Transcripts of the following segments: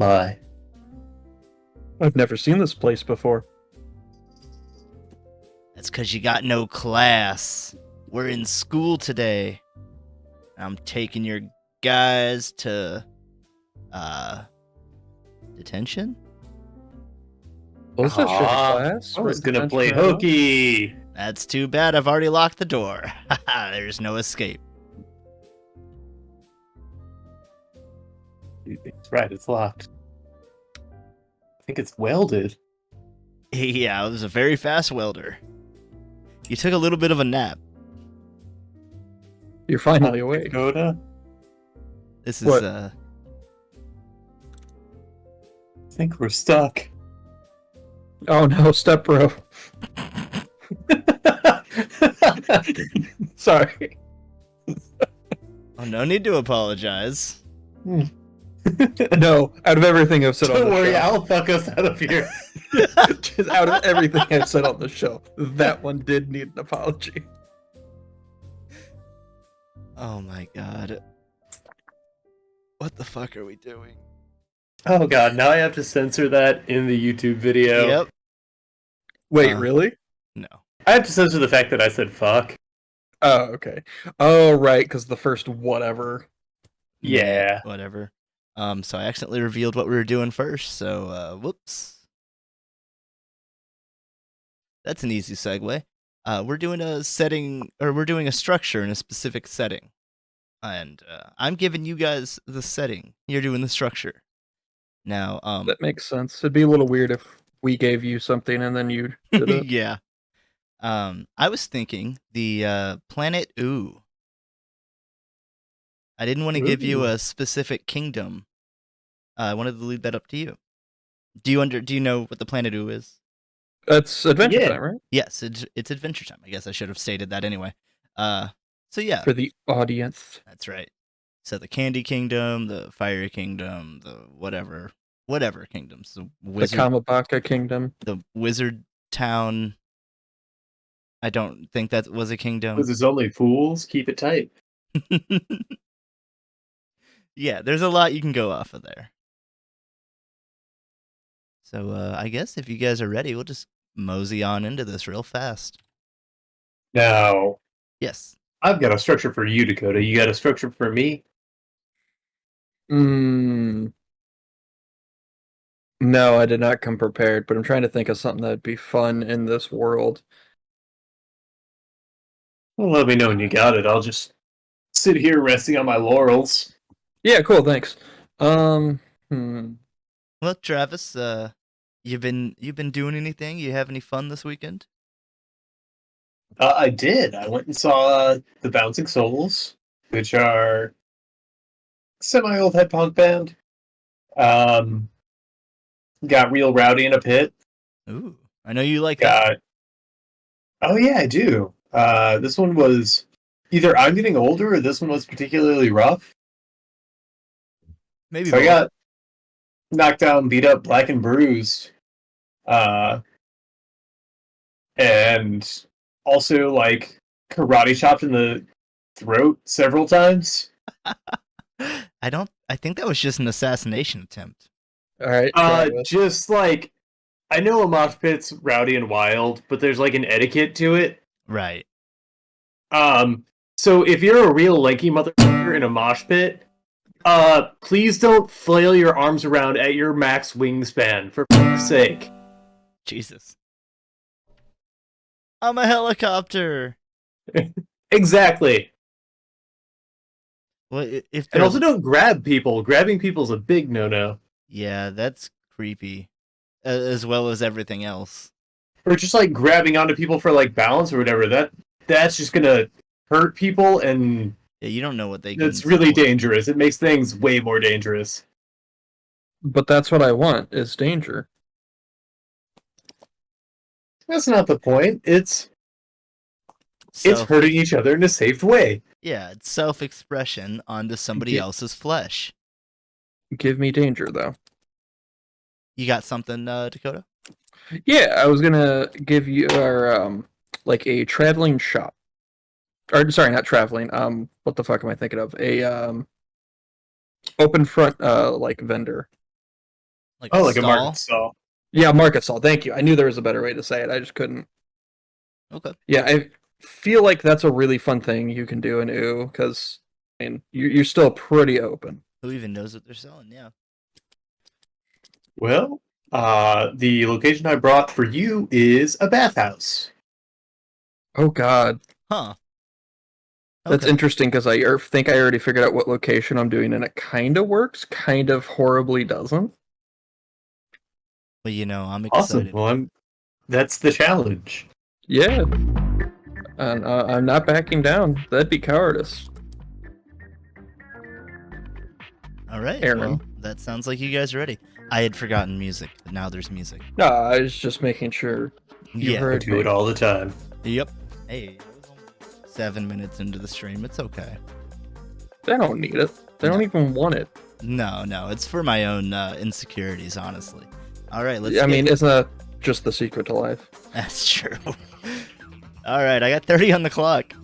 am I? I've never seen this place before. That's because you got no class. We're in school today. I'm taking your guys to, detention? Well, this is a shitty Aw, class. I was Written gonna play attention right off. hooky. That's too bad. I've already locked the door. There's no escape. That's right, it's locked. I think it's welded. Yeah, I was a very fast welder. You took a little bit of a nap. You're finally awake. Dakota? This is, What? I think we're stuck. Oh no, step bro. Sorry. Oh, no need to apologize. No, out of everything I've said on Don't the worry, show. I'll fuck us out of here. Just out of everything I've said on the show, that one did need an apology. Oh my god. What the fuck are we doing? Oh god, now I have to censor that in the YouTube video. Yep. Wait, really? No. I have to censor the fact that I said fuck. Oh, okay. Oh, right, because the first whatever. Yeah. Whatever. So I accidentally revealed what we were doing first, so, whoops. That's an easy segue. We're doing a setting, or we're doing a structure in a specific setting. And, I'm giving you guys the setting. You're doing the structure. Now, That makes sense. It'd be a little weird if we gave you something and then you did it. yeah. I was thinking the, planet Ooh. I didn't want to give you a specific kingdom. I wanted to leave that up to you. Do you know what the planet Ooh is? That's Adventure Yeah. Time, right? Yes, it's Adventure Time. I guess I should have stated that anyway. So yeah, For the audience. that's right. So the Candy Kingdom, the Fire Kingdom, the whatever kingdoms, the The Wizard, Kamabaka Kingdom. the Wizard Town. I don't think that was a kingdom. Because there's only fools, keep it tight. Yeah, there's a lot you can go off of there. So I guess if you guys are ready, we'll just mosey on into this real fast. Now, Yes. I've got a structure for you, Dakota. You got a structure for me? No, I did not come prepared, but I'm trying to think of something that'd be fun in this world. Well, let me know when you got it. I'll just sit here resting on my laurels. Yeah, cool, thanks. Well, Travis, you've been doing anything? You have any fun this weekend? I did. I went and saw the Bouncing Souls, which are semi-old head punk band. Got real rowdy in a pit. Ooh, I know you like that. Oh yeah, I do. This one was either I'm getting older or this one was particularly rough. Maybe So I both. got knocked down, beat up, black and bruised. And also like karate chopped in the throat several times. I think that was just an assassination attempt. Alright, Travis. Just like I know a mosh pit's rowdy and wild, but there's like an etiquette to it. Right. So if you're a real lanky motherfucker in a mosh pit, please don't flail your arms around at your max wingspan, for fuck's sake. Jesus. I'm a helicopter. Exactly. Well, if And there's... also don't grab people. Grabbing people's a big no-no. Yeah, that's creepy. As well as everything else. Or just like grabbing onto people for like balance or whatever. That's just gonna hurt people, and Yeah, you don't know what they can... it's really dangerous. It makes things way more dangerous. But that's what I want, is danger. That's not the point. It's hurting each other in a safe way. Yeah, it's self-expression onto somebody Yeah. else's flesh. Give me danger, though. You got something, Dakota? Yeah, I was gonna give you our, like a traveling shop. Or, sorry, not traveling, what the fuck am I thinking of? A, open front, like, vendor. Like Oh, like a stall? market stall. Yeah, market stall. Thank you. I knew there was a better way to say it. I just couldn't. Okay. Yeah, I feel like that's a really fun thing you can do in OO because I mean you're still pretty open. Who even knows what they're selling? Yeah. Well, the location I brought for you is a bathhouse. Oh God, Huh. that's Okay. interesting because I think I already figured out what location I'm doing, and it kind of works, kind of horribly doesn't. Well, I'm Awesome. excited. Well, that's the challenge. Yeah, and I'm not backing down. That'd be cowardice. All right. Aaron. Well, that sounds like you guys are ready. I had forgotten music, but now there's music. No, I was just making sure you Yeah. I heard do me. it all the time. Yep. Hey, it was only 7 minutes into the stream. It's okay. They don't need it. They don't even want it. No, it's for my own insecurities, honestly. All right, let's. I mean, isn't that just the secret to life? That's true. All right, I got 30 on the clock.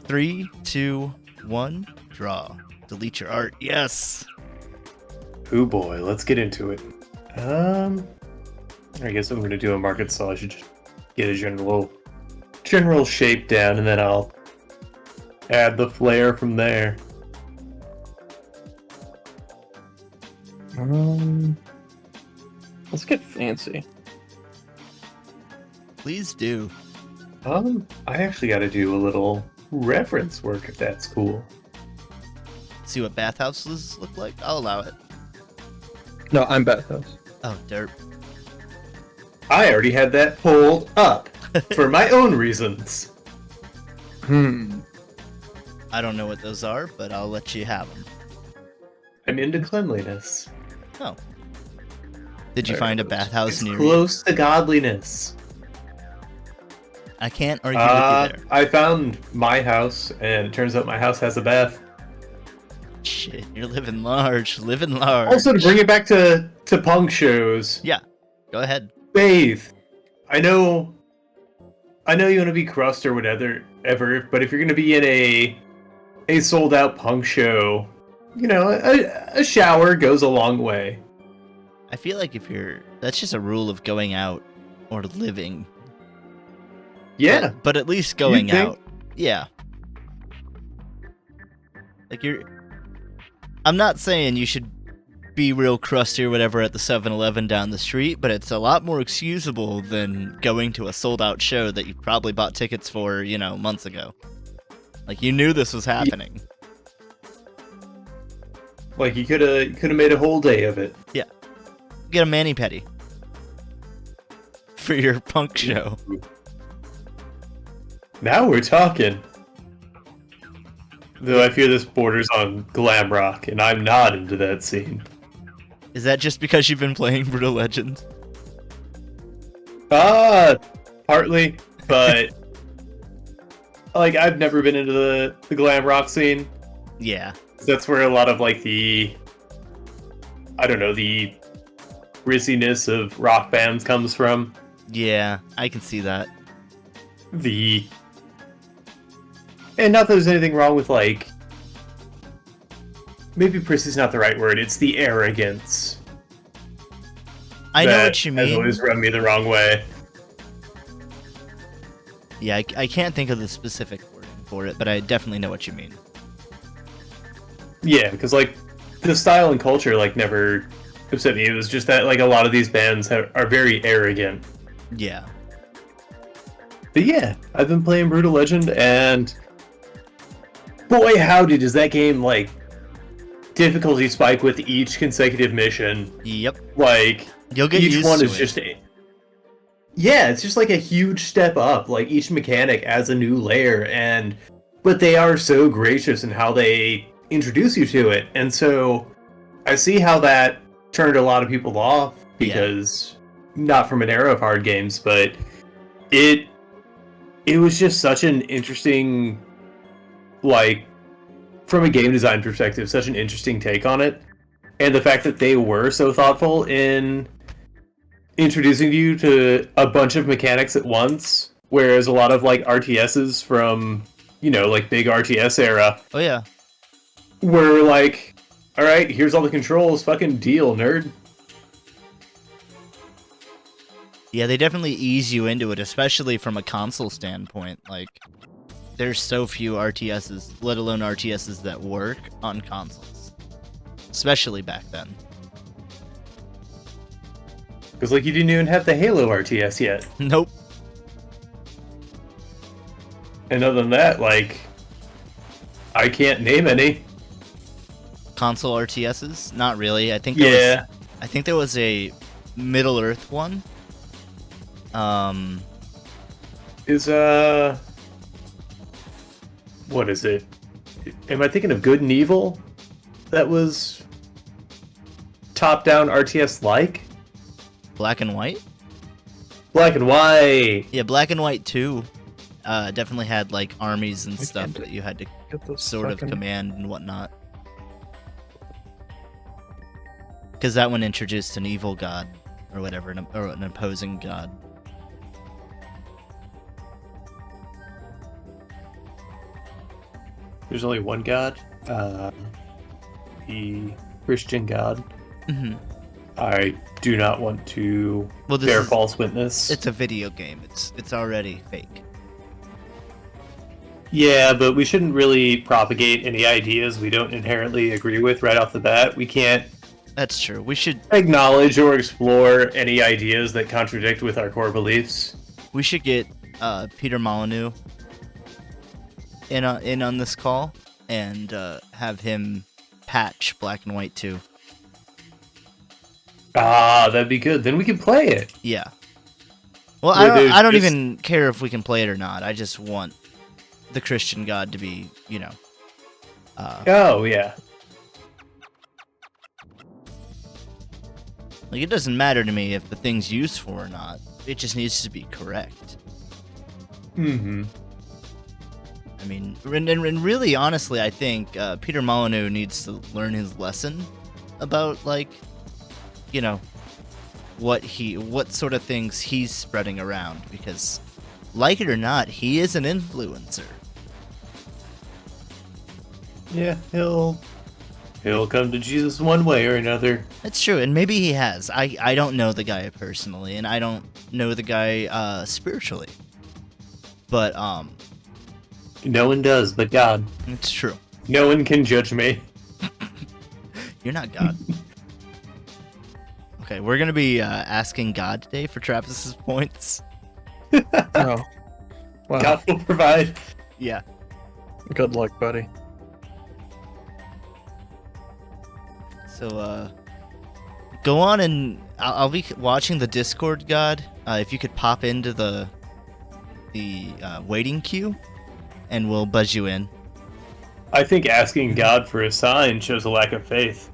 3, 2, 1, draw. Delete your art. Yes. Oh boy, let's get into it. I guess I'm gonna do a market stall. I should just get a general shape down, and then I'll add the flair from there. Let's get fancy. Please do. I actually got to do a little reference work if that's cool. See what bathhouses look like? I'll allow it. No, I'm bathhouse. Oh, derp. I already had that pulled up for my own reasons. I don't know what those are, but I'll let you have them. I'm into cleanliness. Oh. Did you There find a it is. bathhouse It's near you? close to godliness. I can't argue with you there. I found my house, and it turns out my house has a bath. Shit, you're living large. Living large. Also, to bring it back to punk shows, Yeah, go ahead. bathe. I know you want to be crust or whatever, but if you're going to be in a sold out punk show, a shower goes a long way. I feel like that's just a rule of going out or living. Yeah, But at least going think? out. Yeah. Like I'm not saying you should be real crusty or whatever at the 7-Eleven down the street, but it's a lot more excusable than going to a sold out show that you probably bought tickets for, months ago. Like you knew this was happening. like you could have made a whole day of it. Get a mani-pedi for your punk show. Now we're talking. Though I fear this borders on glam rock, and I'm not into that scene. Is that just because you've been playing Brutal Legend? Partly, but like I've never been into the glam rock scene. Yeah. That's where a lot of like the grissiness of rock bands comes from. Yeah, I can see that. And not that there's anything wrong with like, maybe prissy's not the right word. It's the arrogance. I know that what you has mean. always run me the wrong way. Yeah, I can't think of the specific wording for it, but I definitely know what you mean. Yeah, because like the style and culture like never upset me. It was just that like a lot of these bands are very arrogant. Yeah. But yeah, I've been playing Brutal Legend, and boy howdy does that game like difficulty spike with each consecutive mission. Yep. Like You'll get each used one to is it. just yeah, it's just like a huge step up. Like each mechanic adds a new layer, but they are so gracious in how they introduce you to it. And so I see how that turned a lot of people off because not from an era of hard games, but it was just such an interesting, like, from a game design perspective, such an interesting take on it. And the fact that they were so thoughtful in introducing you to a bunch of mechanics at once, whereas a lot of like RTSs from, like big RTS era Oh yeah. were like, all right, here's all the controls, fucking deal, nerd. Yeah, they definitely ease you into it, especially from a console standpoint. Like, there's so few RTSs, let alone RTSs that work on consoles, especially back then. Because like you didn't even have the Halo RTS yet. Nope. And other than that, like, I can't name any. Console RTSs? Not really. I think there was a Middle Earth one. Is what is it? Am I thinking of Good and Evil? That was top-down RTS like? Black and White? Black and White. Yeah, Black and White 2 definitely had like armies and I stuff can't that you had to Get this sort of fucking- command and whatnot. Because that one introduced an evil god or whatever, or an opposing god. There's only one god. The Christian god. Mm-hmm. I do not want to Well, this bear is, false witness. it's a video game. It's already fake. Yeah, but we shouldn't really propagate any ideas we don't inherently agree with right off the bat. We can't That's true. We should acknowledge or explore any ideas that contradict with our core beliefs. get Peter Molyneux in on this call and have him patch Black and White 2. Ah, that'd be good. Then we can play it. Yeah. Well, Where there's I don't just- even care if we can play it or not. I just want the Christian God to be, Oh, yeah. like, it doesn't matter to me if the thing's useful or not. It just needs to be correct. Mm-hmm. I mean, and really, honestly, I think Peter Molyneux needs to learn his lesson about, like, what sort of things he's spreading around, because, like it or not, he is an influencer. Yeah, he'll come to Jesus one way or another. That's true, and maybe he has. I don't know the guy personally, and I don't know the guy spiritually. But No one does, but God. it's true. No one can judge me. You're not God. Okay, we're gonna be asking God today for Travis's points. Oh. Wow. God will provide. Yeah. Good luck, buddy. So go on, and I'll be watching the Discord, God. If you could pop into the waiting queue, and we'll buzz you in. I think asking God for a sign shows a lack of faith.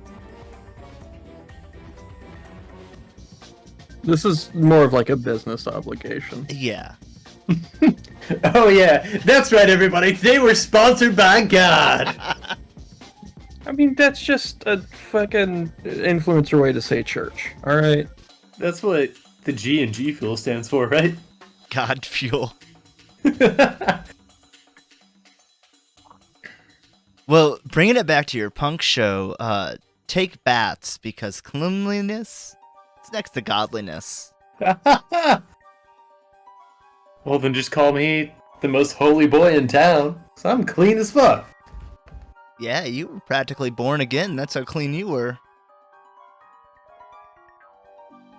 This is more of like a business obligation. Yeah. Oh yeah, that's right, everybody. Today we're sponsored by God. I mean, that's just a fucking influencer way to say church. All right. That's what the G and G Fuel stands for, right? God fuel. Well, bringing it back to your punk show, take baths because cleanliness is next to godliness. Well, then just call me the most holy boy in town. So I'm clean as fuck. Yeah, you were practically born again. That's how clean you were.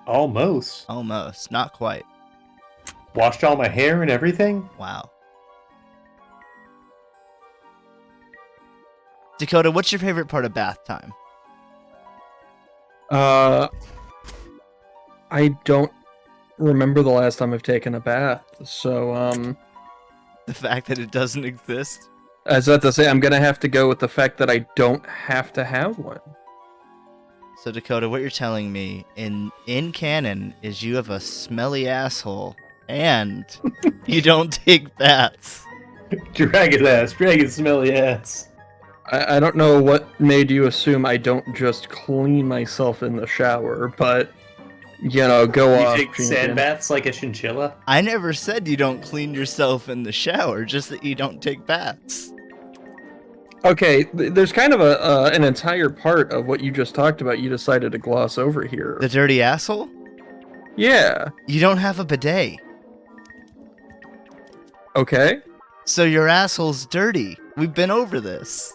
Almost. Almost. Not quite. Washed all my hair and everything. Wow. Dakota, what's your favorite part of bath time? I don't remember the last time I've taken a bath, so The fact that it doesn't exist? I was about to say I'm gonna have to go with the fact that I don't have to have one. So Dakota, what you're telling me in canon is you have a smelly asshole and you don't take baths. Dragon ass, dragon smelly ass. I don't know what made you assume I don't just clean myself in the shower, but go You off. take sand champion. baths like a chinchilla? I never said you don't clean yourself in the shower, just that you don't take baths. Okay, there's kind of an entire part of what you just talked about you decided to gloss over here. The dirty asshole? Yeah. You don't have a bidet. Okay. So your asshole's dirty. We've been over this.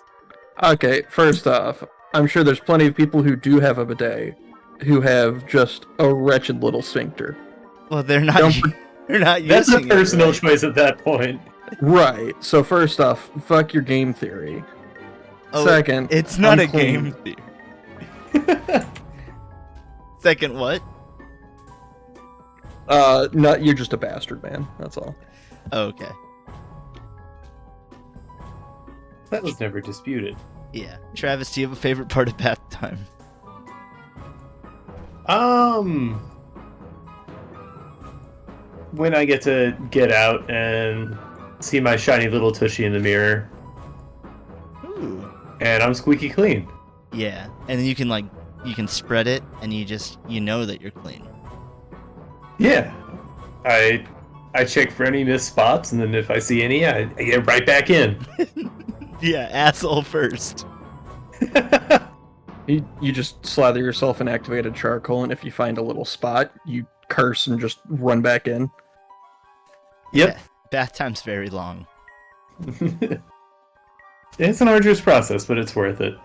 Okay, first off, I'm sure there's plenty of people who do have a bidet who have just a wretched little sphincter. Well, they're not. Don't They're not That's a using personal it, right? choice at that point. Right. So first off, fuck your game theory. Oh, Second, it's not I'm a clean. game theory. Second, what? Not you're just a bastard, man. That's all. Okay. That was never disputed. Yeah. Travis, do you have a favorite part of bath time? When I get to get out and see my shiny little tushy in the mirror, Ooh. and I'm squeaky clean. Yeah. And then you can spread it, and you know that you're clean. Yeah, I check for any missed spots, and then if I see any, I get right back in. Yeah, asshole first. You just slather yourself in activated charcoal, and if you find a little spot, you curse and just run back in. Yep. Bath time's very long. It's an arduous process, but it's worth it.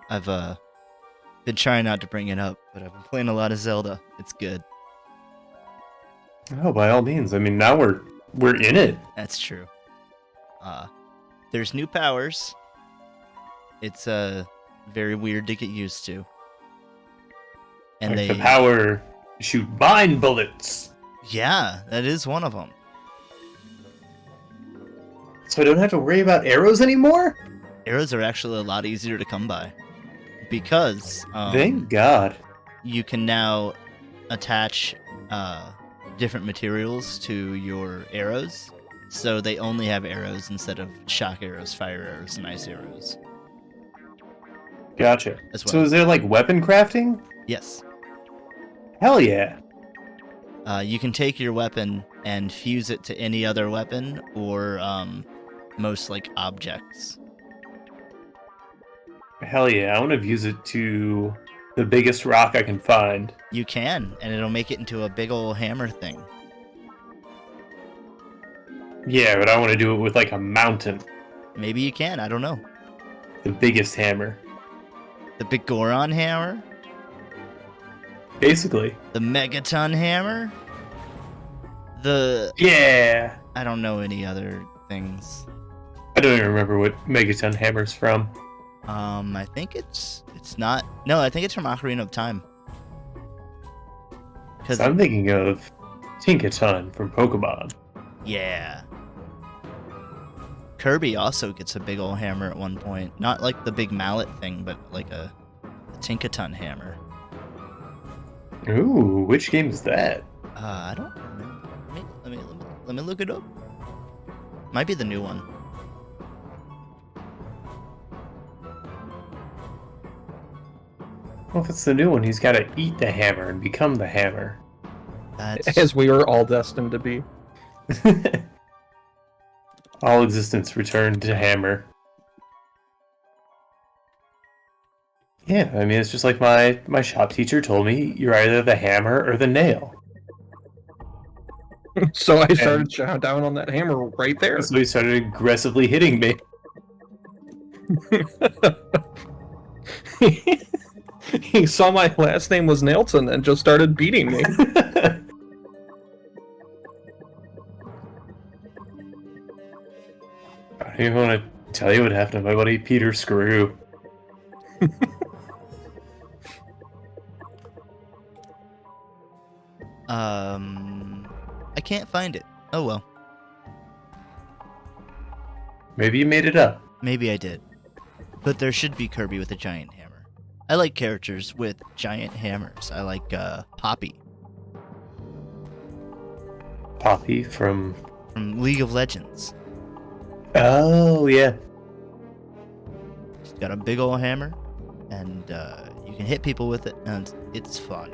I've been trying not to bring it up, but I've been playing a lot of Zelda. It's good. Oh, by all means. I mean, now we're in it. That's true. There's new powers. It's very weird to get used to. And Like the power to shoot mind bullets, yeah, that is one of them. so I don't have to worry about arrows anymore. Arrows are actually a lot easier to come by because Thank God. you can now attach different materials to your arrows, so they only have arrows instead of shock arrows, fire arrows, and ice arrows. Gotcha. As well. So is there like weapon crafting? Yes. Hell yeah. You can take your weapon and fuse it to any other weapon or most like objects. Hell yeah. I want to use it to the biggest rock I can find. You can, and it'll make it into a big old hammer thing. Yeah, but I want to do it with like a mountain. Maybe you can, I don't know. The biggest hammer. The big Goron hammer? Basically. The Megaton hammer? The... Yeah. I don't know any other things. I don't even remember what Megaton Hammer's from. I think it's not... No, I think it's from Ocarina of Time. Cause I'm thinking of Tinkaton from Pokemon. yeah. Kirby also gets a big old hammer at one point. Not like the big mallet thing, but like a Tinkaton hammer. Ooh, which game is that? I don't remember. Let me look it up. Might be the new one. Well, if it's the new one, he's got to eat the hammer and become the hammer. That's As we are all destined to be. All existence returned to hammer. Yeah, I mean, it's just like my shop teacher told me, you're either the hammer or the nail. So I started chowing down on that hammer right there. So he started aggressively hitting me. He saw my last name was Nelson and just started beating me. I don't even want to tell you what happened to my buddy Peter Screw. I can't find it. Oh well. Maybe you made it up. Maybe I did. But there should be Kirby with a giant hammer. I like characters with giant hammers. I like Poppy Poppy from... from League of Legends. Oh, yeah. She's got a big old hammer, and you can hit people with it, and it's fun.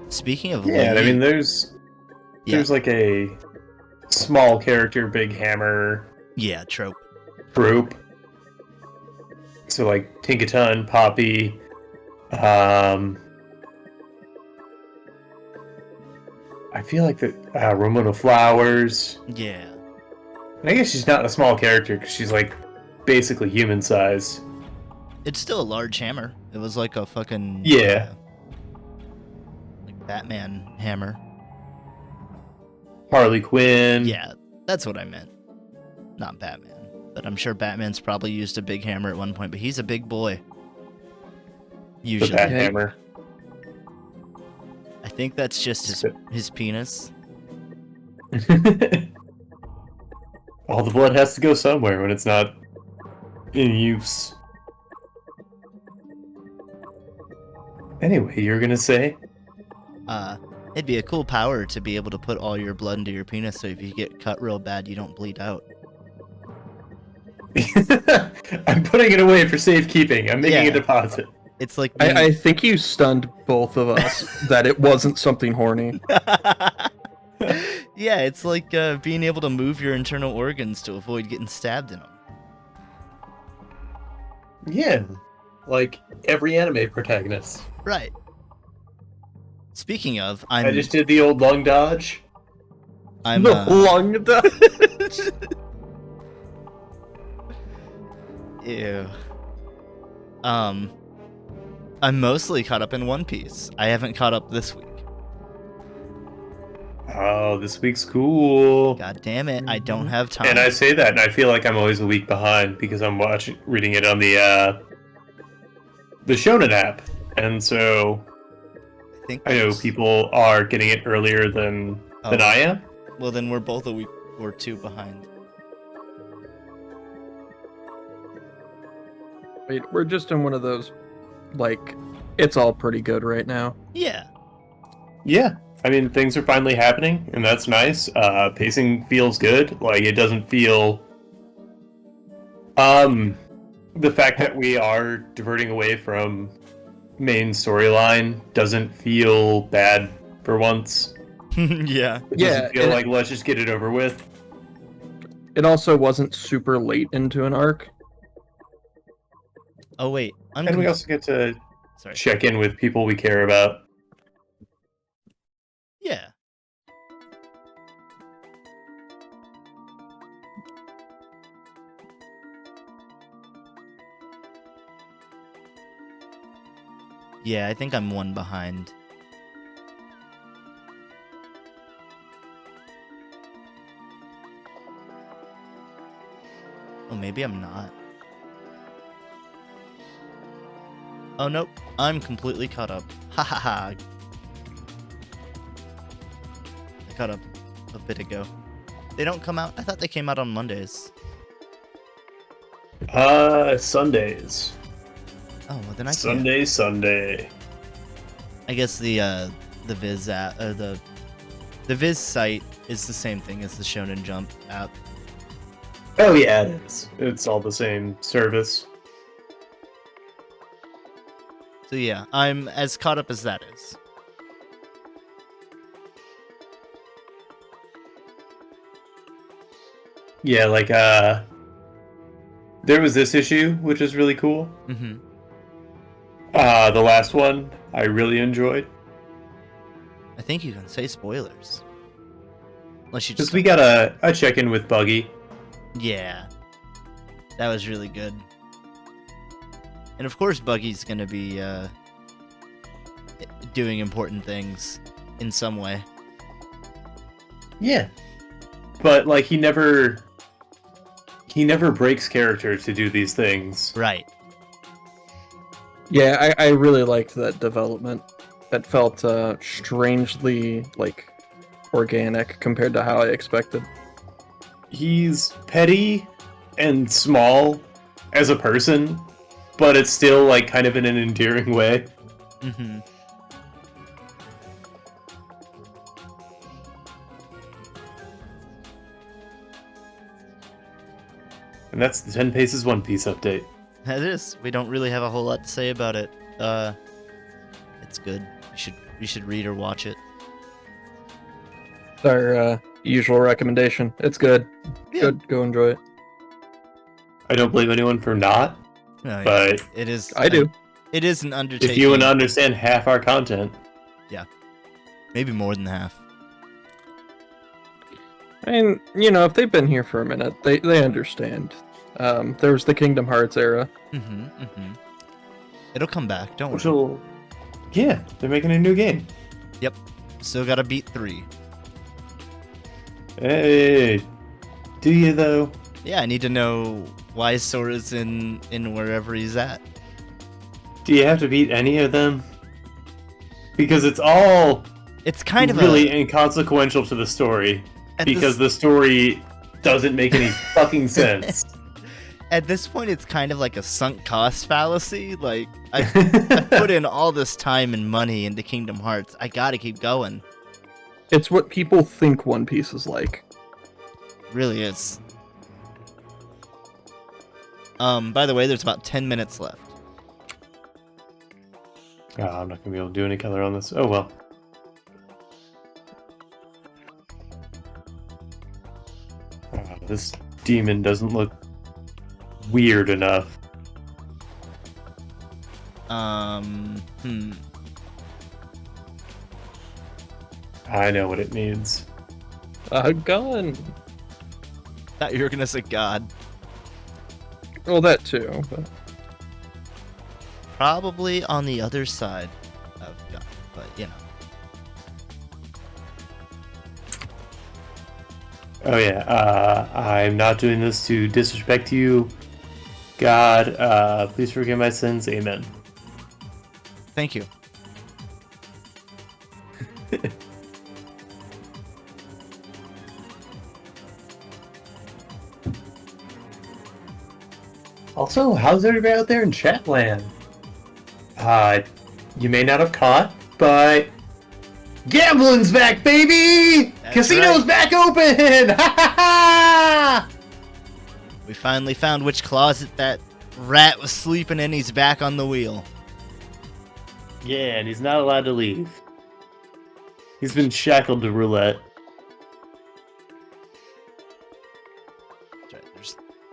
Speaking of Yeah, League, I mean, there's like a small character, big hammer Yeah, trope. trope. So like Tinkaton, Poppy, I feel like the Ramona Flowers. Yeah. And I guess she's not a small character because she's like basically human size. It's still a large hammer. It was like a fucking Yeah. like Batman hammer. Harley Quinn. Yeah, that's what I meant. Not Batman. But I'm sure Batman's probably used a big hammer at one point, but he's a big boy. The Usually. Bat Hammer. I think that's just his penis. All the blood has to go somewhere when it's not in use. Anyway, you were gonna say? It'd be a cool power to be able to put all your blood into your penis so if you get cut real bad, you don't bleed out. I'm putting it away for safekeeping. I'm making a deposit. It's like being... I think you stunned both of us that it wasn't something horny. Yeah, it's like being able to move your internal organs to avoid getting stabbed in them. Yeah, like every anime protagonist. Right. Speaking of, I just did the old lung dodge. I'm lung dodge. Ew. I'm mostly caught up in One Piece. I haven't caught up this week. Oh, this week's cool. God damn it, I don't have time. And I say that, and I feel like I'm always a week behind because I'm reading it on the Shonen app, and so I know people are getting it earlier than I am. Well, then we're both a week or two behind. Wait, we're just in one of those, like, it's all pretty good right now. Yeah. Yeah. I mean, things are finally happening, and that's nice. Pacing feels good. Like, it doesn't feel... The fact that we are diverting away from main storyline doesn't feel bad for once. Yeah. It doesn't feel like, let's just get it over with. It also wasn't super late into an arc. Oh, wait. And we also get to check in with people we care about. Yeah. Yeah, I think I'm one behind. Oh, maybe I'm not. Oh, nope. I'm completely caught up. Ha ha ha. I caught up a bit ago. They don't come out? I thought they came out on Mondays. Sundays. Oh, well then I Sunday. I guess the Viz app, the Viz site is the same thing as the Shonen Jump app. Oh yeah, it is. It's all the same service. So yeah, I'm as caught up as that is. Yeah, like there was this issue which is really cool. Mm-hmm. The last one I really enjoyed. I think you can say spoilers. Unless you Just we got a check-in with Buggy. Yeah. That was really good. And of course Buggy's gonna be doing important things in some way. Yeah. But like he never breaks character to do these things. Right. Yeah, I really liked that development. That felt strangely, like, organic compared to how I expected. He's petty and small as a person, but it's still like kind of in an endearing way. Mm-hmm. And that's the 10 Paces One Piece update. That is. We don't really have a whole lot to say about it. It's good. You should read or watch it. Our Usual recommendation. It's good. Yeah. Good. Go enjoy it. I don't blame anyone for not, No, yeah. but It is. I do. It is an undertaking. if you want to understand half our content, Maybe more than half. I mean, if they've been here for a minute, they understand. There was the Kingdom Hearts era. It'll come back. Don't which worry. will, yeah, they're making a new game. Yep. Still gotta beat 3. Hey, do you though? Yeah, I need to know why Sora's in wherever he's at. Do you have to beat any of them? Because it's all It's kind of really inconsequential to the story. Because the story doesn't make any fucking sense. At this point, it's kind of like a sunk cost fallacy. Like, I've put in all this time and money into Kingdom Hearts. I gotta keep going. It's what people think One Piece is like. Really is. By the way, there's about 10 minutes left. Oh, I'm not gonna be able to do any color on this. Oh well. This demon doesn't look weird enough. I know what it needs. A gun. Thought you were gonna say God. Well, that too. But... Probably on the other side of God, but Oh yeah, I'm not doing this to disrespect you. God, please forgive my sins. Amen. Thank you. Also, how's everybody out there in Chatland? You may not have caught, but gambling's back, baby! That's Casino's right. back open! Ha ha ha! We finally found which closet that rat was sleeping in. He's back on the wheel. Yeah, and he's not allowed to leave. He's been shackled to roulette.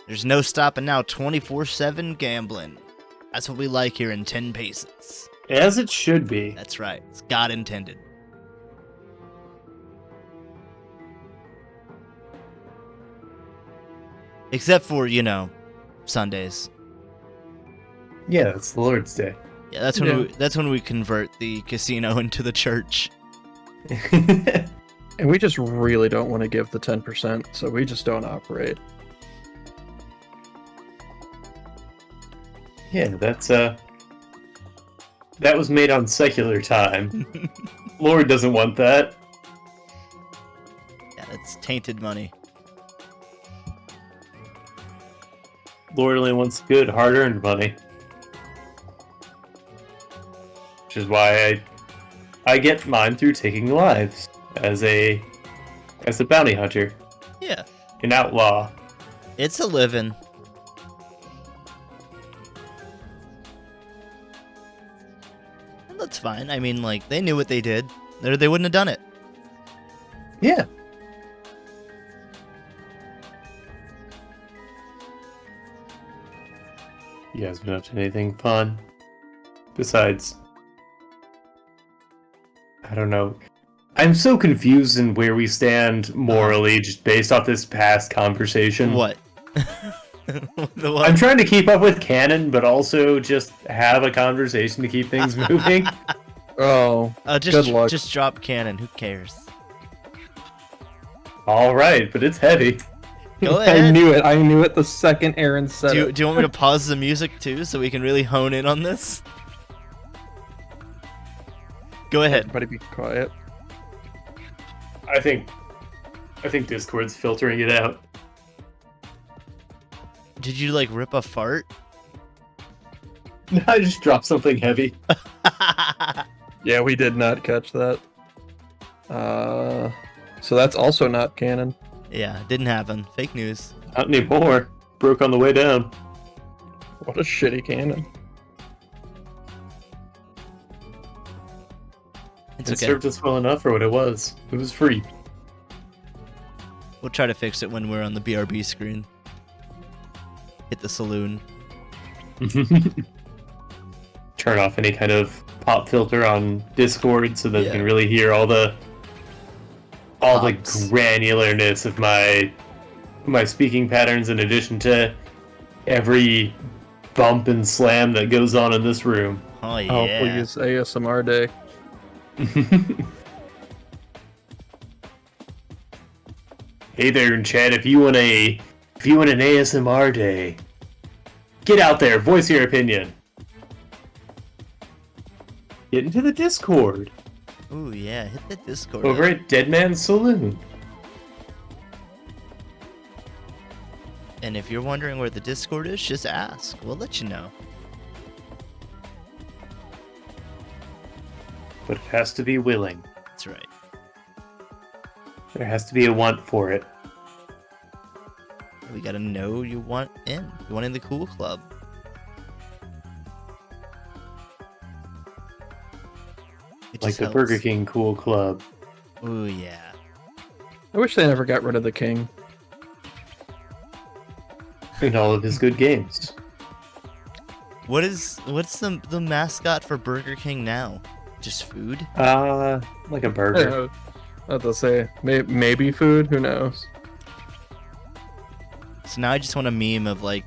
There's no stopping now. 24/7 gambling. That's what we like here in 10 paces. As it should be. That's right. It's God intended. Except for, Sundays. Yeah, it's the Lord's Day. Yeah, that's when we convert the casino into the church. And we just really don't want to give the 10%, so we just don't operate. Yeah, that was made on secular time. Lord doesn't want that. Yeah, that's tainted money. Lord only wants good, hard-earned money. Which is why I get mine through taking lives as a bounty hunter, Yeah, an outlaw. it's a living. And that's fine. I mean, like, they knew what they did. They wouldn't have done it. Yeah. You guys been up to anything fun? Besides, I don't know. I'm so confused in where we stand morally just based off this past conversation. What? The what? I'm trying to keep up with canon, but also just have a conversation to keep things moving. Oh, good luck. Just drop cannon. Who cares? All right, but it's heavy. Go I ahead. knew it the second Aaron said it. Do you want me to pause the music too, so we can really hone in on this? Go ahead. Everybody be quiet. I think Discord's filtering it out. Did you like rip a fart? I just dropped something heavy. Yeah, we did not catch that. So that's also not canon. Yeah, didn't happen. Fake news. Not anymore. Broke on the way down. What a shitty canon. It's It okay. served us well enough for what it was. It was free. We'll try to fix it when we're on the BRB screen. Hit the saloon. Turn off any kind of pop filter on Discord so that we can really hear all the Pops. granularness of my speaking patterns, in addition to every bump and slam that goes on in this room. Oh yeah. Oh, please, ASMR day. Hey there in chat, if you want an ASMR day, get out there, voice your opinion. Get into the Discord Ooh yeah, hit the Discord. over at Dead Man's Saloon. And if you're wondering where the Discord is, just ask. We'll let you know. But it has to be willing. That's right. There has to be a want for it. We gotta know you want in. You want in the cool club. It Like just the helps. Burger King Cool Club. Ooh yeah. I wish they never got rid of the king. And all of his good games. What's the mascot for Burger King now? Just food? Like a I burger. don't know. I have to say, maybe food. Who knows? So now I just want a meme of like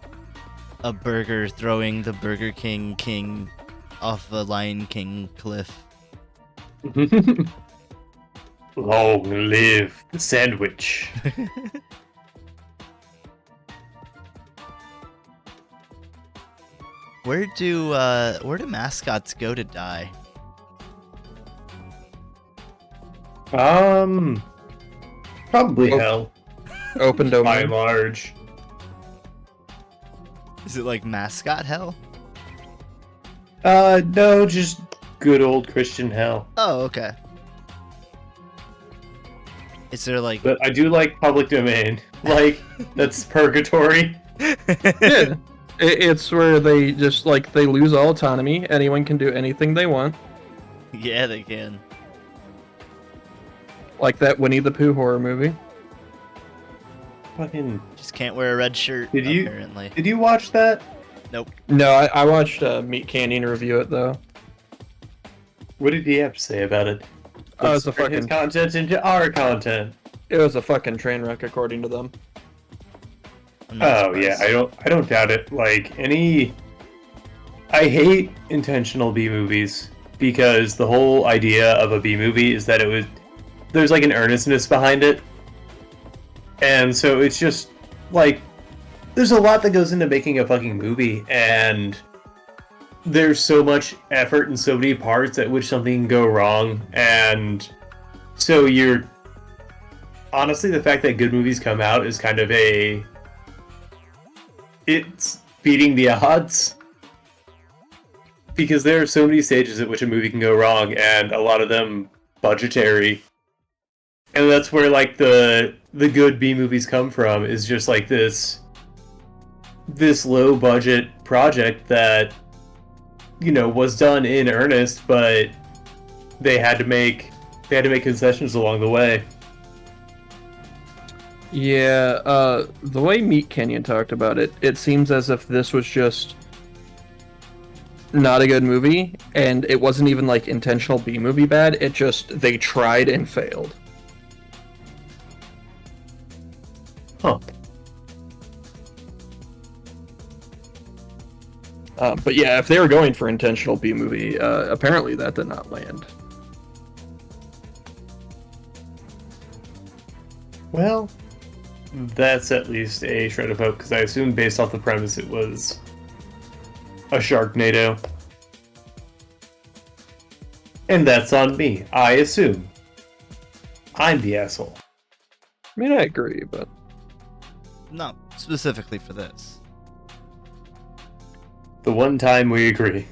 a burger throwing the Burger King off the Lion King cliff. Long live the sandwich. Where do mascots go to die? Probably Oh. hell, Open by domain. and large. Is it like mascot hell? No, just good old Christian hell. Oh, okay. Is there like But I do like public domain. Like, that's purgatory. Yeah, it's where they just they lose all autonomy. Anyone can do anything they want. Yeah, they can. Like that Winnie the Pooh horror movie. Fucking. Just can't wear a red shirt, Did you- apparently. Did you watch that? Nope. No, I watched Meat Canyon review it though. What did he have to say about it? Oh, it's Let's a turn his fucking. content into our content. It was a fucking train wreck according to them. I'm not Oh yeah, surprised. I don't doubt it. I hate intentional B movies because the whole idea of a B movie is that there's like an earnestness behind it. And so it's just like there's a lot that goes into making a fucking movie, and there's so much effort and so many parts at which something can go wrong, and so honestly, the fact that good movies come out is kind of it's beating the odds, because there are so many stages at which a movie can go wrong, and a lot of them budgetary. And that's where like the good B movies come from, is just like this low budget project that was done in earnest, but they had to make concessions along the way. Yeah, the way Meat Canyon talked about it, it seems as if this was just not a good movie, and it wasn't even like intentional B movie bad. It just they tried and failed. Huh. But yeah, if they were going for intentional B movie, apparently that did not land. Well, that's at least a shred of hope, because I assume based off the premise it was a Sharknado. And that's on me. I assume. I'm the asshole. I mean, I agree, but Not specifically for this. The one time we agree.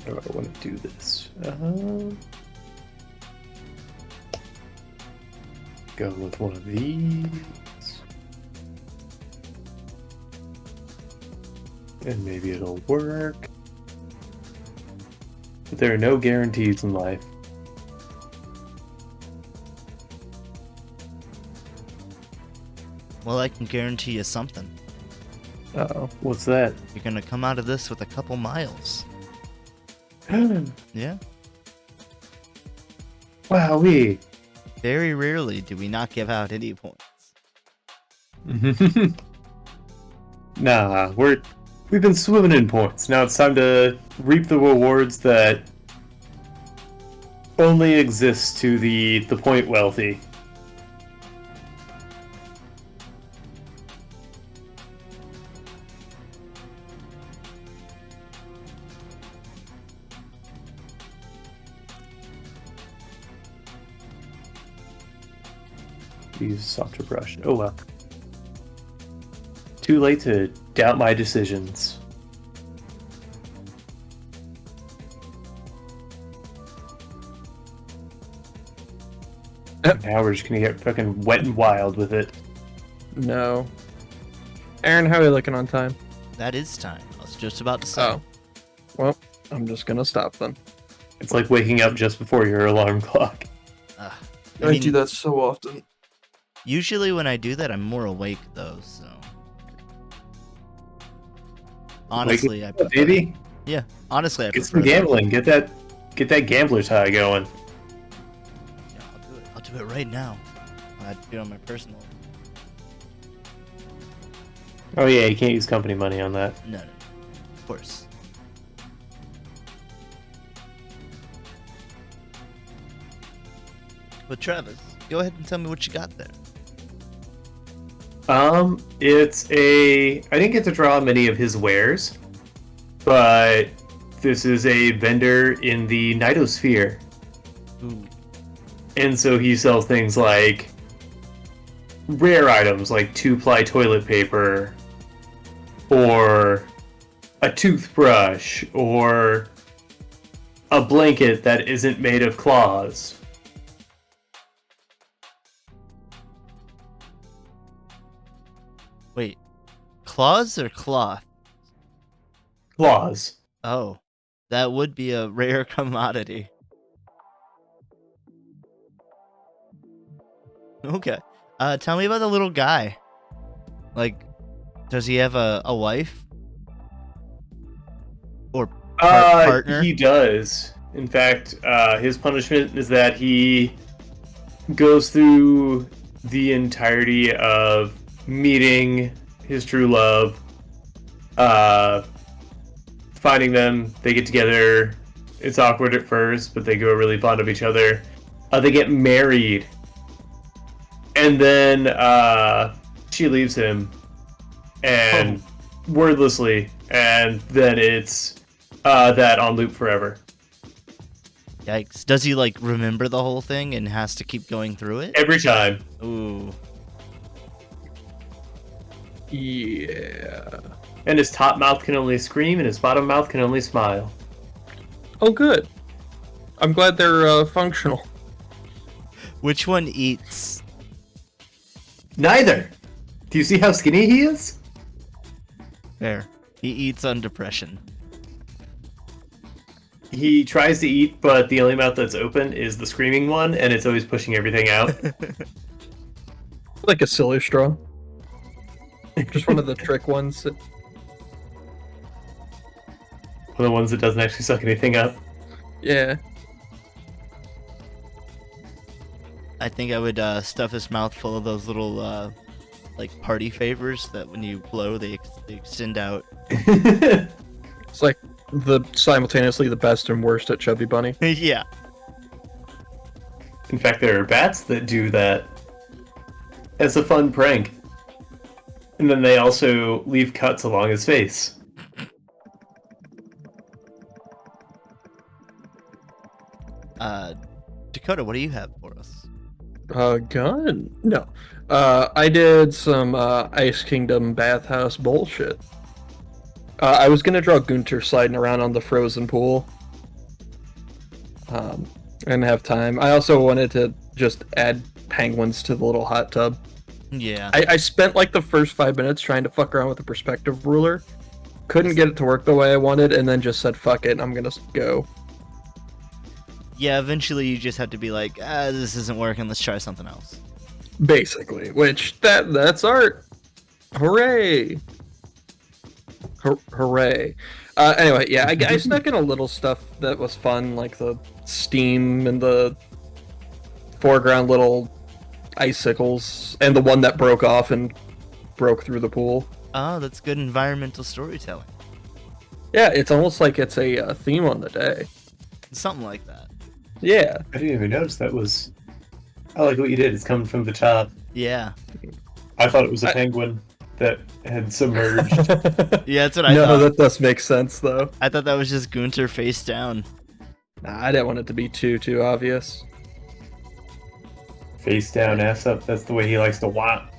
How do I want to do this? Go with one of these. And maybe it'll work. But there are no guarantees in life. Well, I can guarantee you something. Uh-oh. What's that? You're gonna come out of this with a couple miles. Yeah. Wowee. Very rarely do we not give out any points. Nah, we've been swimming in points. Now it's time to reap the rewards that only exist to the point wealthy. Use a softer brush. Oh well. Too late to doubt my decisions. Now we're just gonna get fucking wet and wild with it. No. Aaron, how are you looking on time? That is time. I was just about to say. Oh. Well, I'm just gonna stop then. It's like waking up just before your alarm clock. I do that so often. Usually when I do that, I'm more awake though. So honestly, I prefer baby, yeah. Honestly, I get prefer some that. gambling. Get that gambler's high going. Yeah, I'll do it right now. I do it on my personal. Oh yeah, you can't use company money on that. No, of course. But Travis, go ahead and tell me what you got there. I didn't get to draw many of his wares, but this is a vendor in the Nightosphere. Ooh. And so he sells things like rare items like 2-ply toilet paper, or a toothbrush, or a blanket that isn't made of claws. Wait, claws or cloth? Claws. Oh, that would be a rare commodity. Okay. Tell me about the little guy. Like, does he have a wife? Or partner? He does. In fact, his punishment is that he goes through the entirety of meeting his true love, finding them, they get together. It's awkward at first, but they grow really fond of each other. They get married, and then she leaves him, and wordlessly, and then it's that on loop forever. Yikes. Does he, like, remember the whole thing and has to keep going through it? Every time. Ooh. Yeah. And his top mouth can only scream, and his bottom mouth can only smile. Oh, good. I'm glad they're functional. Which one eats? Neither. Do you see how skinny he is? Fair. He eats on depression. He tries to eat, but the only mouth that's open is the screaming one, and it's always pushing everything out. Like a silly straw. Just one of the trick ones. One of the ones that doesn't actually suck anything up. Yeah. I think I would stuff his mouth full of those little, like, party favors that when you blow, they extend out. It's like simultaneously the best and worst at Chubby Bunny. Yeah. In fact, there are bats that do that. It's a fun prank. And then they also leave cuts along his face. Dakota, what do you have for us? Gun? No. I did some Ice Kingdom bathhouse bullshit. I was gonna draw Gunter sliding around on the frozen pool. I didn't have time. I also wanted to just add penguins to the little hot tub. Yeah. I spent like the first 5 minutes trying to fuck around with the perspective ruler, couldn't get it to work the way I wanted, and then just said, fuck it, I'm gonna go. Yeah, eventually you just have to be like, this isn't working, let's try something else. Basically, which, that's art. Hooray. Hooray. Anyway, yeah, I snuck in a little stuff that was fun, like the steam and the foreground little icicles, and the one that broke off and broke through the pool. Oh, that's good environmental storytelling. Yeah, it's almost like it's a theme on the day. Something like that. Yeah. I didn't even notice that was. I like what you did. It's coming from the top. Yeah. I thought it was a penguin that had submerged. Yeah, that's what I no, thought. that does make sense, though. I thought that was just Gunter face down. Nah, I didn't want it to be too obvious. Face down, ass up. That's the way he likes to walk.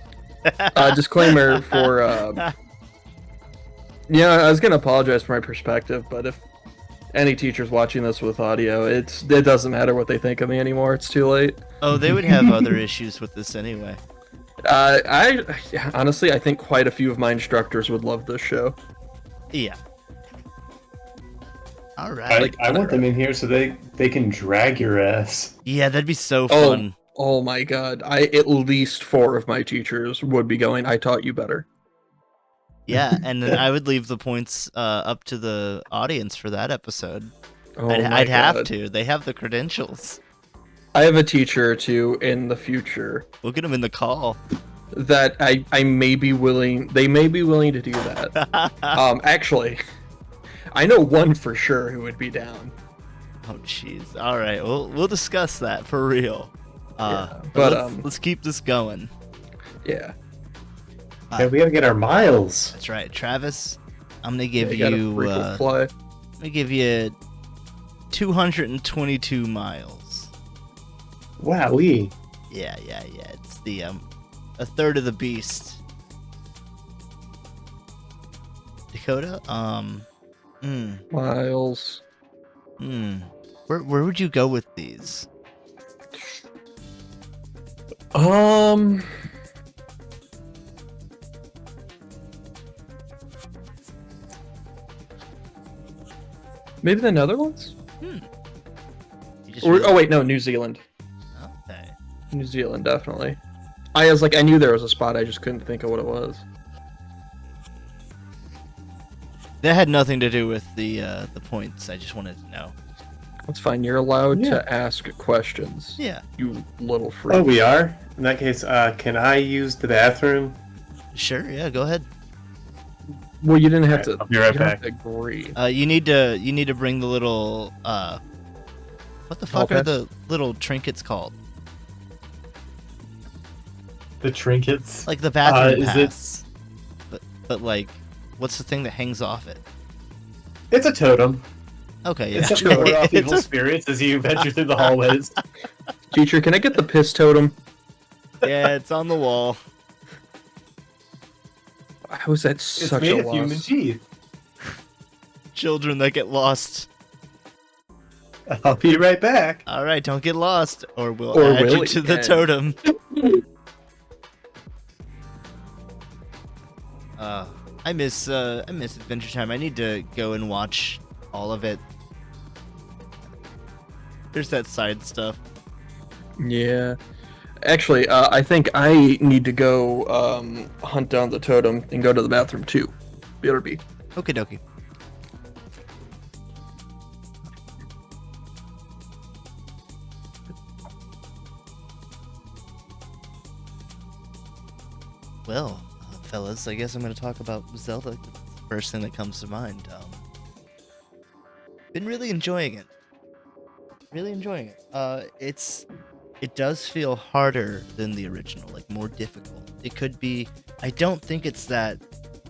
Disclaimer for... Yeah, I was going to apologize for my perspective, but if any teacher's watching this with audio, it doesn't matter what they think of me anymore. It's too late. Oh, they would have other issues with this anyway. Honestly, I think quite a few of my instructors would love this show. Yeah. All right. I want them in here so they can drag your ass. Yeah, that'd be so fun. Oh my god. At least 4 of my teachers would be going, I taught you better. Yeah, and then I would leave the points up to the audience for that episode. Oh I'd have to. They have the credentials. I have a teacher or two in the future We'll get them in the call. that I may be willing. They may be willing to do that. Actually, I know one for sure who would be down. Oh, jeez. All right, we'll discuss that for real. But let's keep this going. Yeah. Yeah, we gotta get our miles. That's right, Travis. I'm gonna give gotta you. frequent fly. I'm gonna give you 222 miles. Wowee. Yeah. It's the a third of the beast. Dakota. Miles. Where would you go with these? Maybe the Netherlands? You just Oh wait, no, New Zealand. Okay. New Zealand, definitely. I knew there was a spot, I just couldn't think of what it was. That had nothing to do with the points. I just wanted to know. That's fine, you're allowed to ask questions. Yeah. You little freak. Oh, we are? In that case, can I use the bathroom? Sure. Yeah. Go ahead. Well, you didn't have to. I'll be right you don't back. have to agree. You need to bring the little what the fuck are the little trinkets called? The trinkets? Like the bathroom is pass. But like, what's the thing that hangs off it? It's a totem. Okay, yeah. It's something to ward off evil spirits as you venture through the hallways. Teacher, can I get the piss totem? Yeah, it's on the wall. How is that It's such made a of loss? human teeth. Children that get lost. I'll be right back. All right, don't get lost, or we'll Or add will you we? to the Yeah. totem. I miss Adventure Time. I need to go and watch all of it. There's that side stuff. Yeah. Actually, I think I need to go hunt down the totem and go to the bathroom too. BRB. Okie dokie. Well, fellas, I guess I'm going to talk about Zelda. That's the first thing that comes to mind. Been really enjoying it. Really enjoying it. It does feel harder than the original, like more difficult. It could be. I don't think it's that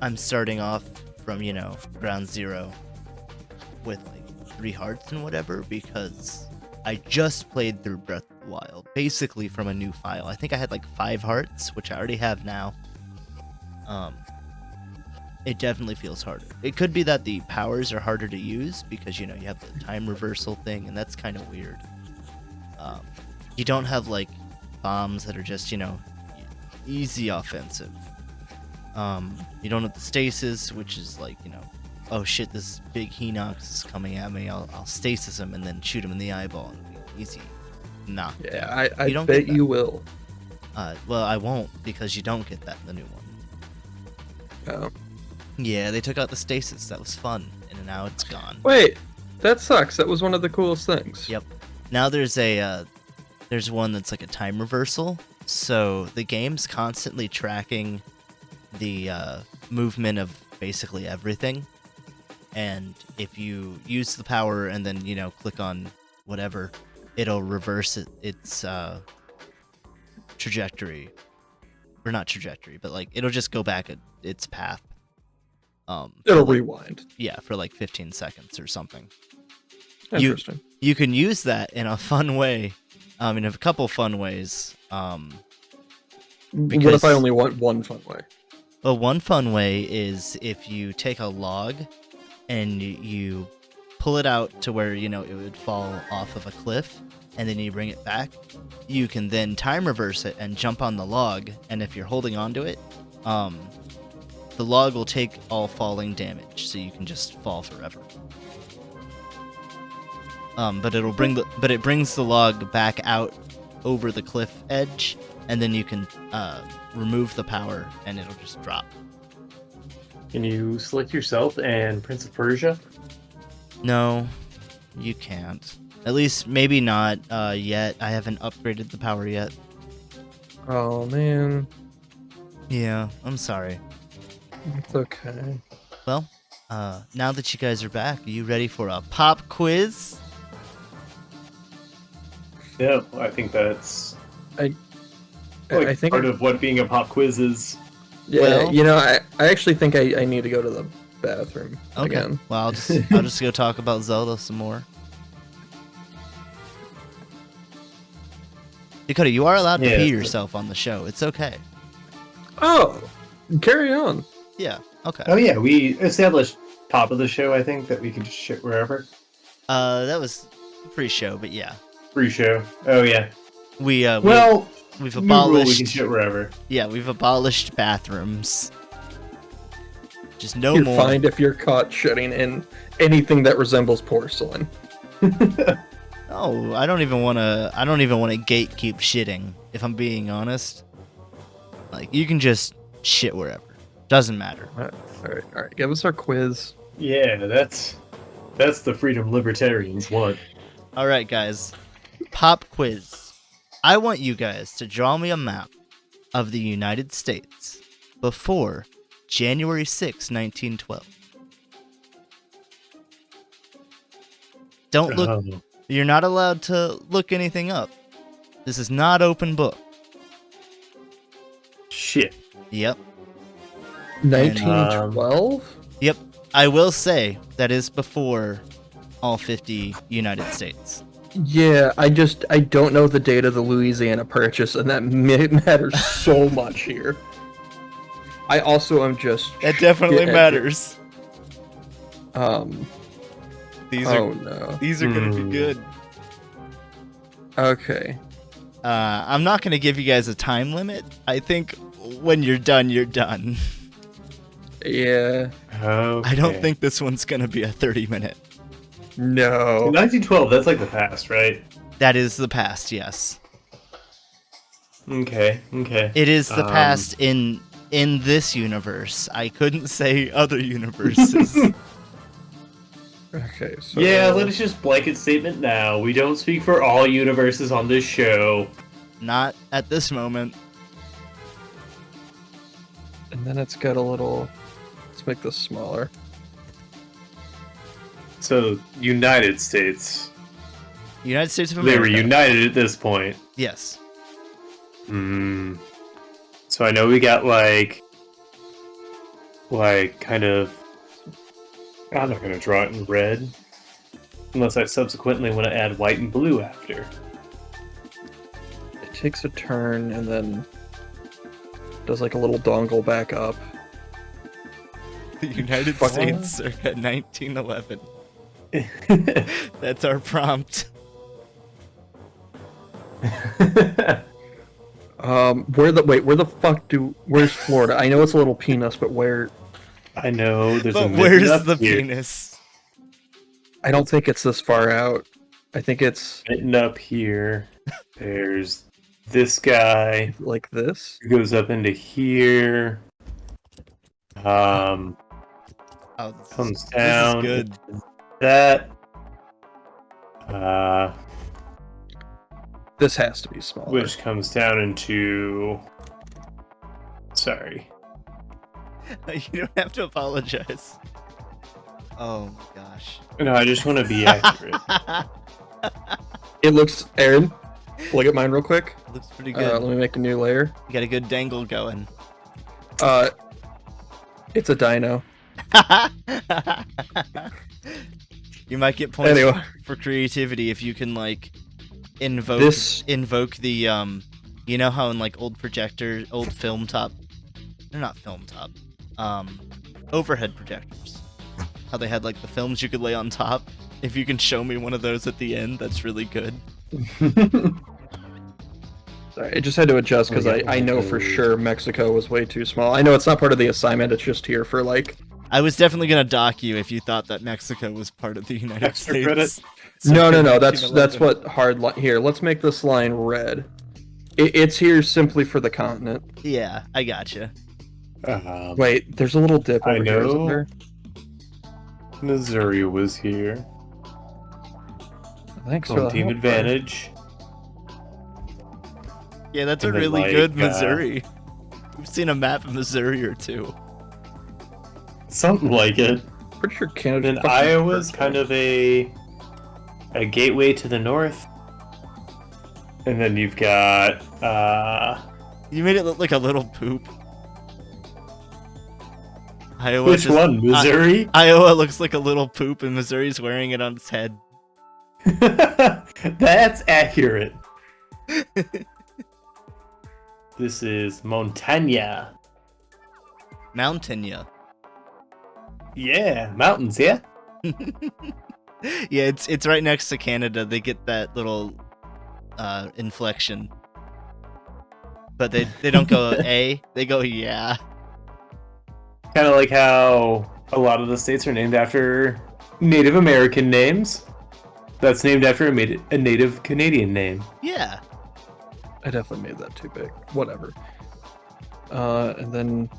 I'm starting off from, ground zero with like 3 hearts and whatever, because I just played through Breath of the Wild, basically from a new file. I think I had like 5 hearts, which I already have now. It definitely feels harder. It could be that the powers are harder to use because, you have the time reversal thing, and that's kind of weird. You don't have, like, bombs that are just, easy offensive. You don't have the stasis, which is, like, oh shit, this big Hinox is coming at me. I'll stasis him and then shoot him in the eyeball. And be easy. Nah. Yeah, I You don't bet get that. you will. Well, I won't because you don't get that in the new one. Oh. Yeah, they took out the stasis. That was fun, and now it's gone. Wait, that sucks. That was one of the coolest things. Yep. Now there's one that's like a time reversal. So the game's constantly tracking the movement of basically everything. And if you use the power and then, click on whatever, it'll reverse its trajectory. Or not trajectory, but like it'll just go back at its path. It'll rewind. Yeah, for like 15 seconds or something. Interesting. You can use that in a fun way, in a couple fun ways. What if I only want one fun way? Well, one fun way is if you take a log and you pull it out to where, it would fall off of a cliff, and then you bring it back, you can then time reverse it and jump on the log, and if you're holding onto it, the log will take all falling damage, so you can just fall forever. But it brings the log back out over the cliff edge, and then you can remove the power, and it'll just drop. Can you select yourself and Prince of Persia? No, you can't. At least maybe not yet. I haven't upgraded the power yet. Oh man. Yeah, I'm sorry. It's okay. Well, now that you guys are back, are you ready for a pop quiz? Yeah, I think that's I like think part of what being a pop quiz is. Yeah, Well- I actually think I need to go to the bathroom again. Well, I'll just go talk about Zelda some more. Dakota, you are allowed to Yeah. pee yourself on the show. It's okay. Oh, carry on. Yeah. Okay. Oh yeah, we established top of the show, I think, that we can just shit wherever. That was pre-show, but yeah, Pre-show. Oh yeah. we've Well, we've new rule, we can abolished. shit wherever. Yeah, we've abolished bathrooms. Just no You're more. fined if you're caught shitting in anything that resembles porcelain. No, I don't even want to gatekeep shitting. If I'm being honest, like you can just shit wherever. Doesn't matter. All right. Give us our quiz. Yeah, that's the freedom libertarians want. All right, guys. Pop quiz. I want you guys to draw me a map of the United States before January 6, 1912. Don't look. Oh. You're not allowed to look anything up. This is not open book. Shit. Yep. 1912? Yep. I will say that is before all 50 United States. Yeah, I don't know the date of the Louisiana Purchase, and that matters so much here. I also am just... That definitely shit-headed. matters. These are gonna be good. Okay. I'm not gonna give you guys a time limit. I think when you're done, you're done. Yeah. Okay. I don't think this one's gonna be a 30-minute. No. 1912. That's like the past, right? That is the past, yes. Okay. It is the past in this universe. I couldn't say other universes. Okay, so... Yeah, let us just blanket statement now. We don't speak for all universes on this show. Not at this moment. And then it's got a little... Let's make this smaller. So, United States. United States of They America. were united at this point. Yes. So I know we got like kind of... I'm not going to draw it in red. Unless I subsequently want to add white and blue after. It takes a turn and then does like a little dongle back up. The United Fuck. States circa 1911. That's our prompt. Where's Florida? I know it's a little penis, but where I know there's a But mitten where's up the here. penis? I don't think it's this far out. I think it's Mitten up here. There's this guy like this. who goes up into here. Oh, Comes this down. is good. into That. This has to be smaller. Which comes down into. Sorry. You don't have to apologize. Oh my gosh. No, I just want to be accurate. It looks, Aaron, look at mine real quick. Looks pretty good. Let me make a new layer. You got a good dangle going. It's a dino. You might get points Anyway. for creativity if you can like invoke the you know how in like old film top, they're not film top, overhead projectors, how they had like the films you could lay on top. If you can show me one of those at the end, that's really good. Sorry, it just had to adjust because I know for sure Mexico was way too small. I know it's not part of the assignment, it's just here for like... I was definitely gonna dock you if you thought that Mexico was part of the United Extra States. credit? No, Circa that's 1911. what hard line... Here, let's make this line red. It's here simply for the continent. Yeah, I gotcha. Wait, there's a little dip I over here, isn't know. there? Missouri was here. Thanks for Home the team help, advantage. Yeah, that's a And then, really like, good Missouri. We've seen a map of Missouri or two. Something like it. bro. Pretty sure Canada. And Iowa's kind of a gateway to the north. And then you've got You made it look like a little poop. Iowa which just- one? Missouri? Iowa looks like a little poop, and Missouri's wearing it on its head. That's accurate. This is Montagna. Mountain, Yeah, mountains, yeah? yeah, it's right next to Canada. They get that little inflection, but they don't go a. They go yeah. Kind of like how a lot of the states are named after Native American names. That's named after a Native Canadian name. Yeah. I definitely made that too big. Whatever. And then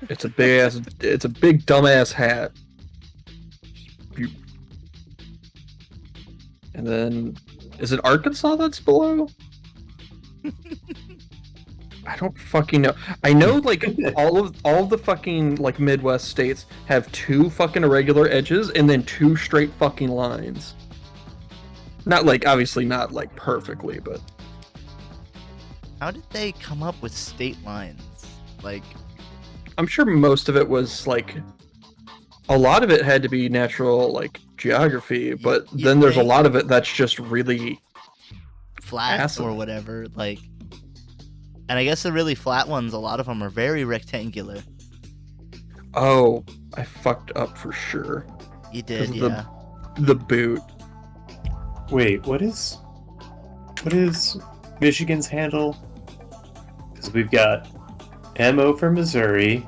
it's a big ass. It's a big dumbass hat. And then is it Arkansas that's below? I don't fucking know. I know like all of the fucking like Midwest states have two fucking irregular edges and then two straight fucking lines. Not like obviously not like perfectly, but How did they come up with state lines? Like, I'm sure most of it was like a lot of it had to be natural like geography, but you then there's a think- lot of it that's just really flat Awesome. or whatever. Like, and I guess the really flat ones, a lot of them are very rectangular. oh, I fucked up for sure. You did, 'Cause of yeah. The boot. Wait, what is Michigan's handle? Because we've got MO for Missouri,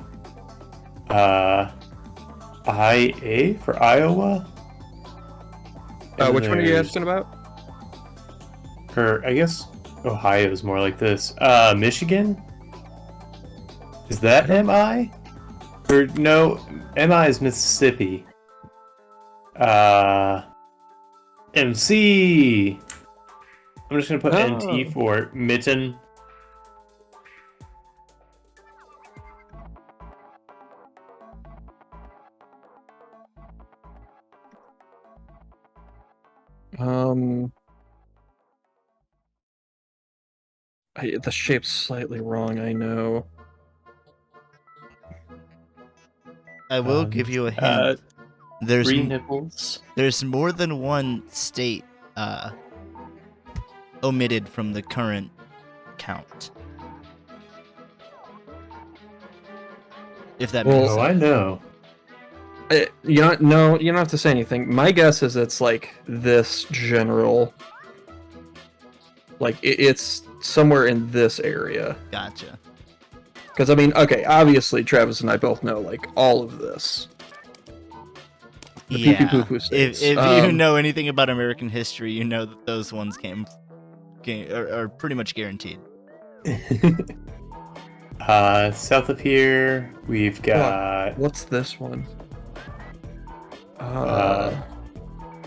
IA for Iowa. and Which one are you there's- asking about? Or I guess Ohio is more like this. Michigan? Is that MI? Or no, MI is Mississippi. MC. I'm just gonna put NT Oh. for mitten. The shape's slightly wrong, I know. I will give you a hint. Uh, there's three nipples. there's more than one state omitted from the current count. If that makes Well, sense. Oh, I know. You don't have to say anything. My guess is it's like this general. Like it's somewhere in this area. Gotcha. Because I mean, okay, obviously Travis and I both know like all of this. The pee-pee-poo-poo states. If you know anything about American history, you know that those ones are pretty much guaranteed. South of here, we've got. What's this one?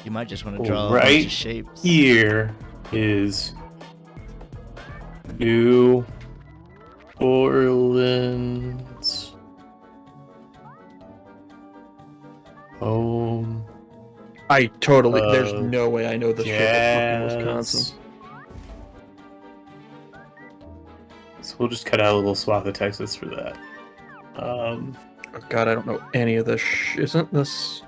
You might just want to draw a right bunch of shapes. Here is New Orleans. Home. I totally. There's no way I know this shit Yes. from Wisconsin. So we'll just cut out a little swath of Texas for that. Oh God, I don't know any of this. Isn't this?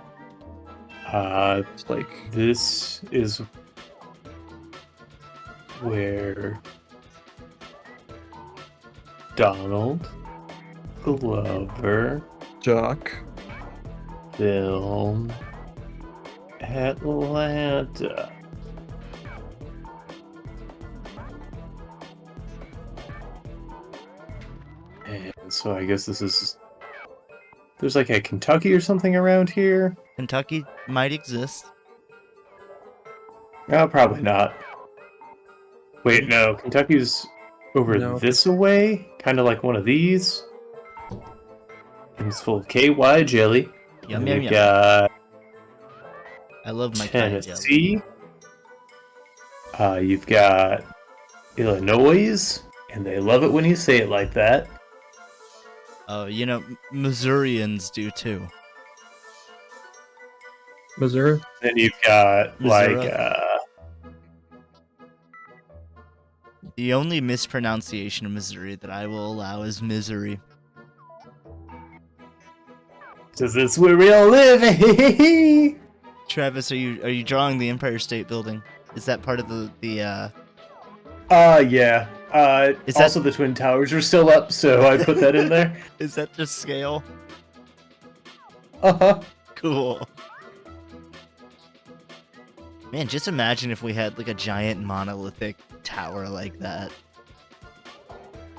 It's like This is where Donald Glover Duck. film Atlanta. And so I guess this is. There's like a Kentucky or something around here. Kentucky might exist. No, probably not. Wait, no. Kentucky's over No. this away. Kind of like one of these. And it's full of KY jelly. Yum, And yum, we've yum. got I love my kind of jelly. Tennessee. You've got Illinois. And they love it when you say it like that. Oh, you know, Missourians do too. Missouri. Then you've got Missouri. like The only mispronunciation of Missouri that I will allow is misery. Cause it's where we all live. Travis, are you drawing the Empire State Building? Is that part of the yeah. Is Also, the Twin Towers are still up, so I put that in there. is that just scale? Uh-huh. Cool. Man, just imagine if we had like a giant monolithic tower like that.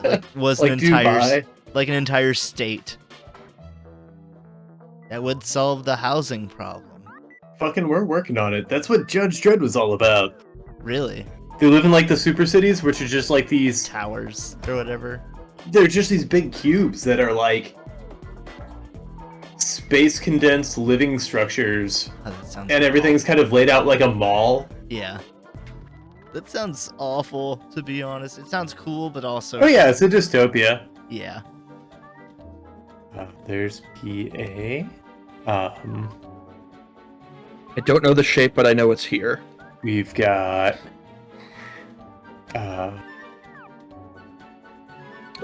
Like was Like an entire Dubai. like an entire state. That would solve the housing problem. Fucking, we're working on it. That's what Judge Dredd was all about. Really? They live in like the super cities, which are just like these. Towers or whatever. They're just these big cubes that are like space condensed living structures, Oh, that sounds and everything's kind of laid out like a mall. Yeah. That sounds awful, to be honest. It sounds cool, but also Oh yeah, it's a dystopia. yeah. There's PA. I don't know the shape, but I know it's here. We've got.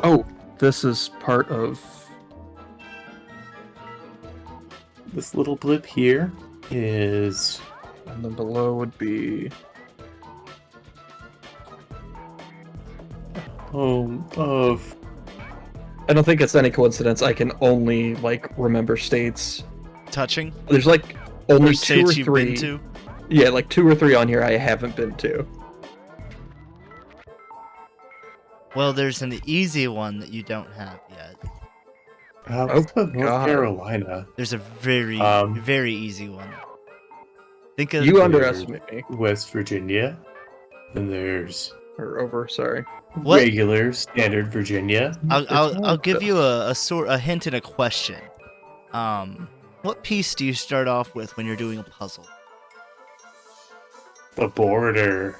Oh, this is part of. This little blip here is. And then below would be. Home of. I don't think it's any coincidence. I can only like remember states. Touching? There's like only Or 2 or states you've 3. been to? Yeah, like 2 or 3 on here I haven't been to. Well, there's an easy one that you don't have yet. Let's put North God. Carolina. There's a very, very easy one. Think of You underestimate me. West Virginia. And there's Or over, sorry. What? regular standard Virginia. I'll give you a hint and a question. What piece do you start off with when you're doing a puzzle? The border.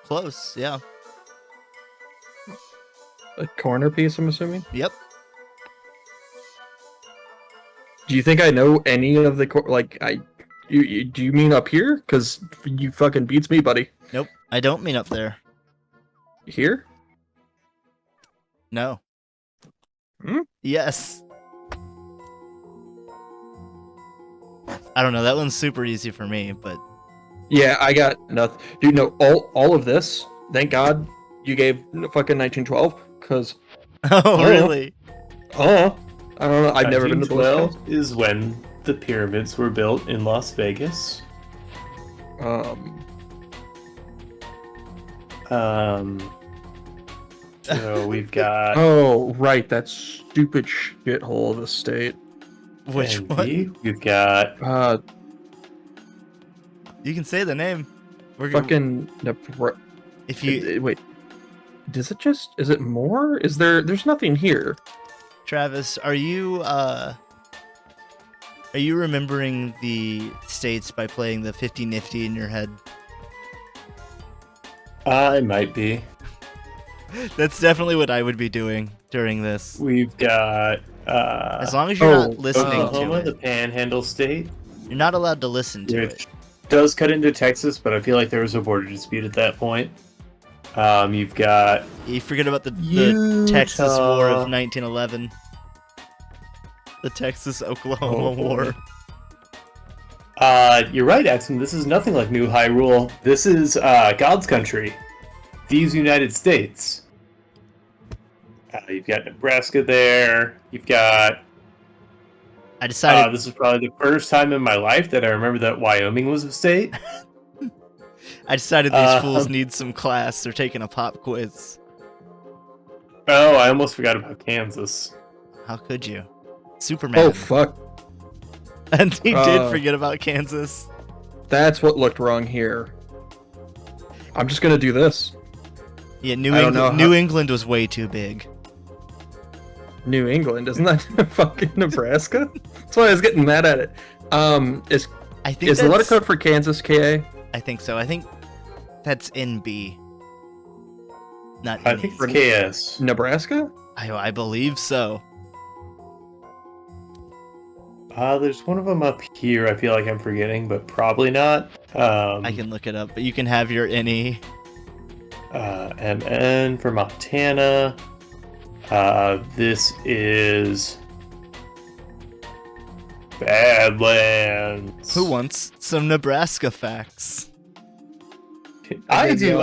Close, yeah. A corner piece, I'm assuming? Yep. Do you think I know any of the do you mean up here? Because you fucking beats me, buddy. Nope. I don't mean up there. Here? No. Hmm? Yes. I don't know. That one's super easy for me, but Yeah, I got nothing. Dude, no, all of this, thank God you gave fucking 1912, because, oh really? I don't know, I've never been to the West 1912 is when the pyramids were built in Las Vegas. Coast. So we've got Oh, right, that stupid shithole of a state. Which NV. one? We've got You can say the name. We're gonna, fucking if you, wait. Is it more? There's nothing here. Travis, are you remembering the states by playing the 50 Nifty in your head? I might be. That's definitely what I would be doing during this. We've got As long as you're not listening to Oklahoma, the it. Panhandle State, You're not allowed to listen to it. which does cut into Texas, but I feel like there was a border dispute at that point. You've got You forget about the Utah. Texas War of 1911. The Texas-Oklahoma War. You're right, Axum. This is nothing like New Hyrule. This is God's country. These United States. You've got Nebraska there. You've got. I decided. This is probably the first time in my life that I remember that Wyoming was a state. I decided these fools need some class. They're taking a pop quiz. Oh, I almost forgot about Kansas. How could you? Superman. Oh fuck! And he did forget about Kansas. That's what looked wrong here. I'm just gonna do this. Yeah, New England was way too big. New England, isn't that fucking Nebraska? That's why I was getting mad at it. Is the letter code for Kansas KA? I think so. I think that's NB. Not I NA. think it's KS. Nebraska? I believe so. There's one of them up here. I feel like I'm forgetting, but probably not. I can look it up, but you can have your NE. MN for Montana. This is Badlands. Who wants some Nebraska facts? I do.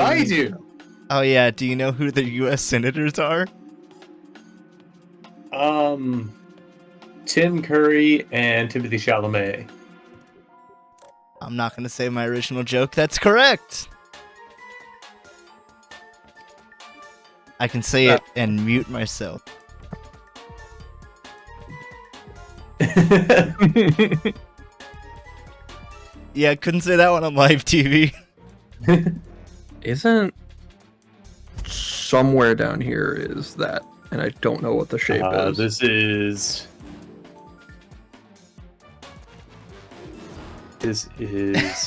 Oh yeah, do you know who the U.S. senators are? Tim Curry and Timothy Chalamet. I'm not gonna say my original joke. That's correct. I can say it and mute myself. Yeah, couldn't say that one on live TV. Isn't somewhere down here is that, and I don't know what the shape is. This is.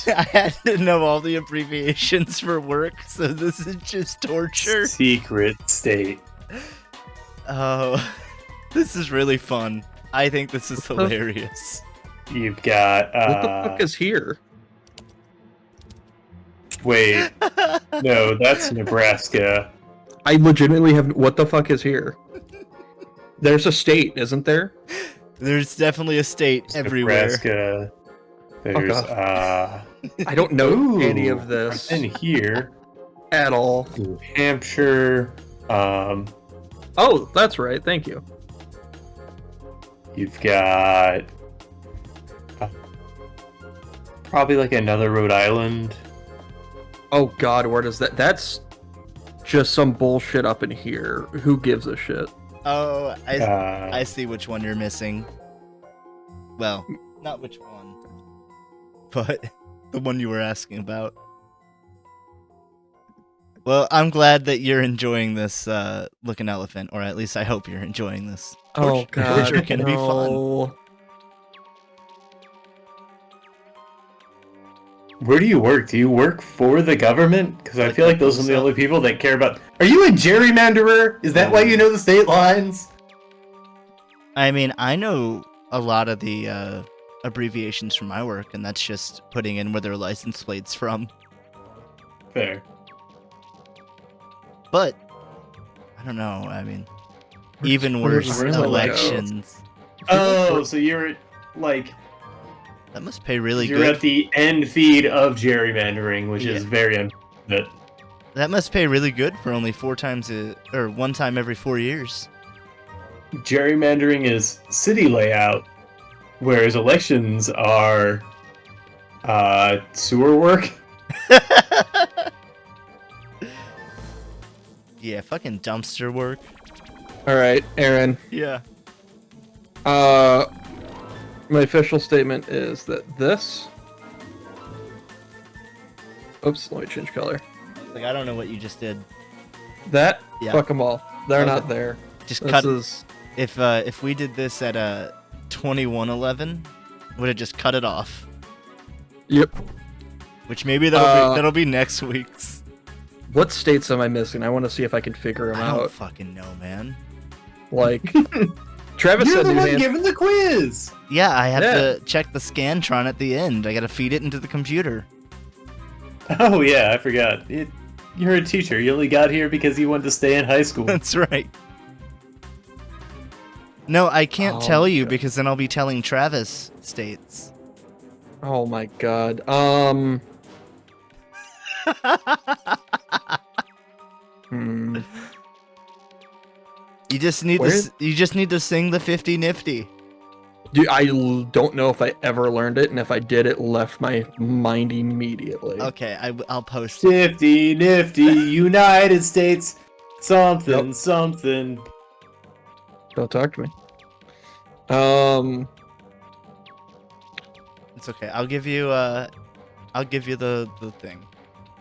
I had to know all the abbreviations for work, so this is just torture. Secret state. Oh, this is really fun. I think this is hilarious. You've got. What the fuck is here? Wait. No, that's Nebraska. I legitimately have. What the fuck is here? There's a state, isn't there? There's definitely a state everywhere. Nebraska. There's I don't know any of this in here at all. New Hampshire. Oh, that's right. Thank you. You've got probably like another Rhode Island. Oh God, where does that? That's just some bullshit up in here. Who gives a shit? Oh, I see which one you're missing. Well, not which one, but the one you were asking about. Well, I'm glad that you're enjoying this looking elephant, or at least I hope you're enjoying this. Oh God, torture can be fun. Where do you work? Do you work for the government? Because I feel like those are the only people that care about. Are you a gerrymanderer? Is that why you know the state lines? I mean, I know a lot of the abbreviations from my work, and that's just putting in where their license plate's from. Fair. But I don't know. I mean, even worse, where's the elections. Oh, so you're like That must pay really you're good. at the end feed of gerrymandering, which is very unfortunate. That must pay really good for only one time every 4 years. Gerrymandering is city layout, whereas elections are sewer work. Yeah, fucking dumpster work. All right, Aaron. Yeah. My official statement is that this. Oops, let me change color. Like, I don't know what you just did. That. Yeah. Fuck them all. They're Okay. not there. Just This cut. is. If we did this at 2111, would have just cut it off. Yep. Which maybe that'll be next week's. What states am I missing? I want to see if I can figure them I don't out. fucking know, man. Like, Travis You're said the New one Hampshire. giving the quiz. Yeah, I have Yeah. to check the Scantron at the end. I gotta feed it into the computer. Oh yeah, I forgot. You're a teacher. You only got here because you wanted to stay in high school. That's right. No, I can't Oh, tell you God. because then I'll be telling Travis states. Oh my god. Hmm. You just need Where- you just need to sing the 50 nifty. Dude, don't know if I ever learned it, and if I did, it left my mind immediately. Okay, I'll post it. Nifty, nifty, United States, something, Yep. something. Don't talk to me. It's okay. I'll give you the thing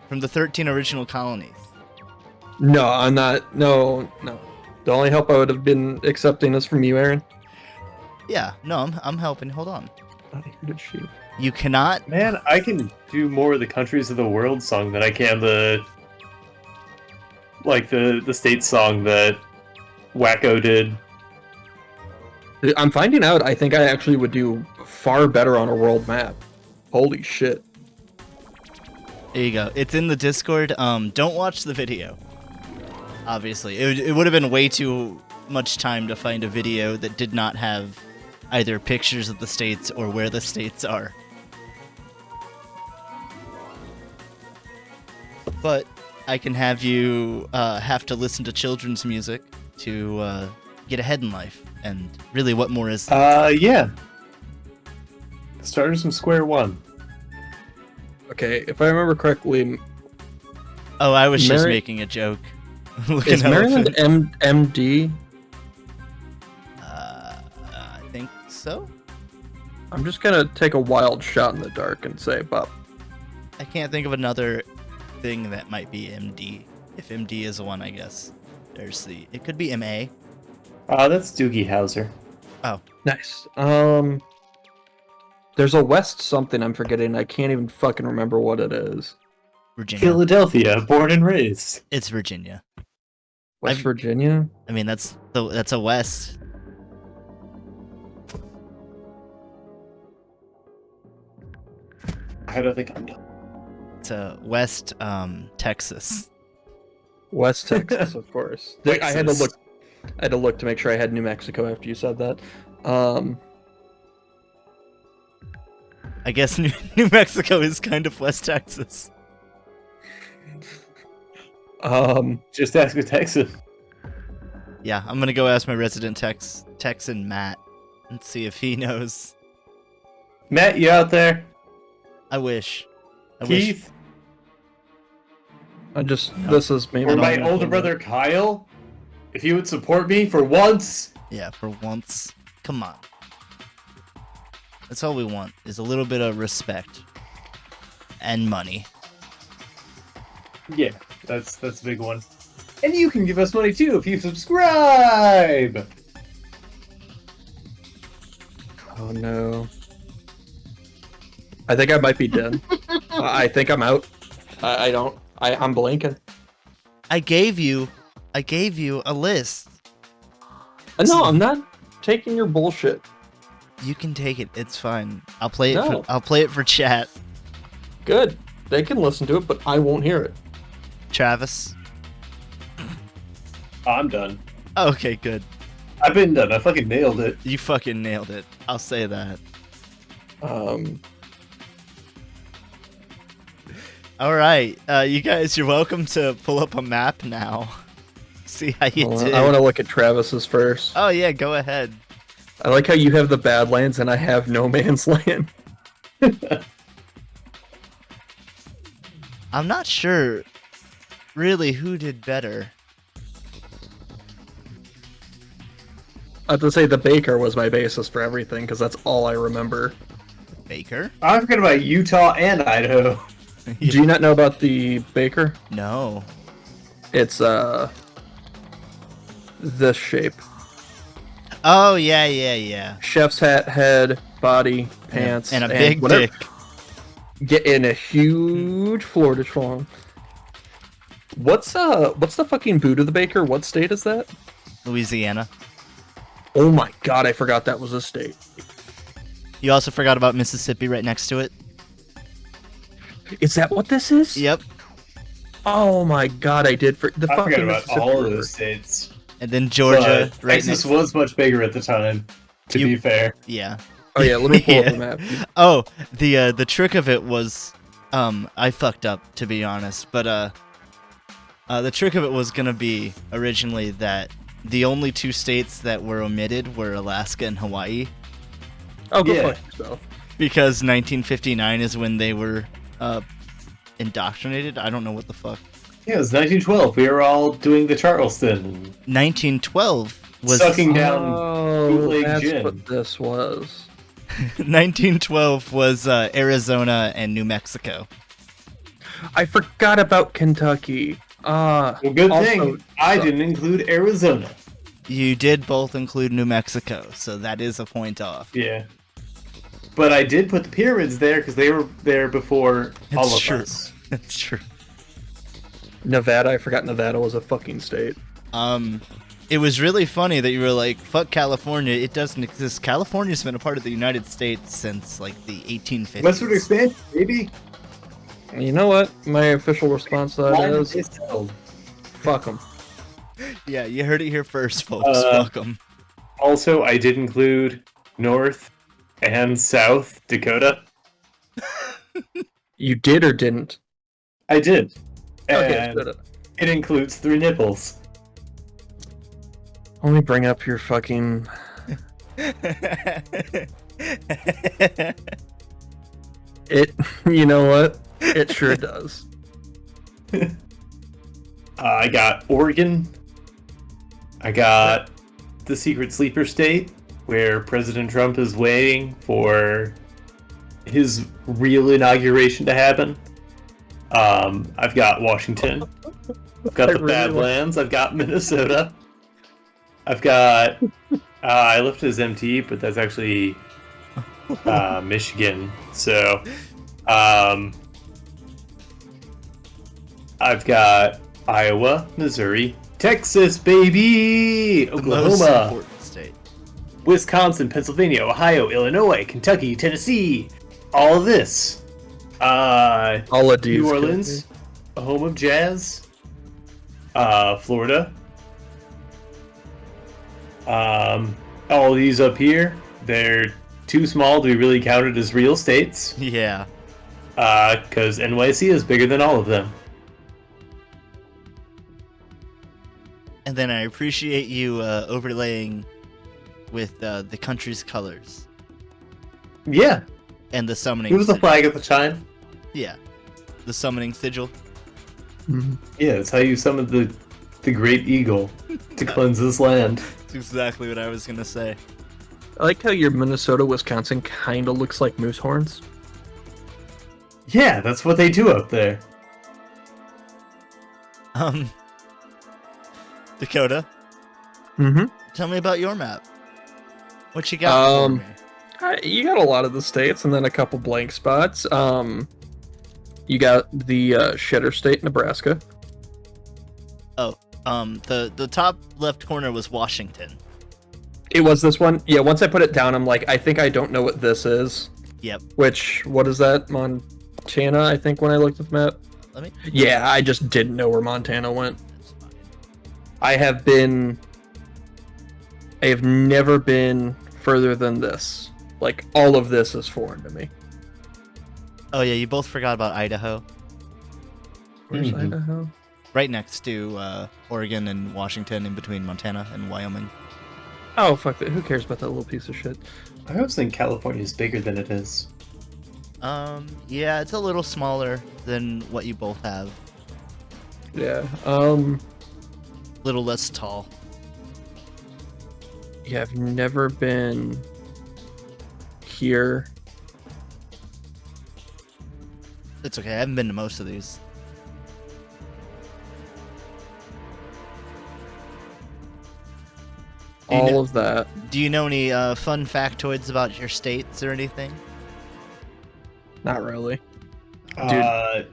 from the 13 original colonies. No, I'm not. No. The only help I would have been accepting is from you, Aaron. Yeah, no, I'm helping. Hold on. Not here did she. You cannot. Man, I can do more of the countries of the world song than I can the state song that Wacko did. I'm finding out. I think I actually would do far better on a world map. Holy shit! There you go. It's in the Discord. Don't watch the video. Obviously, it would have been way too much time to find a video that did not have either pictures of the states or where the states are. But I can have you have to listen to children's music to get ahead in life. And really, what more is there? Yeah. Starters from square one. Okay, if I remember correctly, Oh, I was just Mary- making a joke. Looking is Maryland elephant. MD? I think so. I'm just gonna take a wild shot in the dark and say, Bob. I can't think of another thing that might be MD. If MD is the one, I guess. There's the. It could be MA. That's Doogie Howser. Oh, Nice. There's a West something I'm forgetting. I can't even fucking remember what it is. Virginia. Philadelphia, born and raised. It's Virginia. West I've- Virginia? I mean, that's a West. I don't think I'm done. It's a West, Texas. West Texas, of course. I had to Texas. look. I had to look to make sure I had New Mexico after you said that. I guess New Mexico is kind of West Texas. Just ask a Texan. Yeah, I'm gonna go ask my resident Texan Matt and see if he knows. Matt, you out there? I wish. Keith? This is maybe Or not my gonna older come brother Kyle? If you would support me for once? Yeah, for once. Come on. That's all we want, is a little bit of respect. And money. Yeah, that's a big one. And you can give us money too if you subscribe! Oh no. I think I might be dead. I think I'm out. I'm blanking. I gave you a list. No, I'm not taking your bullshit. You can take it. It's fine. I'll play it. No. I'll play it for chat. Good. They can listen to it, but I won't hear it. Travis. I'm done. Okay, good. I've been done. I fucking nailed it. You fucking nailed it. I'll say that. All right, you guys, you're welcome to pull up a map now. See how you did. I want to look at Travis's first. Oh yeah, go ahead. I like how you have the Badlands and I have No Man's Land. I'm not sure, really, who did better. I have to say the baker was my basis for everything because that's all I remember. Baker? I forgot about Utah and Idaho. Do you not know about the baker? No. It's this shape. Oh, yeah. Chef's hat, head, body, pants, And a big dick. Get in a huge Florida schlong. What's the fucking boot of the baker? What state is that? Louisiana. Oh my god, I forgot that was a state. You also forgot about Mississippi right next to it? Is that what this is? Yep. Oh my god, I did for the I fucking forgot about Mississippi all of River. those states. And then Georgia. But Right Texas was much bigger at the time, to be fair. Yeah. Oh yeah, let me pull up Yeah. the map. Oh, the trick of it was, I fucked up, to be honest, but the trick of it was gonna be originally that the only two states that were omitted were Alaska and Hawaii, Oh, go Yeah. fuck yourself. because 1959 is when they were indoctrinated. I don't know what the fuck. Yeah, it was 1912. We were all doing the Charleston. 1912 was Sucking down Oh, bootleg that's gin. what this was. 1912 was Arizona and New Mexico. I forgot about Kentucky. Well, good also thing I sucked. didn't include Arizona. You did both include New Mexico, so that is a point off. Yeah. But I did put the pyramids there because they were there before all It's of true. us. That's true. Nevada. I forgot Nevada was a fucking state. It was really funny that you were like, fuck California, it doesn't exist. California's been a part of the United States since, like, the 1850s. Westward expansion, maybe. You know what? My official response to that Why is, is held? fuck them. Yeah, you heard it here first, folks. Fuck them. Also, I did include North and South Dakota. You did or didn't? I did. Okay, And shut up. it includes 3 nipples. Let me bring up your fucking... It, you know what? It sure does. I got Oregon. I got the secret sleeper state, where President Trump is waiting for his real inauguration to happen. I've got Washington. I've got I the really Badlands. I've got Minnesota. I've got. I left it as MT, but that's actually Michigan. So, I've got Iowa, Missouri, Texas, baby, The most Oklahoma, important state. Wisconsin, Pennsylvania, Ohio, Illinois, Kentucky, Tennessee. All of this. All of these. New Orleans, a home of jazz. Florida. All these up here, they're too small to be really counted as real states. Yeah. Because NYC is bigger than all of them. And then I appreciate you overlaying with the country's colors Yeah, and the summoning. it was the sigil. flag at the time. Yeah. The summoning sigil. Mhm. Yeah, it's how you summoned the great eagle to cleanse this land. That's exactly what I was gonna say. I like how your Minnesota, Wisconsin kind of looks like moose horns. Yeah, that's what they do up there. Dakota, Mm-hmm. tell me about your map. What you got for me? You got a lot of the states and then a couple blank spots. You got the Shitter State, Nebraska. Oh, the top left corner was Washington. It was this one. Yeah, once I put it down, I'm like, I think I don't know what this is. Yep. Which, what is that? Montana, I think, when I looked at the map. Let me. Yeah, I just didn't know where Montana went. That's fine. I have never been further than this. Like, all of this is foreign to me. Oh yeah, you both forgot about Idaho. Where's Mhm. Idaho? Right next to Oregon and Washington, in between Montana and Wyoming. Oh, fuck that. Who cares about that little piece of shit? I always think California is bigger than it is. Yeah, it's a little smaller than what you both have. Yeah. A little less tall. Yeah, I've never been here. It's okay. I haven't been to most of these. All of that. Do you know any fun factoids about your states or anything? Not really. Back,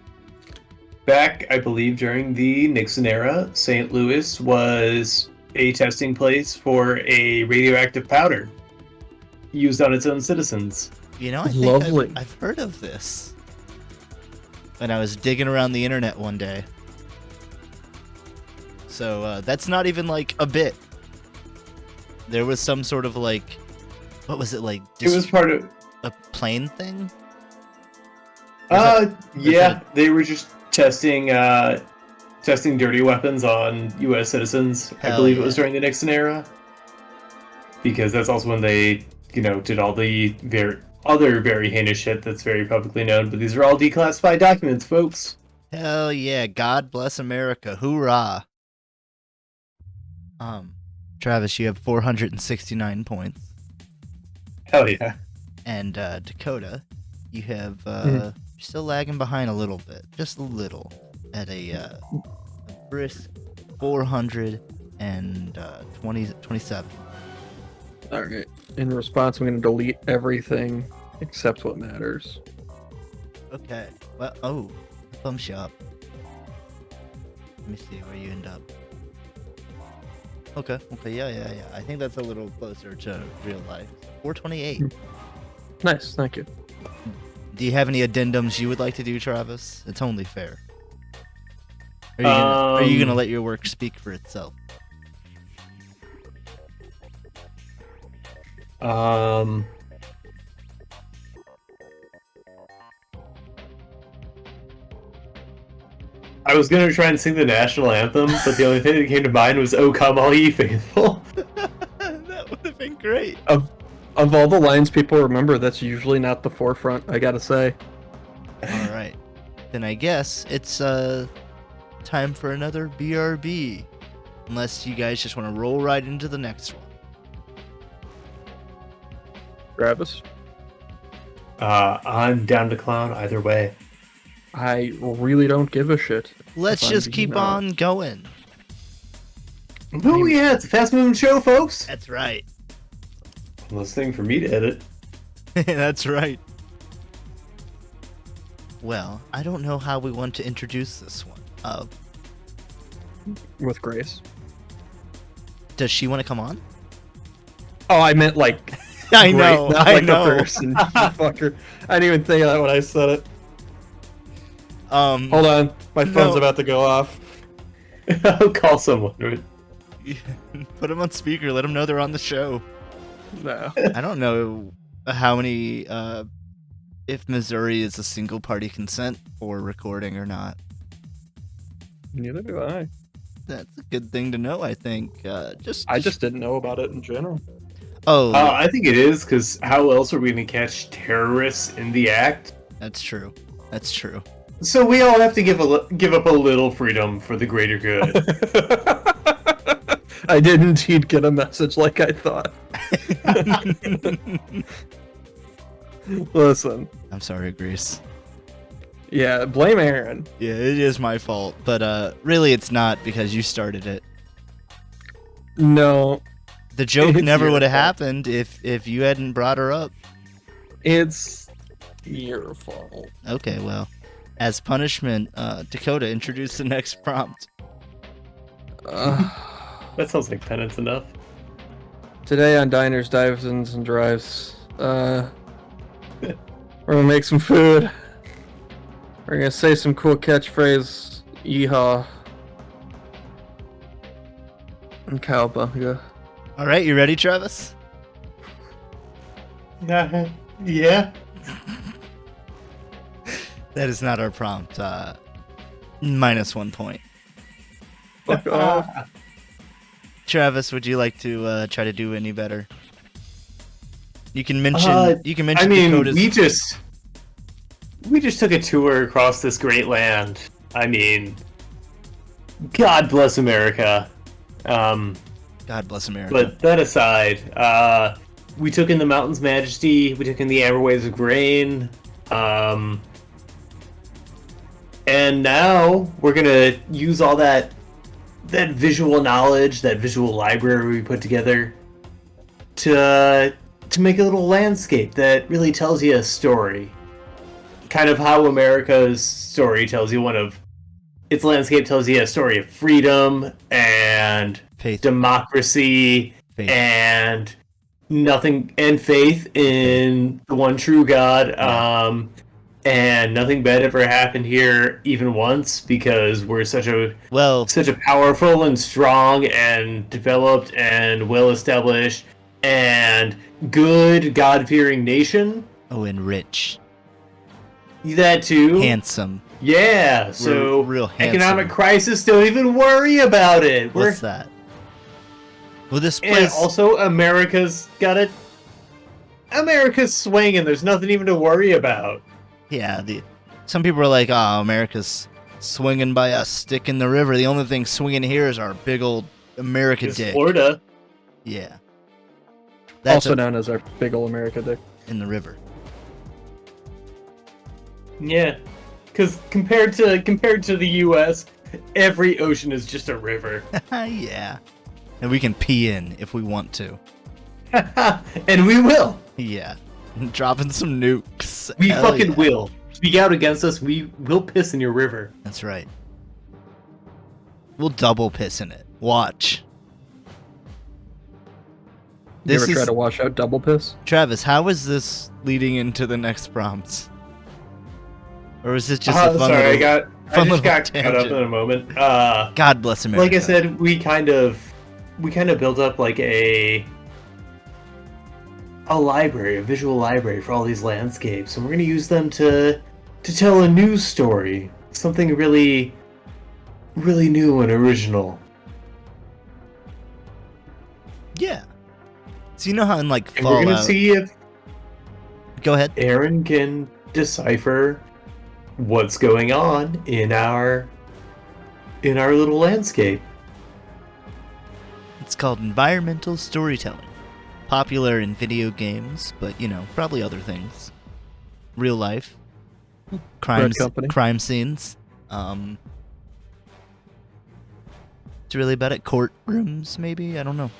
I believe, during the Nixon era, St. Louis was a testing place for a radioactive powder used on its own citizens. You know, I think Lovely. I've heard of this. When I was digging around the internet one day. So that's not even like a bit. There was some sort of like, what was it like? It was part of a plane thing. Yeah, they were just testing dirty weapons on U.S. citizens. I believe it was during the Nixon era, because that's also when they, did all the other very heinous shit that's very publicly known. But these are all declassified documents, folks. Hell yeah! God bless America! Hoorah! Travis, you have 469 points. Hell yeah! And Dakota, you have you're still lagging behind a little bit, just a little, at a brisk 427. All right. In response, I'm going to delete everything except what matters. Okay. Well, oh, that bumps you up. Let me see where you end up. Okay. Yeah. I think that's a little closer to real life. 428. Nice. Thank you. Do you have any addendums you would like to do, Travis? It's only fair. Are you gonna let your work speak for itself? I was gonna try and sing the national anthem, but the only thing that came to mind was "Oh Come All Ye Faithful." That would have been great. Of all the lines people remember, that's usually not the forefront, I gotta say. All right. Then I guess it's time for another BRB. Unless you guys just want to roll right into the next one. Travis? I'm down to clown either way. I really don't give a shit. Let's just keep on going. Oh yeah, it's a fast-moving show, folks. That's right. This thing for me to edit. That's right. Well, I don't know how we want to introduce this one. With Grace. Does she want to come on? Oh, I meant like... I know, not I like know. a person. You fucker. I didn't even think of that when I said it. Hold on. My phone's about to go off. I'll call someone. Put them on speaker. Let them know they're on the show. No. I don't know how many... if Missouri is a single party consent for recording or not. Neither do I. That's a good thing to know, I think. I just didn't know about it in general. Oh, I think it is, because how else are we going to catch terrorists in the act? that's true. That's true. So we all have to give up a little freedom for the greater good. I did indeed get a message like I thought. Listen. I'm sorry, Grace. Yeah, blame Aaron. Yeah, it is my fault, but really it's not because you started it. No. The joke It's never your would have fault. happened if you hadn't brought her up. It's your fault. Okay, well, as punishment, Dakota, introduce the next prompt. That sounds like penance enough. Today on Diners, Dives-Ins, and Drives, we're gonna make some food. We're gonna say some cool catchphrase, yeehaw, and cowabunga. All right, you ready, Travis? Yeah. That is not our prompt. -1 point. Fuck off. Travis, would you like to try to do any better? You can mention. You can mention. I mean, Dakota's... we just took a tour across this great land. I mean, God bless America. God bless America. But that aside, we took in the mountain's majesty. We took in the amber waves of grain. And now we're gonna use all that visual knowledge, that visual library we put together, to make a little landscape that really tells you a story. Kind of how America's story tells you its landscape tells you a story of freedom and Faith. democracy Faith. and faith in the one true God. And nothing bad ever happened here even once because we're such a powerful and strong and developed and well established and good God-fearing nation. Oh, and rich. That too. Handsome. Yeah, so real handsome. Economic crisis, don't even worry about it. What's that? Well, this And place... also, America's swinging. There's nothing even to worry about. Yeah, some people are like, oh, America's swinging by a stick in the river. The only thing swinging here is our big old America dick. Florida. Yeah. Also known as our big old America dick. In the river. Yeah, because compared to the U.S., every ocean is just a river. Yeah. And we can pee in if we want to. And we will. Yeah. Dropping some nukes. We Hell fucking yeah. will. Speak out against us, we will piss in your river. That's right. We'll double piss in it. Watch. You ever try to wash out double piss? Travis, how is this leading into the next prompts? Or is it just a fun sorry, little, I just got caught up in a moment. God bless America. Like I said, we kind of built up like a library, a visual library for all these landscapes, and we're going to use them to tell a news story, something really, really new and original. Yeah. So you know how in like And Fallout... we're going to see if Go ahead. Aaron can decipher what's going on in our little landscape. It's called environmental storytelling. Popular in video games, but you know, probably other things. Real life. Crime scenes. It's really about it. Courtrooms, maybe? I don't know.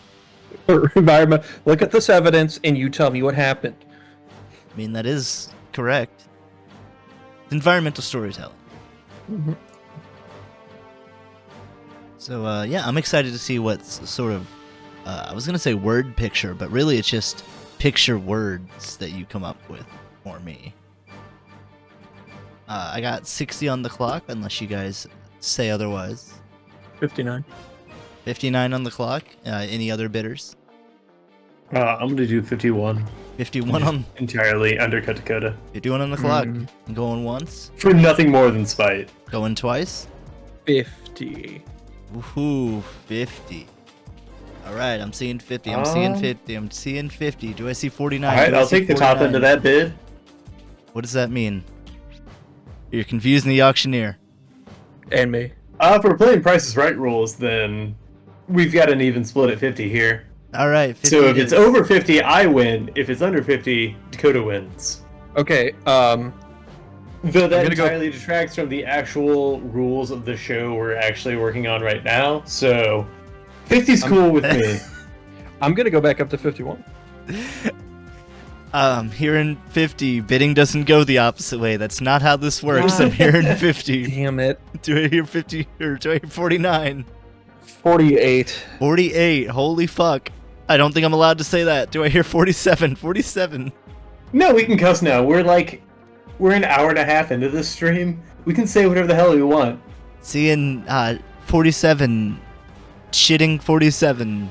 Environment. Look at this evidence and you tell me what happened. I mean, that is correct. Environmental storytelling. Mm-hmm. So, yeah, I'm excited to see what's sort of, I was going to say word picture, but really it's just picture words that you come up with for me. I got 60 on the clock, unless you guys say otherwise. 59. 59 on the clock. Any other bidders? I'm going to do 51. 51 on... Entirely undercut Dakota. 51 on the clock. Going once. For nothing more than spite. Going twice. 50. Woohoo, 50. Alright, I'm seeing 50. I'm seeing 50. I'm seeing 50. Do I see 49? Alright, I'll take the top end of that bid. What does that mean? You're confusing the auctioneer. And me. If we're playing Price is Right rules, then we've got an even split at 50 here. Alright, 50. So if it's over 50, I win. If it's under 50, Dakota wins. Okay, Though that entirely detracts from the actual rules of the show we're actually working on right now, so 50's cool with me. I'm gonna go back up to 51. Hearing 50, bidding doesn't go the opposite way. That's not how this works. I'm hearing 50. Damn it. Do I hear 50 or do I hear 49? 48. 48. Holy fuck. I don't think I'm allowed to say that. Do I hear 47? 47. No, we can cuss now. We're an hour and a half into this stream. We can say whatever the hell we want. Seeing 47. Shitting 47.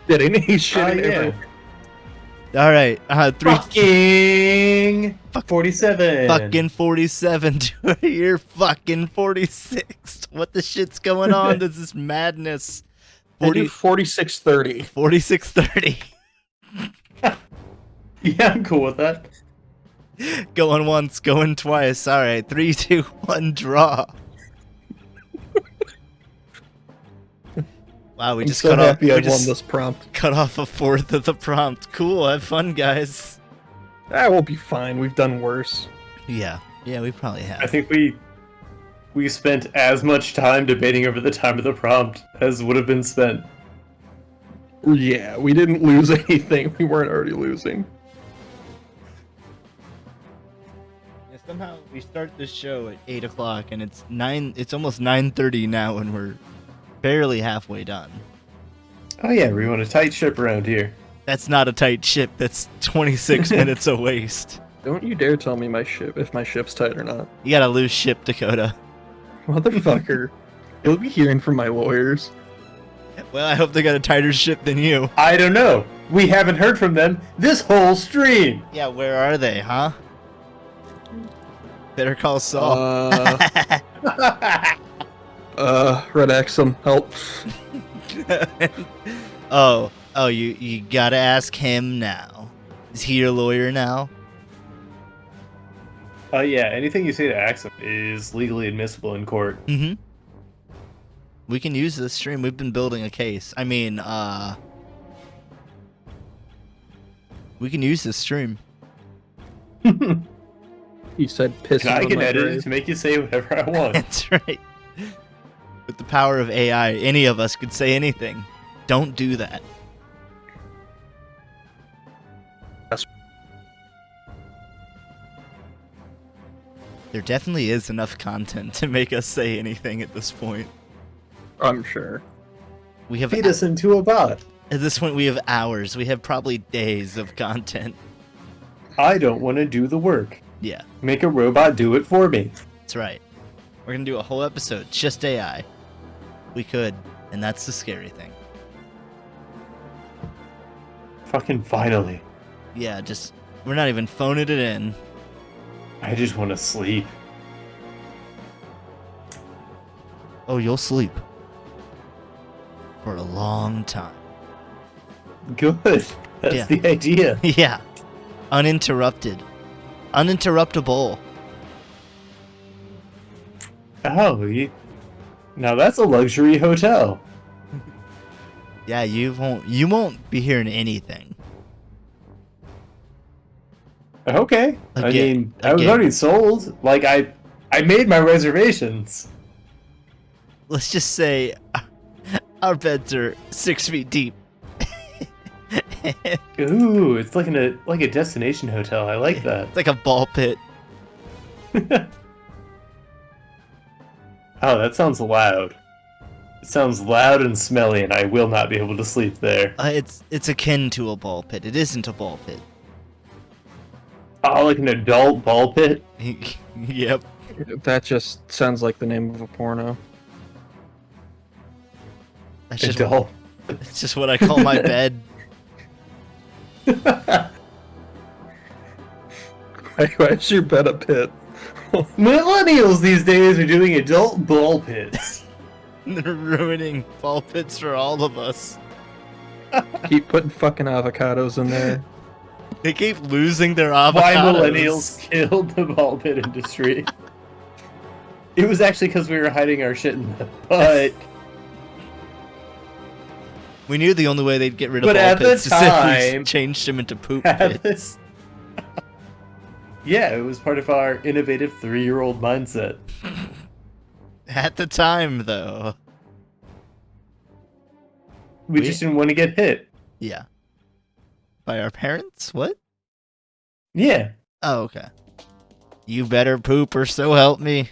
Did he's shitting everywhere. All right, 3. Fucking 47. Fucking 47. Do I hear fucking 46? What the shit's going on? This is madness. 4630. 4630. Yeah, I'm cool with that. Going once, going twice. All right, 3, 2, 1, draw. Wow, we I'm just so cut off. happy I We won just this prompt. cut off a fourth of the prompt. Cool. Have fun, guys. We'll be fine. We've done worse. Yeah, we probably have. I think we spent as much time debating over the time of the prompt as would have been spent. Yeah, we didn't lose anything. We weren't already losing. Yeah, somehow we start this show at 8 o'clock, and it's 9. It's almost 9:30 now, and we're barely halfway done. Oh yeah, we want a tight ship around here. That's not a tight ship. That's 26 minutes of waste. Don't you dare tell me if my ship's tight or not. You got a loose ship, Dakota. Motherfucker. You'll be hearing from my lawyers. Well, I hope they got a tighter ship than you. I don't know. We haven't heard from them this whole stream. Yeah, where are they, huh? Better call Saul. Red Axum, help. Oh, you gotta ask him now. Is he your lawyer now? Yeah, anything you say to Axum is legally admissible in court. Mm-hmm. We can use this stream. We've been building a case. I mean, we can use this stream. He said piss And I on can my edit grave. it to make you say whatever I want. That's right. With the power of AI, any of us could say anything. Don't do that. There definitely is enough content to make us say anything at this point. I'm sure. We have Feed us into a bot. At this point, we have hours. We have probably days of content. I don't want to do the work. Yeah, Make a robot do it for me. that's right. We're gonna do a whole episode just AI. We could, and that's the scary thing. Fucking finally. Yeah, we're not even phoning it in. I just want to sleep. Oh, you'll sleep for a long time. Good. That's Yeah. the idea. Yeah, uninterrupted, uninterruptible. Oh, now that's a luxury hotel. Yeah, you won't be hearing anything. Okay. I Again- mean, I was again. already sold. Like, I made my reservations. Let's just say our beds are 6 feet deep. Ooh, it's like a destination hotel. I like that. It's like a ball pit. Oh, that sounds loud. It sounds loud and smelly, and I will not be able to sleep there. It's akin to a ball pit. It isn't a ball pit. Oh, like an adult ball pit? Yep. That just sounds like the name of a porno. That's just Adult. it's just what I call my bed. Why is your bed a pit? Millennials these days are doing adult ball pits. They're ruining ball pits for all of us. Keep putting fucking avocados in there. They keep losing their avocados. Why millennials killed the ball pit industry. It was actually because we were hiding our shit in the butt. We knew the only way they'd get rid of But ball at the pits is if we time- changed them into poop Had pits. this. Yeah, it was part of our innovative 3-year-old mindset. At the time, though. We just didn't want to get hit. Yeah. By our parents? What? Yeah. Oh, okay. You better poop or so help me.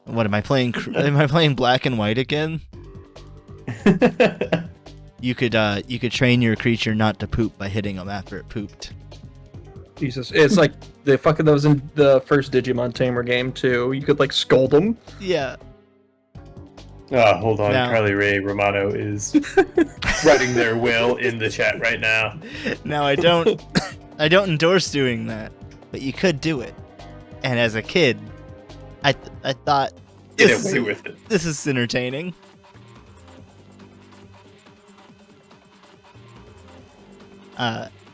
What am I playing? Am I playing black and white again? You could train your creature not to poop by hitting them after it pooped. Jesus, it's like the fucking that was in the first Digimon Tamer game too. You could like scold them. Yeah. Oh, hold on. Now- Carly Ray Romano is writing their will in the chat right now. Now I don't endorse doing that, but you could do it. And as a kid, I thought Get this away is, with it. this is entertaining.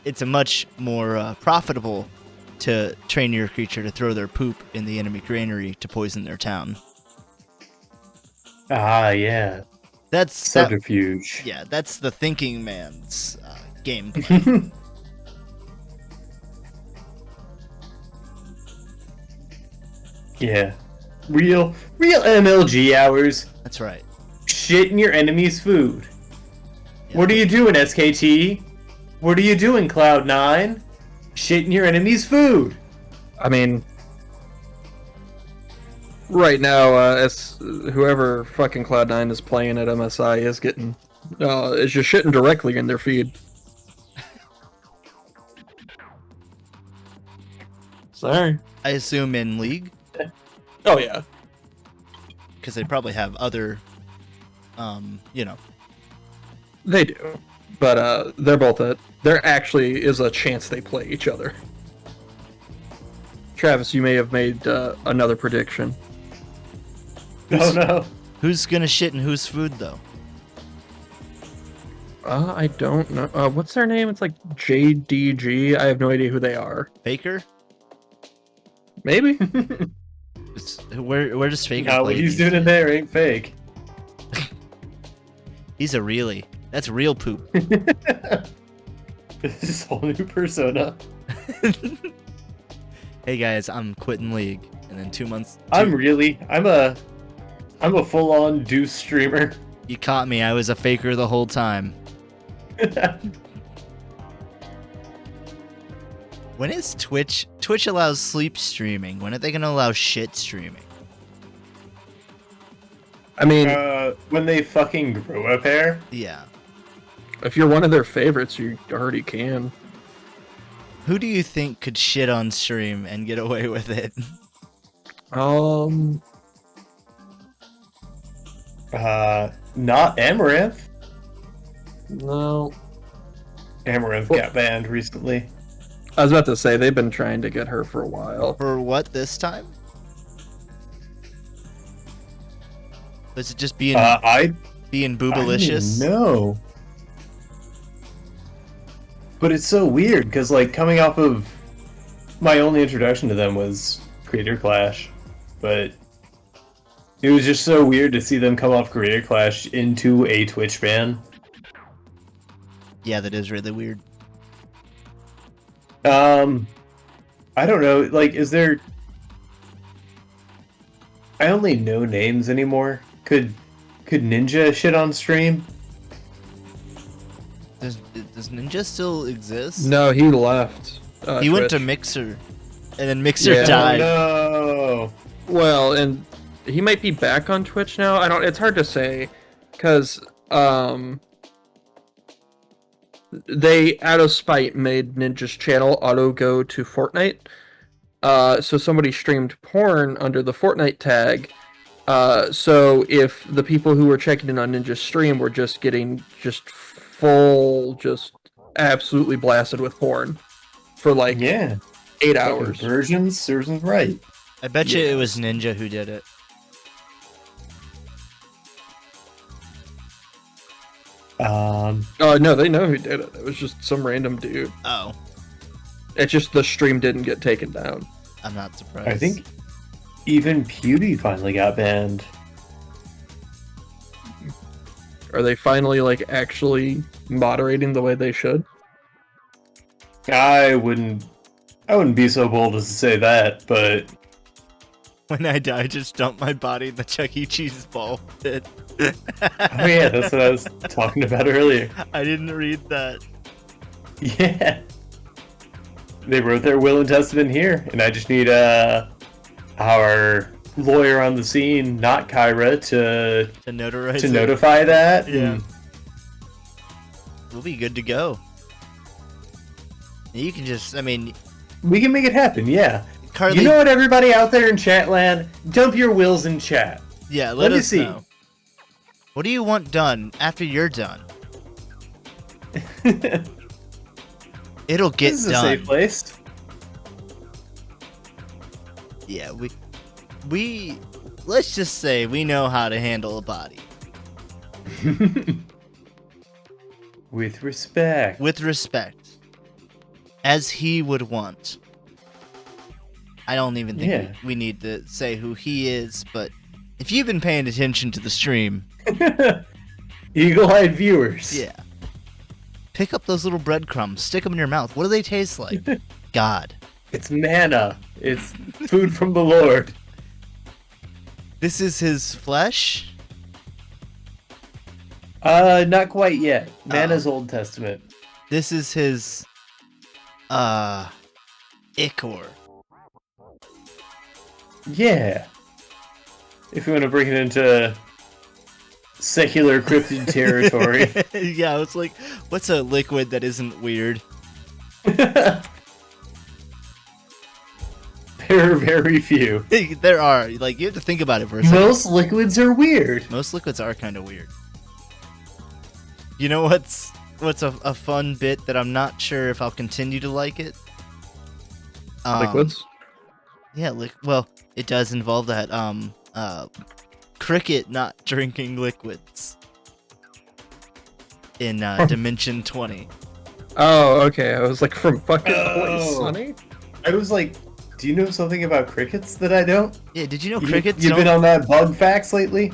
It's a much more profitable to train your creature to throw their poop in the enemy granary to poison their town. Ah, yeah. That's Subterfuge. yeah, that's the thinking man's gameplay. Yeah. Real MLG hours. That's right. Shit in your enemy's food. Yeah. What are you doing, SKT? What are you doing, Cloud9? Shit in your enemy's food. I mean, right now, as whoever fucking Cloud9 is playing at MSI is getting, is just shitting directly in their feed. Sorry. I assume in League, Oh yeah. because they probably have other, They do, but they're both at. There actually is a chance they play each other. Travis, you may have made another prediction. Oh no. Who's gonna shit in whose food though? I don't know. What's their name? It's like JDG. I have no idea who they are. Faker? Maybe. Where does Faker No, play? what he's these doing in days? there ain't fake. He's a really. That's real poop. This is a whole new persona. Hey guys, I'm quitting League, and then 2 months. I'm a full-on Deuce streamer. You caught me. I was a faker the whole time. When is Twitch? Twitch allows sleep streaming. When are they gonna allow shit streaming? I mean, When they fucking grow a pair. Yeah. if you're one of their favorites, you already can. Who do you think could shit on stream and get away with it? Not Amaranth. No. Amaranth Well- got banned recently. I was about to say they've been trying to get her for a while. For what this time? Was it just being I boobalicious? No. But it's so weird because, like, coming off of my only introduction to them was Creator Clash, but it was just so weird to see them come off Creator Clash into a Twitch ban. Yeah, that is really weird. I don't know. Like, is there? I only know names anymore. Could Ninja shit on stream? Does Ninja still exist? No, he left. He went to Twitch. Mixer, and then Mixer Yeah. died. Oh, Well, and he might be back on Twitch now. I don't. It's hard to say, because they out of spite made Ninja's channel auto go to Fortnite. So somebody streamed porn under the Fortnite tag. So if the people who were checking in on Ninja's stream were just getting just absolutely blasted with porn for like yeah. 8 hours. Versions serves them right. I bet you it was Ninja who did it. No, they know who did it. It was just some random dude. Oh, It's just the stream didn't get taken down. I'm not surprised. I think even Pewdie finally got banned. Are they finally like actually moderating the way they should? I wouldn't be so bold as to say that, but when I die, just dump my body in the Chuck E. Cheese ball pit. oh yeah, that's what I was talking about earlier. I didn't read that. Yeah. They wrote their will and testament here, and I just need our lawyer on the scene, not Kyra, to notarize to it. notify that. Yeah. and- We'll be good to go. You can just, I mean, We can make it happen, yeah. Carly. You know what, everybody out there in chat land? Dump your wills in chat. Yeah, let let me us see. know. What do you want done after you're done? It'll get This is a done. safe place. Yeah, we let's just say we know how to handle a body With respect. with respect, as he would want. I don't even think Yeah. we need to say who he is, but if you've been paying attention to the stream, Eagle-eyed viewers. Yeah. Pick up those little breadcrumbs, stick them in your mouth. What do they taste like? God. It's manna. It's food from the Lord. This is his flesh? Not quite yet. Manna's Old Testament. This is his ichor. Yeah. If you want to bring it into secular cryptid territory. Yeah, it's like, what's a liquid that isn't weird? There are very few. There are. Like, you have to think about it for a second. Most liquids are weird. Most liquids are kind of weird. You know what's a fun bit that I'm not sure if I'll continue to like it? Liquids? Yeah, well, it does involve that. Cricket not drinking liquids in Dimension 20. Oh, okay. I was like, from fucking Always Oh. Sunny? I was like, do you know something about crickets that I don't? Yeah, did you know crickets You've don't... been on that bug facts lately?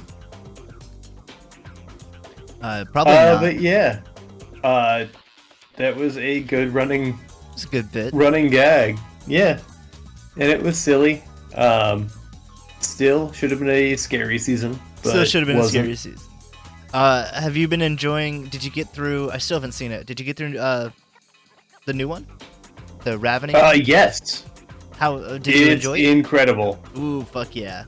Probably not. But yeah. That was a good running It's a good bit. gag. Yeah. And it was silly. Still should have been a scary season. But Still should have been wasn't. a scary season. Have you been enjoying... Did you get through... I still haven't seen it. Did you get through the new one? The Ravening? Yes. How did you enjoy it? Incredible. Ooh, fuck yeah.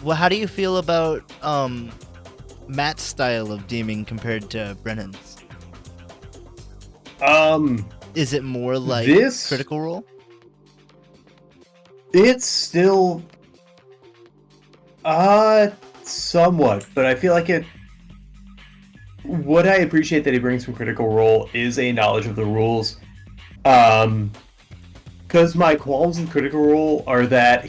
Well, how do you feel about Matt's style of deeming compared to Brennan's? Is it more like This- Critical Role? It's still somewhat, but I feel like it what I appreciate that he brings from Critical Role is a knowledge of the rules. Because my qualms with Critical Role are that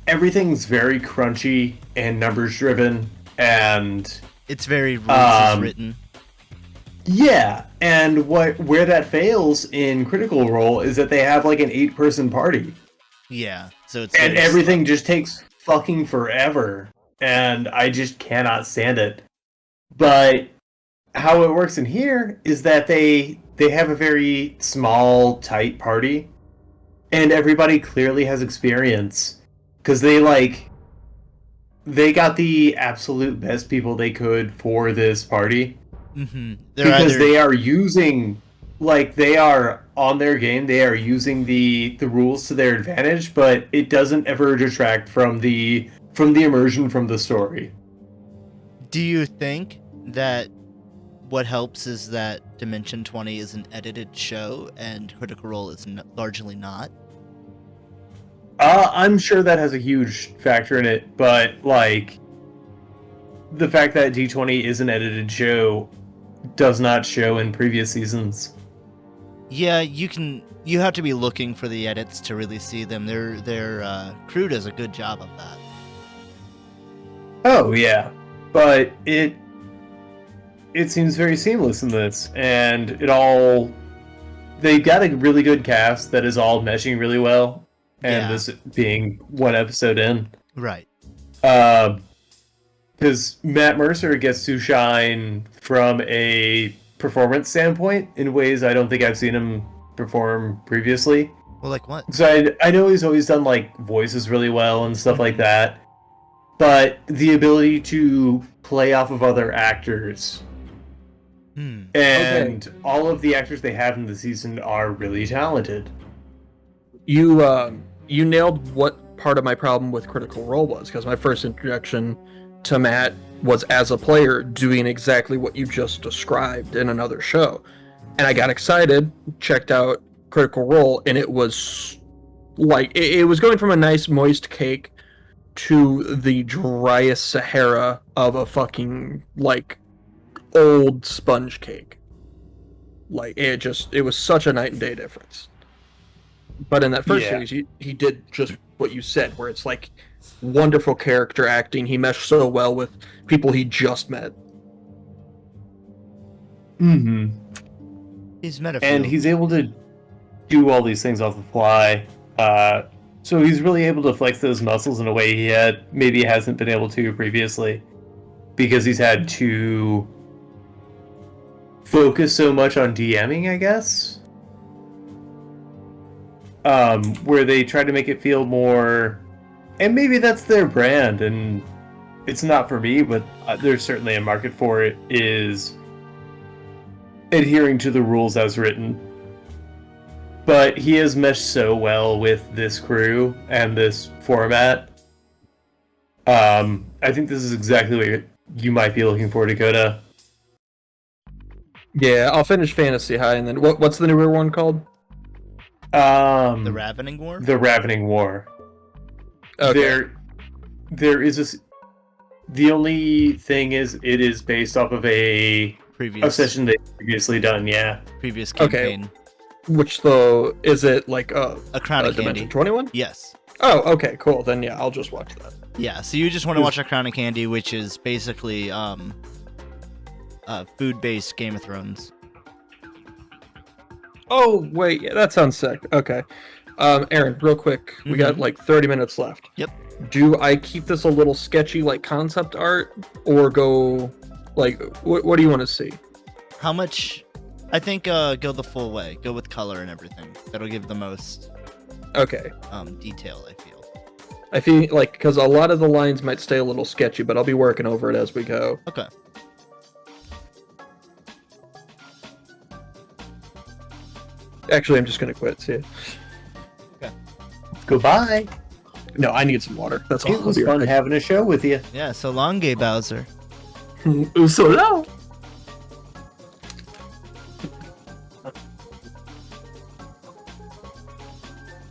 everything's very crunchy and numbers driven, and It's very rules written. yeah, and where that fails in Critical Role is that they have like an 8-person party. Yeah, so it's And very everything just takes fucking forever. And I just cannot stand it. But how it works in here is that they have a very small, tight party. And everybody clearly has experience. Because they got the absolute best people they could for this party. Mm-hmm. Because they are using... they are on their game, they are using the rules to their advantage, but it doesn't ever detract from the immersion from the story. Do you think that what helps is that Dimension 20 is an edited show and Critical Role is largely not? I'm sure that has a huge factor in it, but the fact that D20 is an edited show does not show in previous seasons. Yeah, you have to be looking for the edits to really see them. Their crew does a good job of that. Oh yeah, but it seems very seamless in this, and they've got a really good cast that is all meshing really well, and this being one episode in. Right. Because Matt Mercer gets to shine from a performance standpoint in ways I don't think I've seen him perform previously. Well, like what? So I know he's always done voices really well and stuff like that, but the ability to play off of other actors and all of the actors they have in the season are really talented. You nailed what part of my problem with Critical Role was, because my first introduction to Matt was as a player doing exactly what you just described in another show. And I got excited, checked out Critical Role, and it was it was going from a nice moist cake to the driest Sahara of a fucking old sponge cake. It was such a night and day difference. But in that first series, he did just what you said, where it's wonderful character acting. He meshed so well with people he just met. Mm-hmm. He's met a few. And he's able to do all these things off the fly. So he's really able to flex those muscles in a way he maybe hasn't been able to previously. because he's had to focus so much on DMing, I guess. Where they try to make it feel more, and maybe that's their brand, and it's not for me, but there's certainly a market for it, is adhering to the rules as written. But he has meshed so well with this crew and this format. I think this is exactly what you might be looking for, Dakota. Yeah, I'll finish Fantasy High, and then what's the newer one called? The Ravening War? The Ravening War. Okay. There is a... The only thing is, it is based off of a session they've previously done, yeah. Previous campaign. Okay. Which, though, is it like A Crown of Candy. Dimension 21? Yes. Oh, okay, cool. Then, yeah, I'll just watch that. Yeah, so you just want to watch A Crown of Candy, which is basically food-based Game of Thrones. Oh, wait, yeah, that sounds sick. Okay. Aaron, real quick, we got like 30 minutes left. Yep. Do I keep this a little sketchy, like concept art, or go, like, what do you want to see? How much? I think go the full way. Go with color and everything. That'll give the most Okay. detail, I feel. I feel like, because a lot of the lines might stay a little sketchy, but I'll be working over it as we go. Okay. Actually, I'm just going to quit. See ya. Okay. Goodbye. No, I need some water. That's all. It was fun having a show with you. Yeah, so long, Gay Bowser. So long.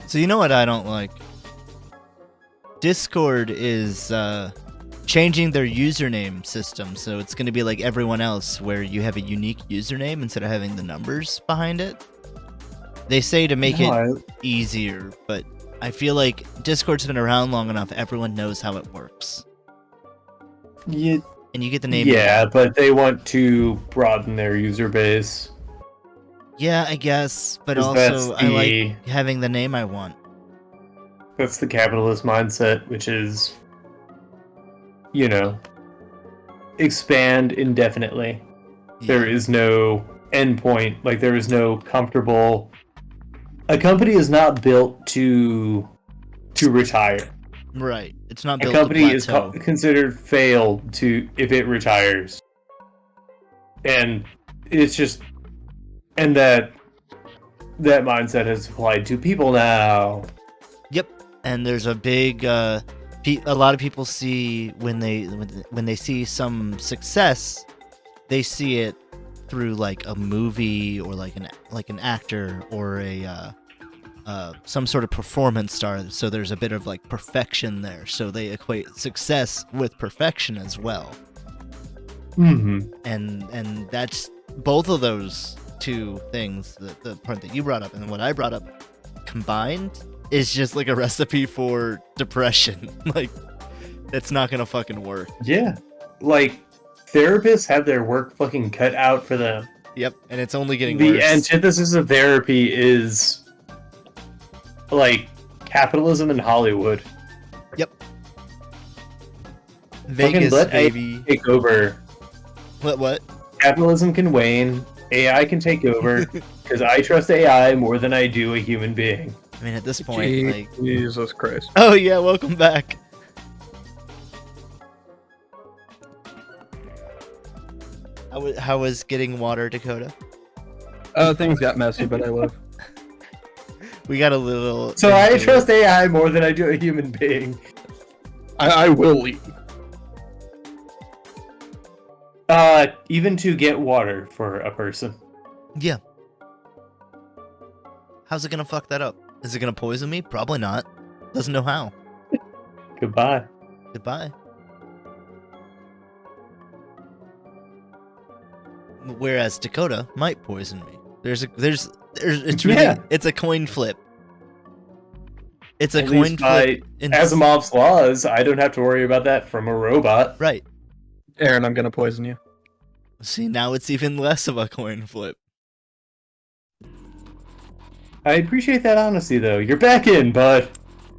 So you know what I don't like? Discord is changing their username system, so it's going to be like everyone else, where you have a unique username instead of having the numbers behind it. They say to make it easier, but I feel like Discord's been around long enough, everyone knows how it works. Yeah, And you get the name. yeah, but they want to broaden their user base. Yeah, I guess, but 'Cause also that's I like having the name I want. That's the capitalist mindset, which is, you know, expand indefinitely. Yeah. There is no endpoint. Like, there is no comfortable... A company is not built to retire. Right. It's not A built company to is plateau. considered failed if it retires. And it's just... And that mindset has applied to people now. Yep. And there's a big a lot of people see when they see some success, they see it through like a movie or like an actor or a some sort of performance star. So there's a bit of like perfection there. So they equate success with perfection as well. Mm-hmm. And that's both of those two things, the part that you brought up and what I brought up combined, is just like a recipe for depression. Like, it's not gonna fucking work. Yeah. Like, therapists have their work fucking cut out for them. Yep, and it's only getting The worse. antithesis of therapy is, like, capitalism in Hollywood. Yep. Fucking Vegas, let baby. AI take over. What? Capitalism can wane. AI can take over. Because I trust AI more than I do a human being. I mean, at this point, like... Jesus Christ. Oh yeah, welcome back. How was getting water, Dakota? Things got messy, but I live. We got a little... So I trust AI more than I do a human being. I will leave. Even to get water for a person. Yeah. How's it gonna fuck that up? Is it gonna poison me? Probably not. Doesn't know how. Goodbye. Goodbye. Whereas Dakota might poison me. It's really, Yeah. it's a coin flip. It's a At coin least by flip. Asimov's laws, I don't have to worry about that from a robot. Right. Aaron, I'm gonna poison you. See, now it's even less of a coin flip. I appreciate that honesty, though. You're back in, bud.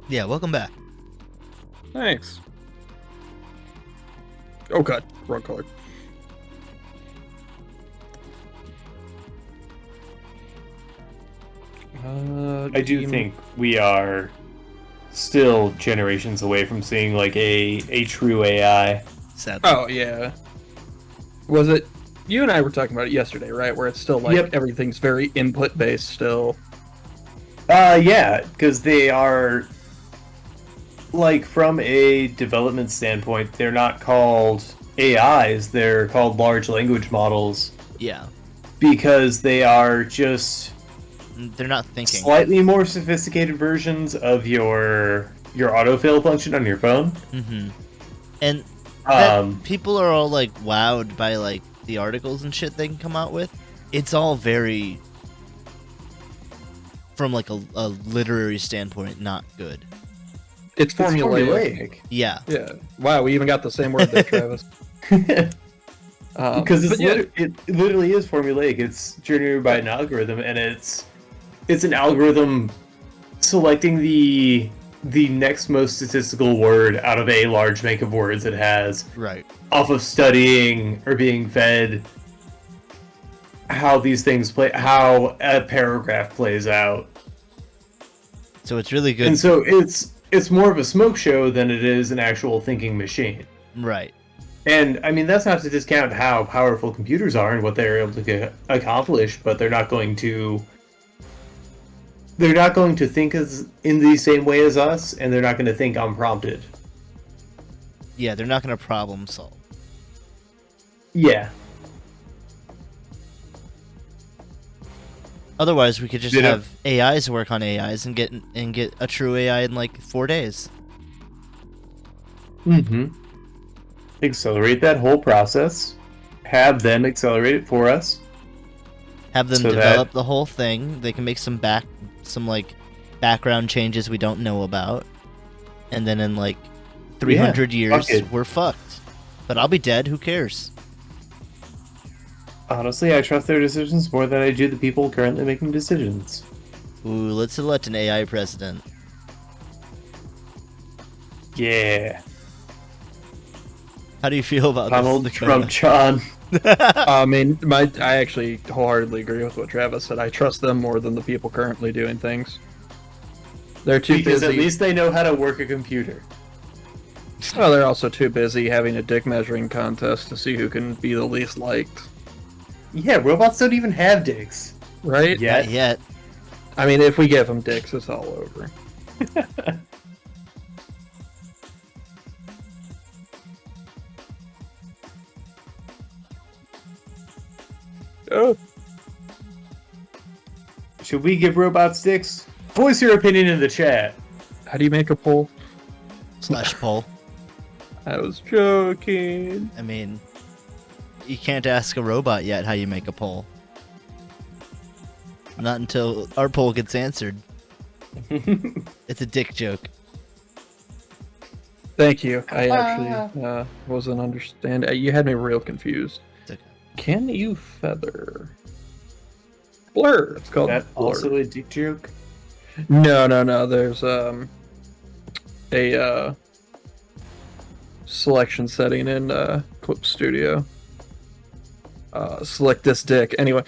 Yeah, welcome back. Thanks. Oh god, wrong color. I do think we are still generations away from seeing like a true AI. Sadly. Oh yeah. Was it you and I were talking about it yesterday, right? Where it's still like Yep. everything's very input based still. Yeah, because they are like from a development standpoint, they're not called AIs, they're called large language models Yeah. because they are just They're not thinking. slightly more sophisticated versions of your autofill function on your phone. Mm-hmm. And Um, people are all like wowed by like the articles and shit they can come out with. It's all very, from like a literary standpoint, not good. It's it's formulaic. Yeah. Yeah. Wow, we even got the same word there, Travis. Because but yeah, it literally is formulaic. It's generated by an algorithm, and it's an algorithm selecting the next most statistical word out of a large bank of words it has, Right. off of studying or being fed how these things play, how a paragraph plays out. So it's really good. And so it's more of a smoke show than it is an actual thinking machine. Right. And I mean, that's not to discount how powerful computers are and what they're able to accomplish, but they're not going to think in the same way as us, and they're not going to think unprompted. Yeah, they're not going to problem solve. Yeah. Otherwise, we could just You know- have AIs work on AIs and get a true AI in like 4 days. Mm-hmm. Accelerate that whole process. Have them accelerate it for us. Have them So develop that- the whole thing. They can make some like background changes we don't know about, and then in like 300 years fuck it. we're fucked. But I'll be dead. Who cares? Honestly, I trust their decisions more than I do the people currently making decisions. Ooh, let's elect an AI president. Yeah. How do you feel about Donald this, Trump, Dakota? John. I mean, I actually wholeheartedly agree with what Travis said. I trust them more than the people currently doing things. They're too Because busy. at least they know how to work a computer. Well, they're also too busy having a dick measuring contest to see who can be the least liked. Yeah, robots don't even have dicks. Right? Yeah. Not yet. I mean, if we give them dicks, it's all over. Oh. Should we give robots dicks? Voice your opinion in the chat. How do you make a poll? Slash poll. I was joking. I mean, you can't ask a robot yet how you make a poll. Not until our poll gets answered. It's a dick joke. Thank you. I actually wasn't understand. You had me real confused. It's okay. Can you feather? Blur. It's called That blur. also a dick joke? No. There's a selection setting in Clip Studio. Select this dick. Anyway.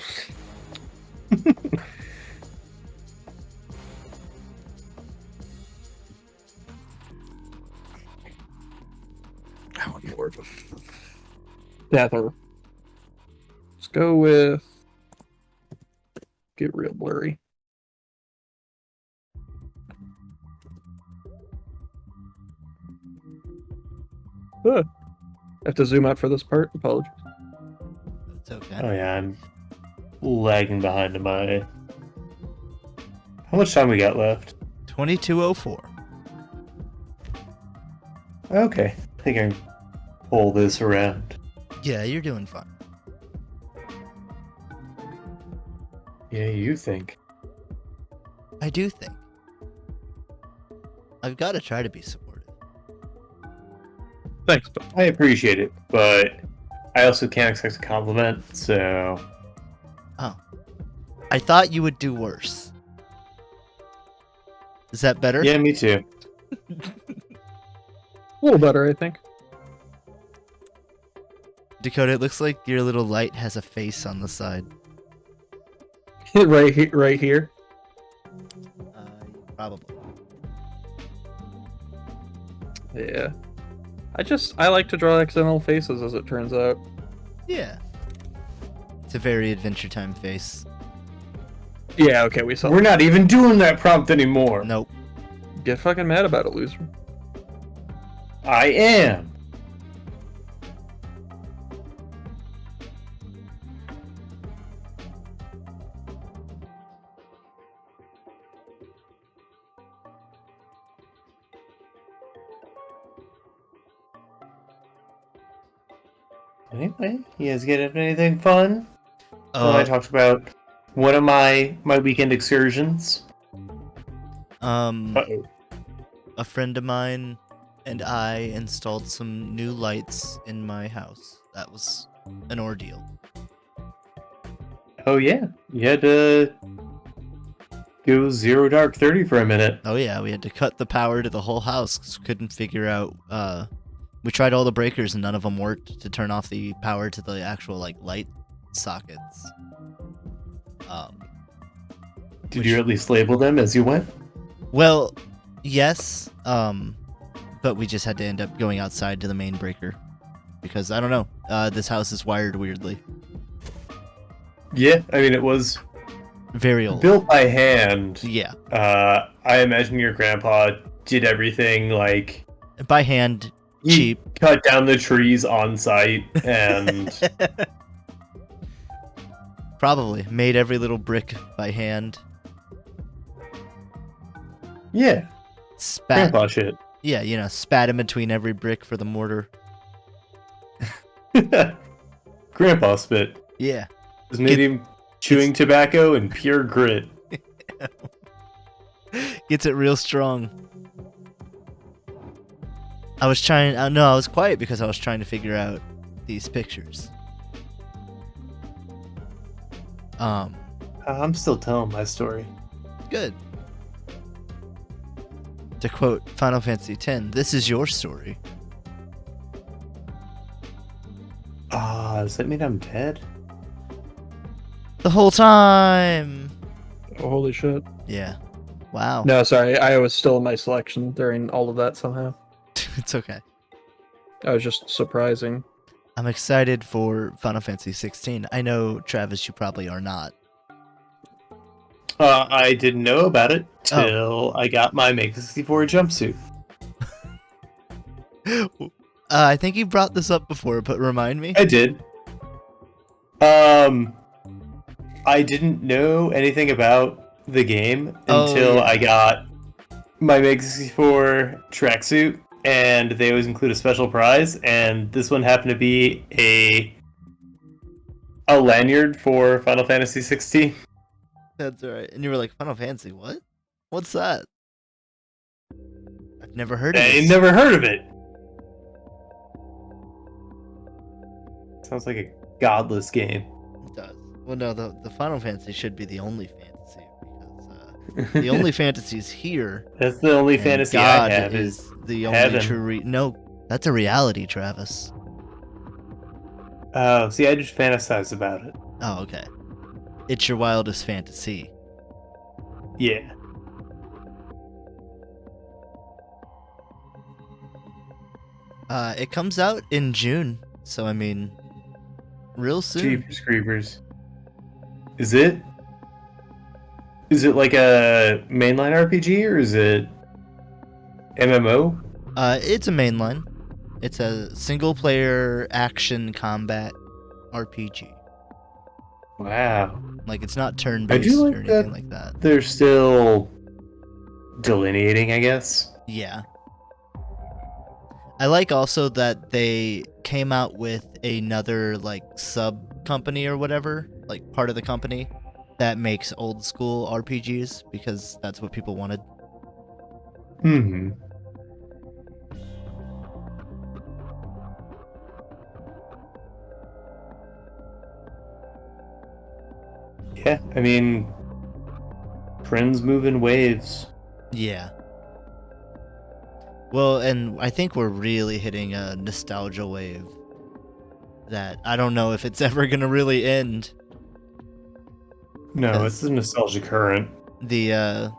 Oh, more of a feather. Let's go with get real blurry. I have to zoom out for this part. Apologies. It's okay. Oh yeah, I'm lagging behind in my... How much time we got left? 2204. Okay, I think I can pull this around. Yeah, you're doing fine. Yeah, you think. I do think. I've got to try to be supportive. Thanks, but I appreciate it, but I also can't expect a compliment, so... Oh. I thought you would do worse. Is that better? Yeah, me too. a little better, I think. Dakota, it looks like your little light has a face on the side. Right here. Probably. Yeah. I like to draw accidental faces, as it turns out. Yeah. It's a very Adventure Time face. Yeah, okay, we saw. We're not even doing that prompt anymore. Nope. Get fucking mad about it, loser. I am. Anyway, you guys get into anything fun? I talked about one of my weekend excursions. Uh-oh. A friend of mine and I installed some new lights in my house. That was an ordeal. Oh yeah, you had to go 0 dark 30 for a minute. Oh yeah, we had to cut the power to the whole house because we couldn't figure out. We tried all the breakers and none of them worked to turn off the power to the actual light sockets. Did you at least label them as you went? Well, yes. But we just had to end up going outside to the main breaker because I don't know. This house is wired weirdly. Yeah, I mean it was very old, built by hand. Yeah. I imagine your grandpa did everything by hand. Cheap. Cut down the trees on site and probably made every little brick by hand. Yeah. Spat. Grandpa shit. Yeah, spat in between every brick for the mortar. Grandpa spit. Yeah. Just made him chewing tobacco and pure grit. Gets it real strong. I was quiet because I was trying to figure out these pictures. I'm still telling my story. Good. To quote Final Fantasy X, this is your story. Does that mean I'm dead? The whole time! Oh, holy shit. Yeah. Wow. No, sorry, I was still in my selection during all of that somehow. It's okay. I was just surprising. I'm excited for Final Fantasy 16. I know, Travis, you probably are not. I didn't know about it till I got my Make 64 jumpsuit. I think you brought this up before, but remind me. I did. I didn't know anything about the game until I got my Make 64 tracksuit, and they always include a special prize, and this one happened to be a lanyard for Final Fantasy 16. That's right. And you were like, Final Fantasy, what? What's that? I've never heard of it. I never heard of it. Sounds like a godless game. It does. Well, no, the Final Fantasy should be the only fantasy because the only fantasy is here. That's the only fantasy God I have is the heaven. only true. No, that's a reality, Travis. Oh, see, I just fantasize about it. Oh, okay. It's your wildest fantasy. Yeah. It comes out in June, so I mean, real soon. Jeepers creepers. Is it like a mainline RPG or is it MMO? It's a mainline. It's a single-player action combat RPG. Wow. Like, it's not turn-based or anything like that. They're still delineating, I guess. Yeah. I like also that they came out with another, sub-company or whatever, part of the company, that makes old-school RPGs, because that's what people wanted. Mm-hmm. Yeah, I mean, trends move in waves. Yeah. Well, and I think we're really hitting a nostalgia wave. that I don't know if it's ever gonna really end. No, it's a nostalgia current. The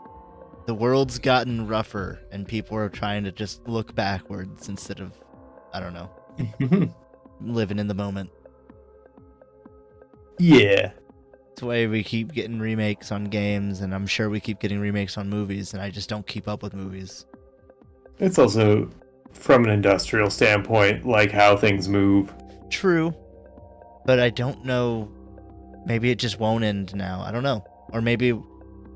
world's gotten rougher, and people are trying to just look backwards instead of, I don't know, living in the moment. Yeah. That's why we keep getting remakes on games, and I'm sure we keep getting remakes on movies, and I just don't keep up with movies. It's also, from an industrial standpoint, like how things move. True, but I don't know. Maybe it just won't end now. I don't know, or maybe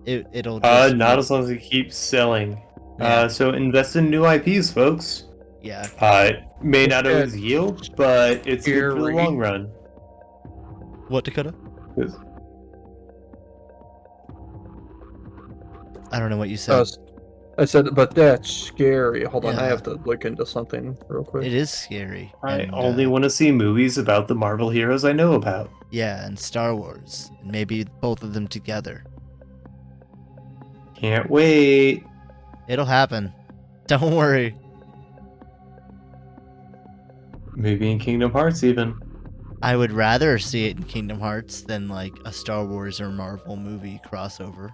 it'll just Not as long as it keeps selling. Yeah. So invest in new IPs, folks. yeah. May not always yield, but it's good for the Scary. long run. What, Dakota? I don't know what you said. I said, but that's scary. Hold on, I Yeah. have to look into something real quick. It is scary. I and, only want to see movies about the Marvel heroes I know about. Yeah, and Star Wars, and maybe both of them together. Can't wait. It'll happen. Don't worry. Maybe in Kingdom Hearts, even. I would rather see it in Kingdom Hearts than like a Star Wars or Marvel movie crossover.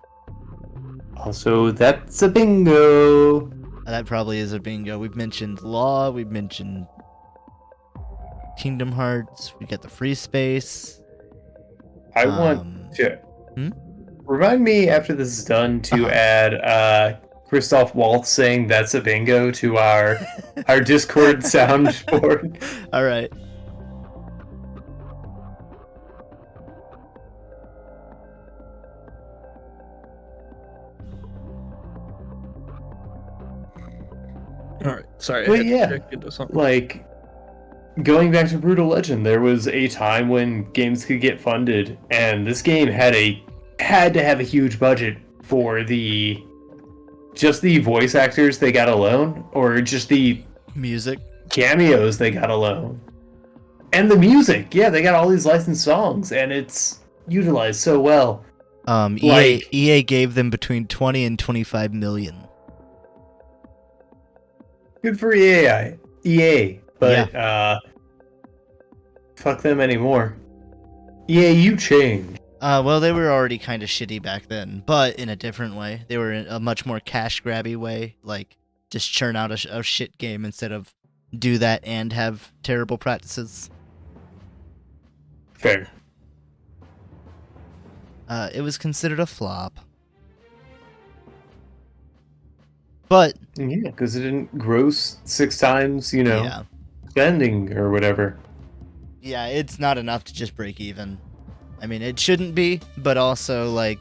Also, that's a bingo. That probably is a bingo. We've mentioned Law, we've mentioned Kingdom Hearts, we got the free space. I want to Hmm? remind me after this is done to Uh-huh. add Christoph Waltz saying that's a bingo to our Discord soundboard. All right. All right, sorry. But I had to yeah, check into something. like going back to Brutal Legend, there was a time when games could get funded, and this game had to have a huge budget for just the voice actors they got alone, or just the Music. cameos they got alone. And the music, yeah, they got all these licensed songs, and it's utilized so well. EA gave them between 20 and 25 million. Good for EA, but fuck them anymore. EA, you changed. Well, they were already kind of shitty back then, but in a different way. They were in a much more cash grabby way, like just churn out a shit game instead of do that and have terrible practices. Fair. It was considered a flop. But Yeah, because it didn't gross 6 times, yeah, spending or whatever. yeah, it's not enough to just break even. I mean, it shouldn't be, but also like,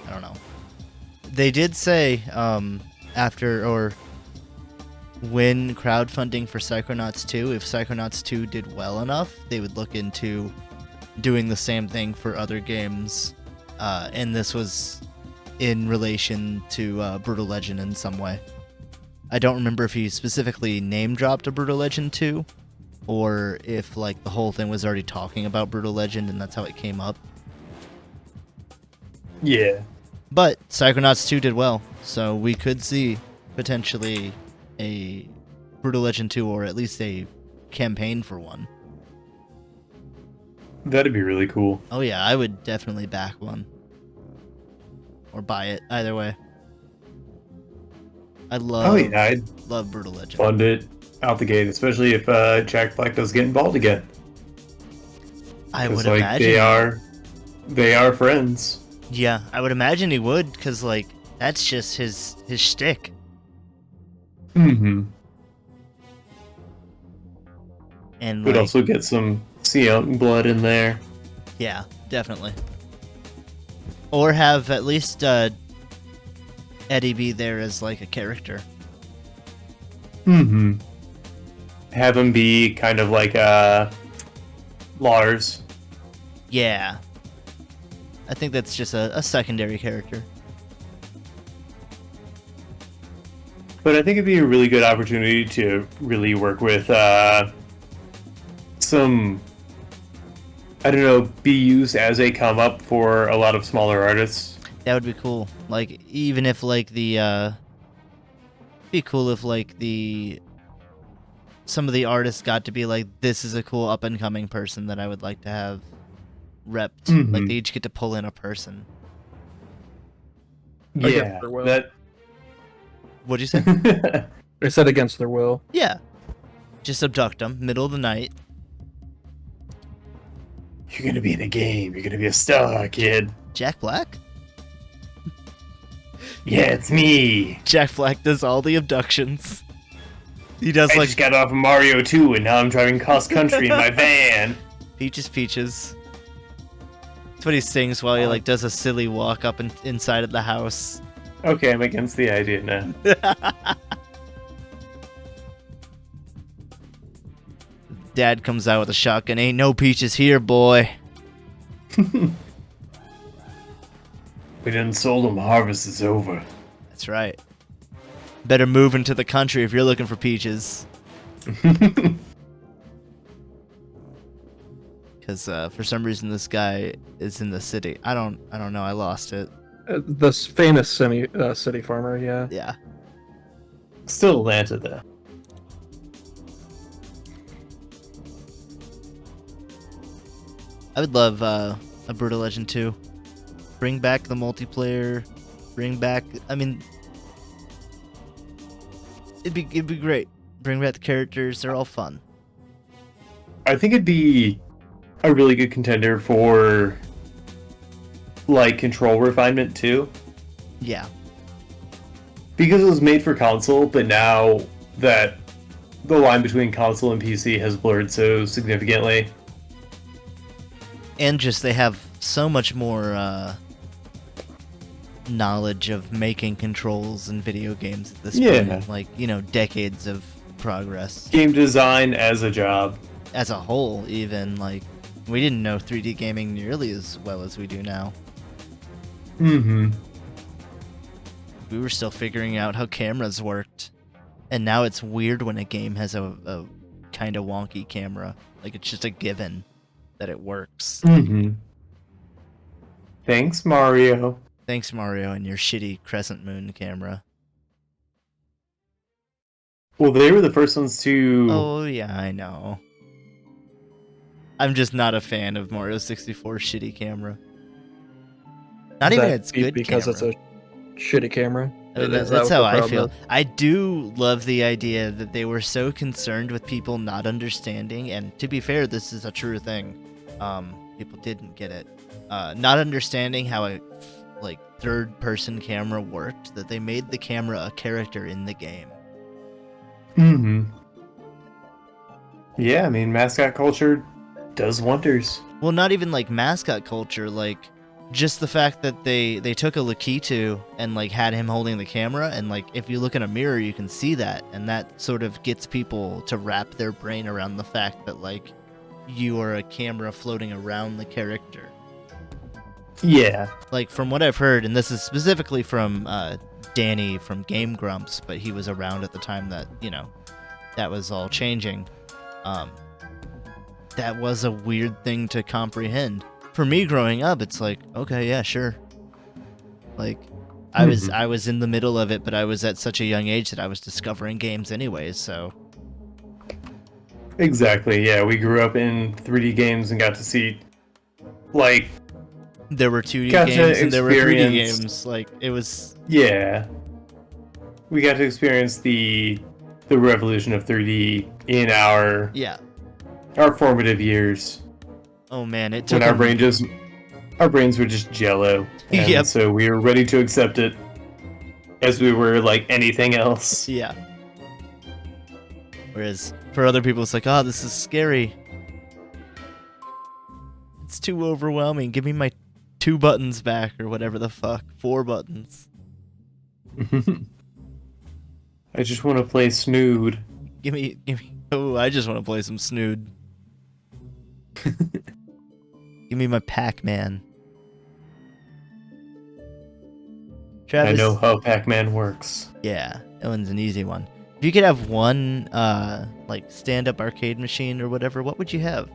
I don't know. They did say after or when crowdfunding for Psychonauts 2, if Psychonauts 2 did well enough, they would look into doing the same thing for other games, and this was in relation to Brutal Legend in some way. I don't remember if he specifically name-dropped a Brutal Legend 2, or if like the whole thing was already talking about Brutal Legend and that's how it came up. Yeah. But Psychonauts 2 did well, so we could see potentially a Brutal Legend 2, or at least a campaign for one. That'd be really cool. Oh yeah, I would definitely back one. Or buy it, either way. I I'd love Brutal Legend. fund it out the gate, especially if Jack Black does get involved again. I would 'Cause, imagine they are friends. Yeah, I would imagine he would, because like that's just his shtick. Mm-hmm. And We'd like, also get some Young blood in there. yeah, definitely. Or have at least Eddie be there as like a character. Mm-hmm. Have him be kind of like Lars. Yeah. I think that's just a secondary character. But I think it'd be a really good opportunity to really work with some, I don't know, be used as a come up for a lot of smaller artists. That would be cool. Like, even if like the be cool if like the some of the artists got to be like, this is a cool up and coming person that I would like to have repped. Mhm. Like they each get to pull in a person. Against Yeah, their will. that. What'd you say? They said against their will. Yeah. Just abduct them, middle of the night. You're gonna be in a game. You're gonna be a star, kid. Jack Black? Yeah, it's me. Jack Black does all the abductions. He does I like just got off of Mario 2 and now I'm driving cross country in my van. Peaches Peaches. That's what he sings while he like does a silly walk up inside of the house. Okay, I'm against the idea now. Dad comes out with a shotgun. Ain't no peaches here, boy. We done sold them. Harvest is over. That's right. Better move into the country if you're looking for peaches. Because for some reason this guy is in the city. I don't know. I lost it. This famous city farmer, yeah. Yeah. Still Atlanta though. I would love a Brutal Legend 2. Bring back the multiplayer. Bring back. I mean, it'd be great. Bring back the characters. They're all fun. I think it'd be a really good contender for like control refinement too. Yeah. Because it was made for console, but now that the line between console and PC has blurred so significantly. And just they have so much more knowledge of making controls in video games at this point. Like, you know, decades of progress. Game design as a job. As a whole, even, like, we didn't know 3D gaming nearly as well as we do now. Mm-hmm. We were still figuring out how cameras worked. And now it's weird when a game has a kind of wonky camera. Like, it's just a given that it works. Mm-hmm. Thanks, Mario. Thanks, Mario, and your shitty crescent moon camera. Well, they were the first ones to... Oh, yeah, I know. I'm just not a fan of Mario 64's shitty camera. Not even its good because camera. it's a shitty camera. That's how I feel. I do love the idea that they were so concerned with people not understanding, and to be fair, this is a true thing. People didn't get it. Not understanding how a third-person camera worked, that they made the camera a character in the game. Mm-hmm. Yeah, I mean, mascot culture does wonders. Well, not even like mascot culture, like just the fact that they took a Lakitu and like had him holding the camera, and like if you look in a mirror you can see that, and that sort of gets people to wrap their brain around the fact that like you are a camera floating around the character. Yeah. Like from what I've heard, and this is specifically from Danny from Game Grumps, but he was around at the time that, you know, that was all changing. That was a weird thing to comprehend. For me growing up, it's like, okay, yeah, sure. Like, I was in the middle of it, but I was at such a young age that I was discovering games anyways, so. Exactly, yeah. We grew up in 3D games and got to see, like... There were 2D got games to and there were 3D experience- games. Like, it was... Yeah. We got to experience the revolution of 3D in our formative years. Oh man, it took when our brains were just jello. And Yep. so we were ready to accept it as we were like anything else. Yeah. Whereas for other people, it's like, oh, this is scary. It's too overwhelming. Give me my 2 buttons back, or whatever the fuck. 4 buttons. I just want to play Snood. Give me. Oh, I just want to play some Snood. Give me my Pac-Man. Travis, I know how Pac-Man works. Yeah, that one's an easy one. If you could have one, like, stand-up arcade machine or whatever, what would you have?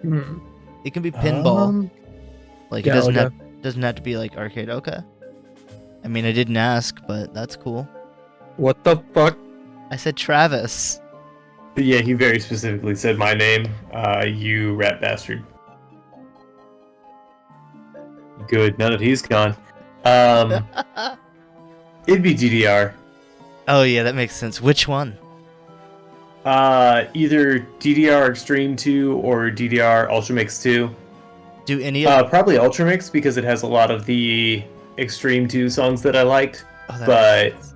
It can be pinball. Like, it doesn't have to be, like, arcade. Okay. I mean, I didn't ask, but that's cool. What the fuck? I said Travis. Yeah, he very specifically said my name. You rat bastard. Good. Now that he's gone, it'd be DDR. Oh yeah, that makes sense. Which one? Either DDR Extreme 2 or DDR Ultra Mix 2. Do any of Probably Ultra Mix because it has a lot of the Extreme 2 songs that I liked, that but makes sense.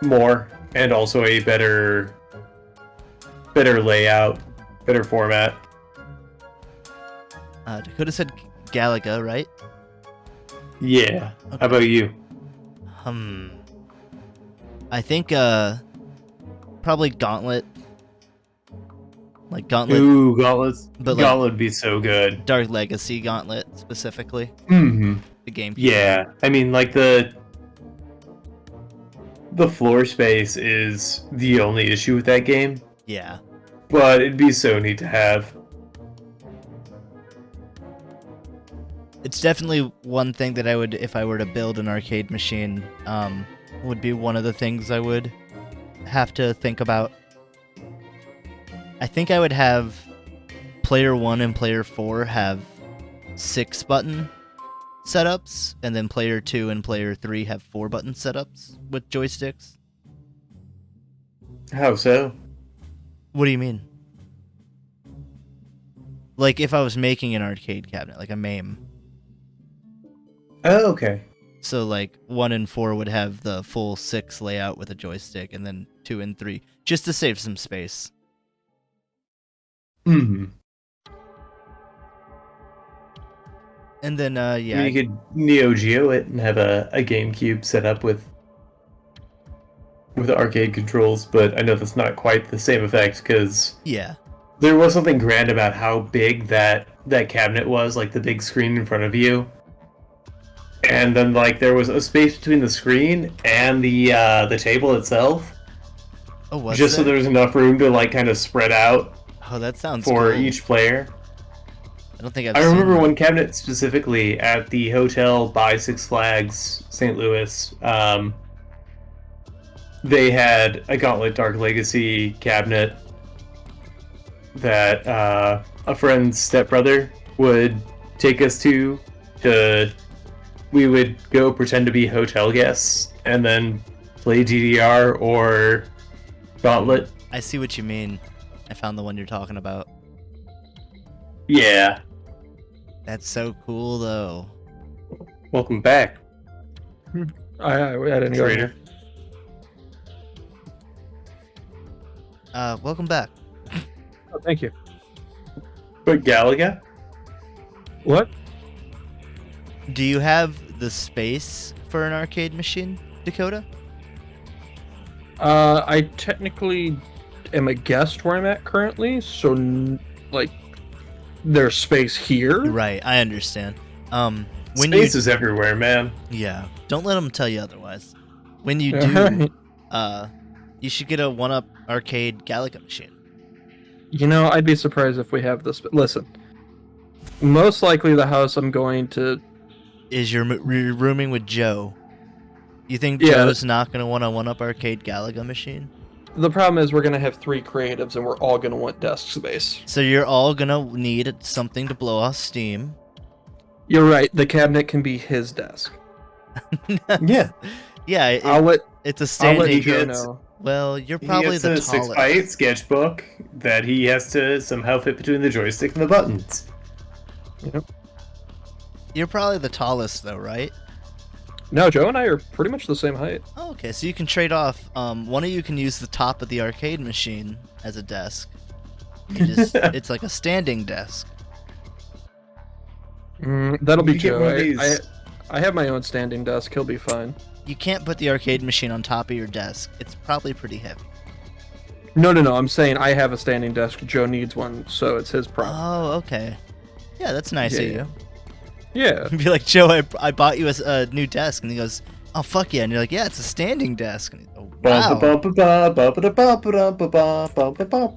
more and also a better layout, better format. Dakota said Galaga, right? Yeah. Okay. How about you? I think probably Gauntlet. Like Gauntlet, Ooh, Gauntlets. But, like- Gauntlet would be so good. Dark Legacy Gauntlet specifically. Mm-hmm. The GameCube. Yeah, I mean, like the floor space is the only issue with that game, Yeah. but it'd be so neat to have. It's definitely one thing that I would, if I were to build an arcade machine, would be one of the things I would have to think about. I think I would have player 1 and player 4 have 6-button setups, and then player 2 and player 3 have 4-button setups with joysticks. How so? What do you mean? Like if I was making an arcade cabinet, like a MAME. Oh, okay. So like 1 and 4 would have the full 6 layout with a joystick, and then 2 and 3, just to save some space. Mm-hmm. And then yeah, You could Neo Geo it and have a GameCube set up with arcade controls, but I know that's not quite the same effect because yeah, there was something grand about how big that cabinet was, like the big screen in front of you. And then like there was a space between the screen and the table itself. oh, was Just so there? there was enough room to like kind of spread out Oh, that sounds for cool. each player. I don't think I've I seen remember that. one cabinet specifically at the hotel by Six Flags St. Louis. They had a Gauntlet Dark Legacy cabinet that a friend's stepbrother would take us to. We would go pretend to be hotel guests and then play DDR or Gauntlet. I see what you mean. I found the one you're talking about. Yeah. That's so cool, though. Welcome back, I didn't go Trader. here. Welcome back. Oh, thank you. But Galaga? What? Do you have the space for an arcade machine, Dakota? I technically am a guest where I'm at currently, so like there's space here. Right, I understand. When Space is everywhere, man. yeah, don't let them tell you otherwise. When you Alright. do, you should get a 1-up arcade Galaga machine. You know, I'd be surprised if we have this. Listen, most likely the house I'm going to. Is you're rooming with Joe? You think Yeah. Joe's not gonna want a 1-up arcade Galaga machine? The problem is we're gonna have 3 creatives, and we're all gonna want desk space. So you're all gonna need something to blow off steam. You're right. The cabinet can be his desk. Yeah. Yeah, I'll let it's a I'll let standing. Joe gets- know. Well, you're He probably gets the a tallest. 6x8 sketchbook that he has to somehow fit between the joystick and the buttons. Yep. You're probably the tallest, though, right? No, Joe and I are pretty much the same height. Oh, okay, so you can trade off. One of you can use the top of the arcade machine as a desk. It's like a standing desk. That'll be You get Joe. one of these- I have my own standing desk. He'll be fine. You can't put the arcade machine on top of your desk. It's probably pretty heavy. No. I'm saying I have a standing desk. Joe needs one, so it's his problem. Oh, okay. Yeah, that's nice of Yeah. you. Yeah. Be like, Joe, I bought you a new desk, and he goes, oh fuck yeah, and you're like, yeah, it's a standing desk. And, oh, wow.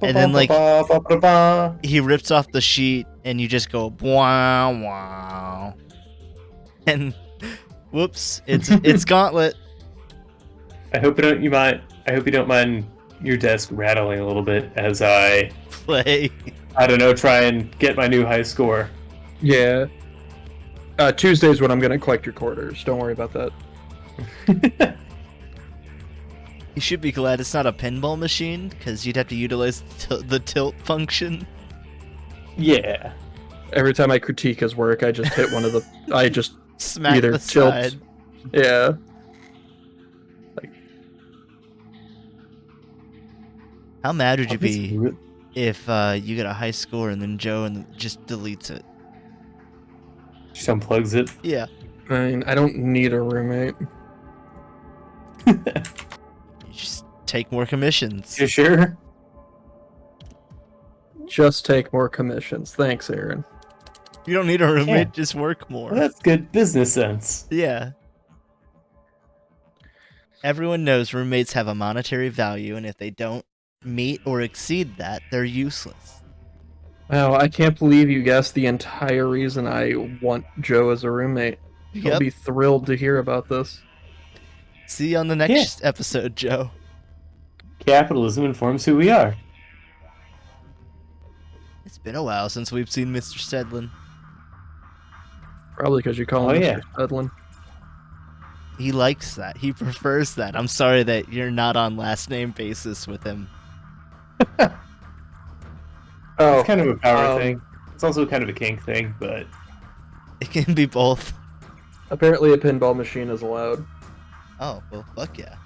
And then, like, he rips off the sheet, and you just go wow wow, and whoops, it's Gauntlet. I hope you don't mind your desk rattling a little bit as I Play. don't know, try and get my new high score. Yeah. Tuesday's when I'm gonna collect your quarters. Don't worry about that. You should be glad it's not a pinball machine, because you'd have to utilize the tilt function. Yeah. Every time I critique his work, I just hit one of the. I just Smack either the tilt. side. Yeah. How mad would you That's be re- if you get a high score and then Joe just deletes it? Just unplugs it. Yeah. I mean, I don't need a roommate. You just take more commissions. You sure? Just take more commissions. Thanks, Aaron. You don't need a roommate, Yeah. just work more. Well, that's good business sense. Yeah. Everyone knows roommates have a monetary value, and if they don't meet or exceed that, they're useless. Wow, I can't believe you guessed the entire reason I want Joe as a roommate. I'll Yep. be thrilled to hear about this. See you on the next episode, Joe. Capitalism informs who we are. It's been a while since we've seen Mr. Stedlin. Probably because you call Oh, him yeah. Mr. Stedlin. He likes that. He prefers that. I'm sorry that you're not on last name basis with him. It's kind of a power um, thing. It's also kind of a kink thing, but It can be both. Apparently a pinball machine is allowed. Oh, well, fuck yeah.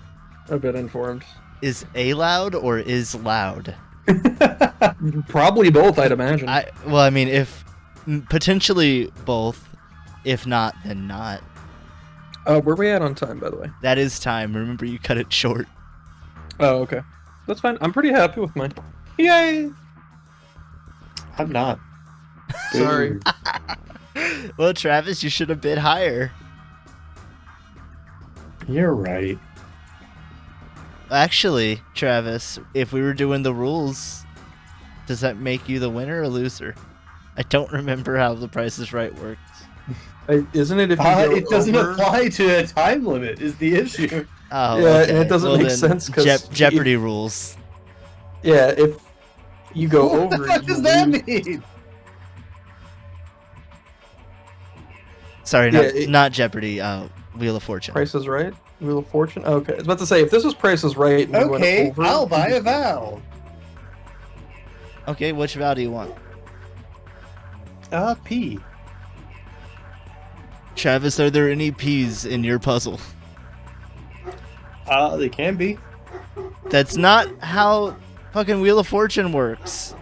I've been informed. Is a loud or is loud? Probably both, I'd imagine. I mean, if potentially both. If not, then not. Where we at on time, by the way? That is time. Remember, you cut it short. Oh, okay. That's fine. I'm pretty happy with mine. yay! I'm not. Sorry. Well, Travis, you should have bid higher. You're right. Actually, Travis, if we were doing the rules, does that make you the winner or loser? I don't remember how the Price is Right works. Isn't it if you go It doesn't over... apply to a time limit, is the issue. Oh, Yeah, okay. and it doesn't Well, make then sense 'cause Jeopardy rules. Yeah, if you go What over... the fuck you does that lose. mean? Sorry, Yeah, not Jeopardy. Wheel of Fortune. Price is Right? Wheel of Fortune? Okay. I was about to say, if this was Price is Right and we went Okay, over... I'll buy a vowel. Okay, which vowel do you want? P. Travis, are there any P's in your puzzle? They can be. That's not how fucking Wheel of Fortune works.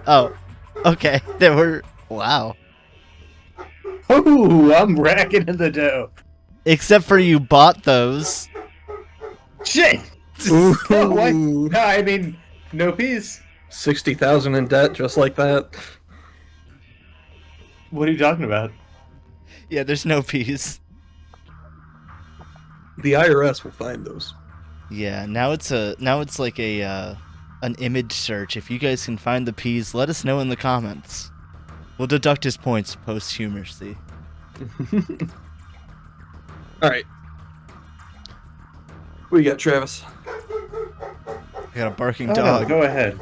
Oh, okay. There were... Wow. Ooh, I'm racking in the dough. Except for you bought those. Shit! Ooh. What? No, I mean, no peace. 60,000 in debt, just like that. What are you talking about? Yeah, there's no P's. The IRS will find those. Yeah, now it's like a an image search. If you guys can find the P's, let us know in the comments. We'll deduct his points posthumously. All right. What you got, Travis? I got a barking Oh, no, dog. go ahead.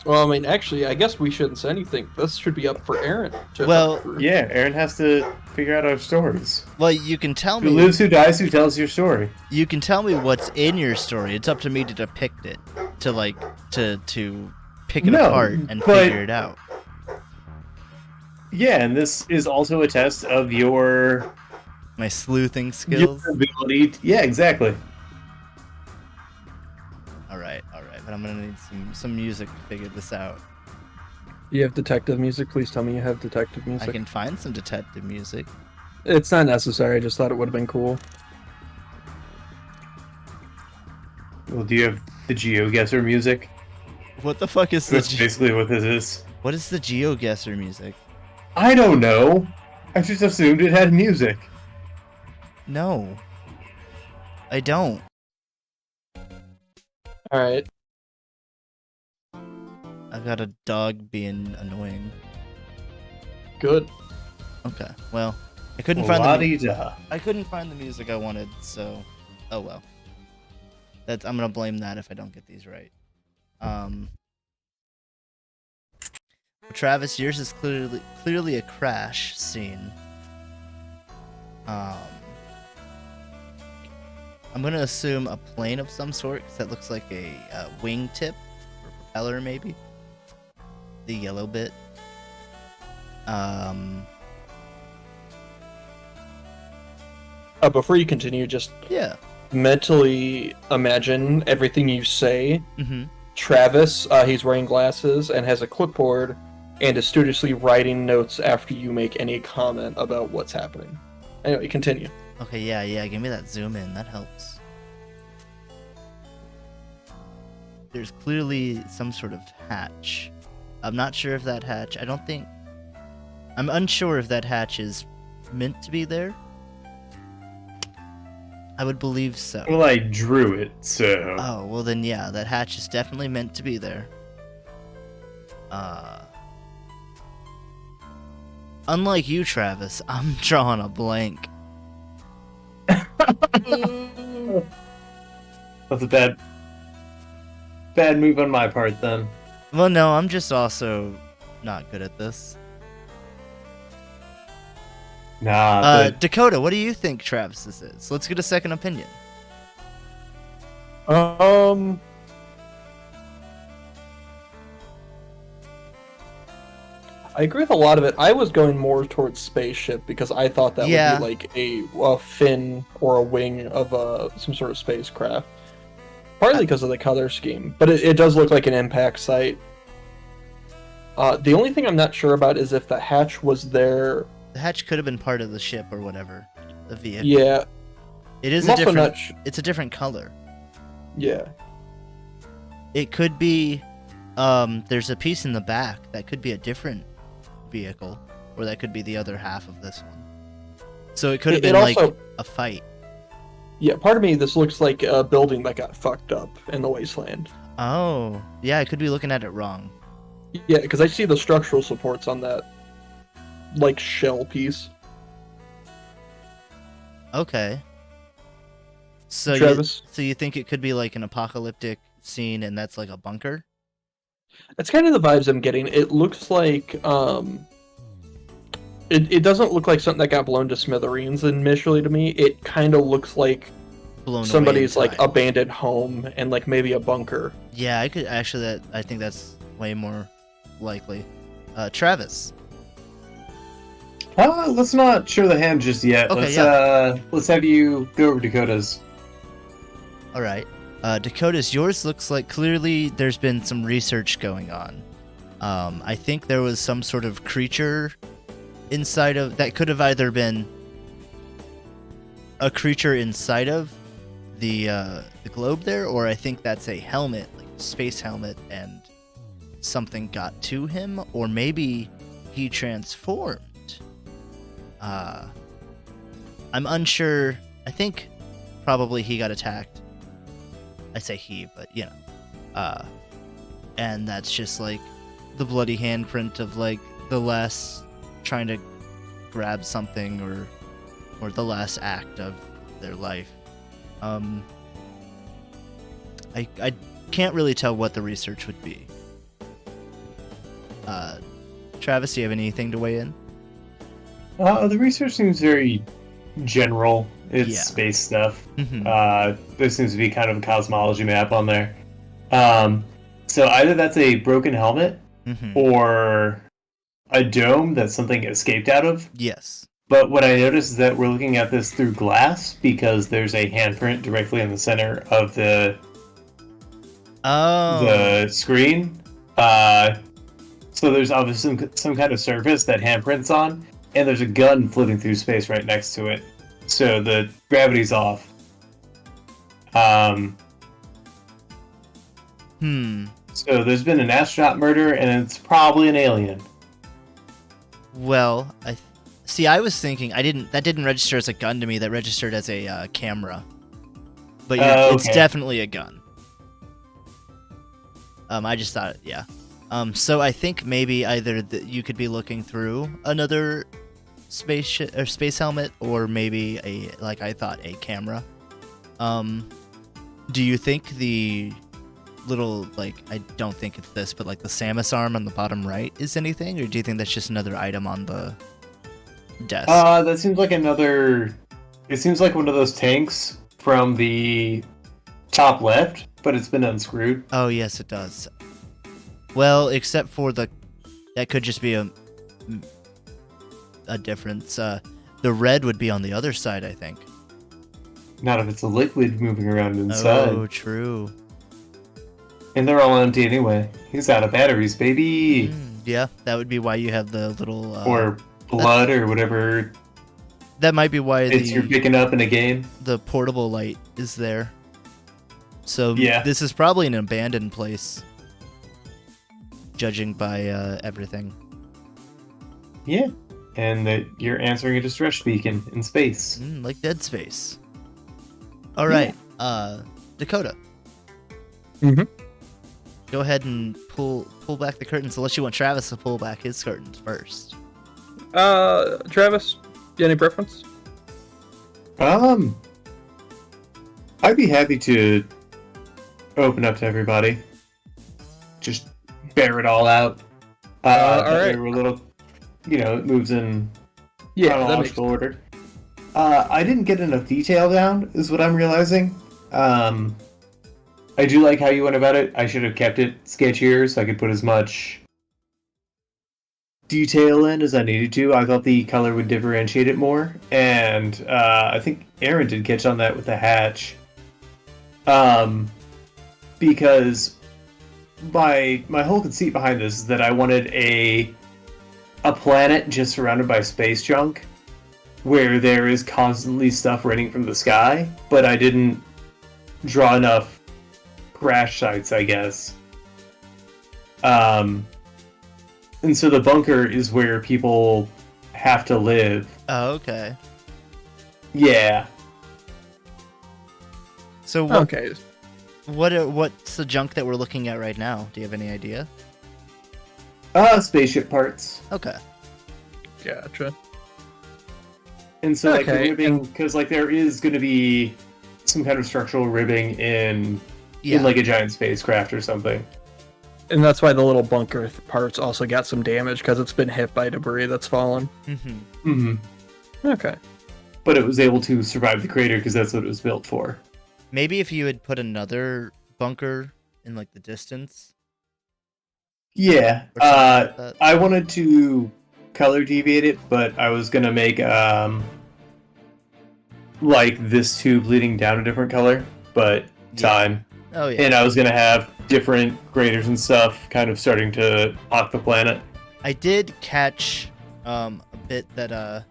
Well, I mean, actually, I guess we shouldn't say anything. This should be up for Aaron. to Well, talk through. Yeah, Aaron has to figure out our stories. Well, you can tell Who me. lives, who dies, who tells your story. You can tell me what's in your story. It's up to me to depict it, to pick it No, apart and but- figure it out. Yeah, and this is also a test of your My sleuthing skills. ability. Yeah, exactly. All right, but I'm gonna need some music to figure this out. You have detective music? Please tell me you have detective music. I can find some detective music. It's not necessary. I just thought it would have been cool. Well, do you have the GeoGuessr music? What the fuck is That's this? basically what this is. What is the GeoGuessr music? I don't know. I just assumed it had music. No, I don't. All right. I got a dog being annoying. Good. Okay, well, I couldn't find the La-di-da. I couldn't find the music I wanted, so oh well. I'm gonna blame that if I don't get these right. Travis, yours is clearly a crash scene. I'm gonna assume a plane of some sort, because that looks like a wingtip or propeller, maybe. The yellow bit. Before you continue, just Yeah. mentally imagine everything you say. Mm-hmm. Travis, he's wearing glasses and has a clipboard and is studiously writing notes after you make any comment about what's happening. Anyway, continue. Okay, yeah, give me that zoom in, that helps. There's clearly some sort of hatch. I'm not sure if that hatch, I'm unsure if that hatch is meant to be there. I would believe so. Well, I drew it, so. Oh, well then yeah, that hatch is definitely meant to be there. Unlike you, Travis, I'm drawing a blank. That's a bad move on my part, then. Well, no, I'm just also not good at this. Nah, Dakota, what do you think Travis this is? Let's get a second opinion. I agree with a lot of it. I was going more towards spaceship because I thought that would be like a fin or a wing of some sort of spacecraft. Partly because of the color scheme, but it does look like an impact site. The only thing I'm not sure about is if the hatch was there. The hatch could have been part of the ship or whatever, the vehicle. Yeah, it is I'm a different. it's a different color. Yeah, it could be. There's a piece in the back that could be a different vehicle, or that could be the other half of this one. So it could have been also, like a fight. Yeah, part of me, this looks like a building that got fucked up in the wasteland. Oh, yeah, I could be looking at it wrong. Yeah, because I see the structural supports on that, like, shell piece. Okay. So Travis? You think it could be like an apocalyptic scene and that's like a bunker? That's kind of the vibes I'm getting. It looks like, It doesn't look like something that got blown to smithereens initially to me. It kind of looks like somebody's like abandoned home and like maybe a bunker. Yeah, I could actually. I think that's way more likely. Travis. Let's not show the hand just yet. Okay, Let's have you go over Dakota's. All right. Dakota's, yours looks like clearly there's been some research going on. I think there was some sort of creature inside of that could have either been a creature inside of the globe there, or I think that's a helmet, like a space helmet, and something got to him, or maybe he transformed. I'm unsure. I think probably he got attacked. I say he, but you know. And that's just like the bloody handprint of like the last trying to grab something or the last act of their life. I can't really tell what the research would be. Travis, do you have anything to weigh in? The research seems very general. It's space stuff. Mm-hmm. There seems to be kind of a cosmology map on there. So either that's a broken helmet, or a dome that something escaped out of. Yes. But what I noticed is that we're looking at this through glass because there's a handprint directly in the center of the screen. So there's obviously some kind of surface that handprint's on, and there's a gun floating through space right next to it. So the gravity's off. So there's been an astronaut murder, and it's probably an alien. Well, I was thinking that didn't register as a gun to me. That registered as a camera. But it's definitely a gun. I just thought, yeah. So I think maybe either you could be looking through another space helmet, or maybe like I thought, a camera. Do you think the little, like, I don't think it's this, but like the Samus arm on the bottom right is anything, or do you think that's just another item on the desk? That seems like another. It seems like one of those tanks from the top left, but it's been unscrewed. Oh yes, it does. Well, except for that could just be a difference. The red would be on the other side, I think. Not if it's a liquid moving around inside. Oh, true. And they're all empty anyway. He's out of batteries, baby. Yeah, that would be why you have the little Or blood or whatever that might be why you're picking up in a game. The portable light is there. So yeah, this is probably an abandoned place, judging by everything. Yeah, and that you're answering a distress beacon in space. Like Dead Space. All right, Dakota. Mm-hmm. Go ahead and pull back the curtains, unless you want Travis to pull back his curtains first. Travis, any preference? I'd be happy to open up to everybody. Just bear it all out. All right. We're a little, it moves in chronological order. I didn't get enough detail down, is what I'm realizing. I do like how you went about it. I should have kept it sketchier so I could put as much detail in as I needed to. I thought the color would differentiate it more, and I think Aaron did catch on that with the hatch. Because my whole conceit behind this is that I wanted a planet just surrounded by space junk, where there is constantly stuff raining from the sky, but I didn't draw enough crash sites, I guess. And so the bunker is where people have to live. Oh, okay. Yeah. So what's the junk that we're looking at right now? Do you have any idea? Spaceship parts. Okay. Gotcha. And so like the ribbing, because like there is going to be some kind of structural ribbing in like a giant spacecraft or something. And that's why the little bunker parts also got some damage, because it's been hit by debris that's fallen. Mm-hmm. Mm-hmm. Okay. But it was able to survive the crater because that's what it was built for. Maybe if you had put another bunker in like the distance. Yeah. I wanted to color deviate it, but I was gonna make like this tube leading down a different color, but time. Oh yeah. And I was gonna have different graders and stuff kind of starting to block the planet. I did catch a bit that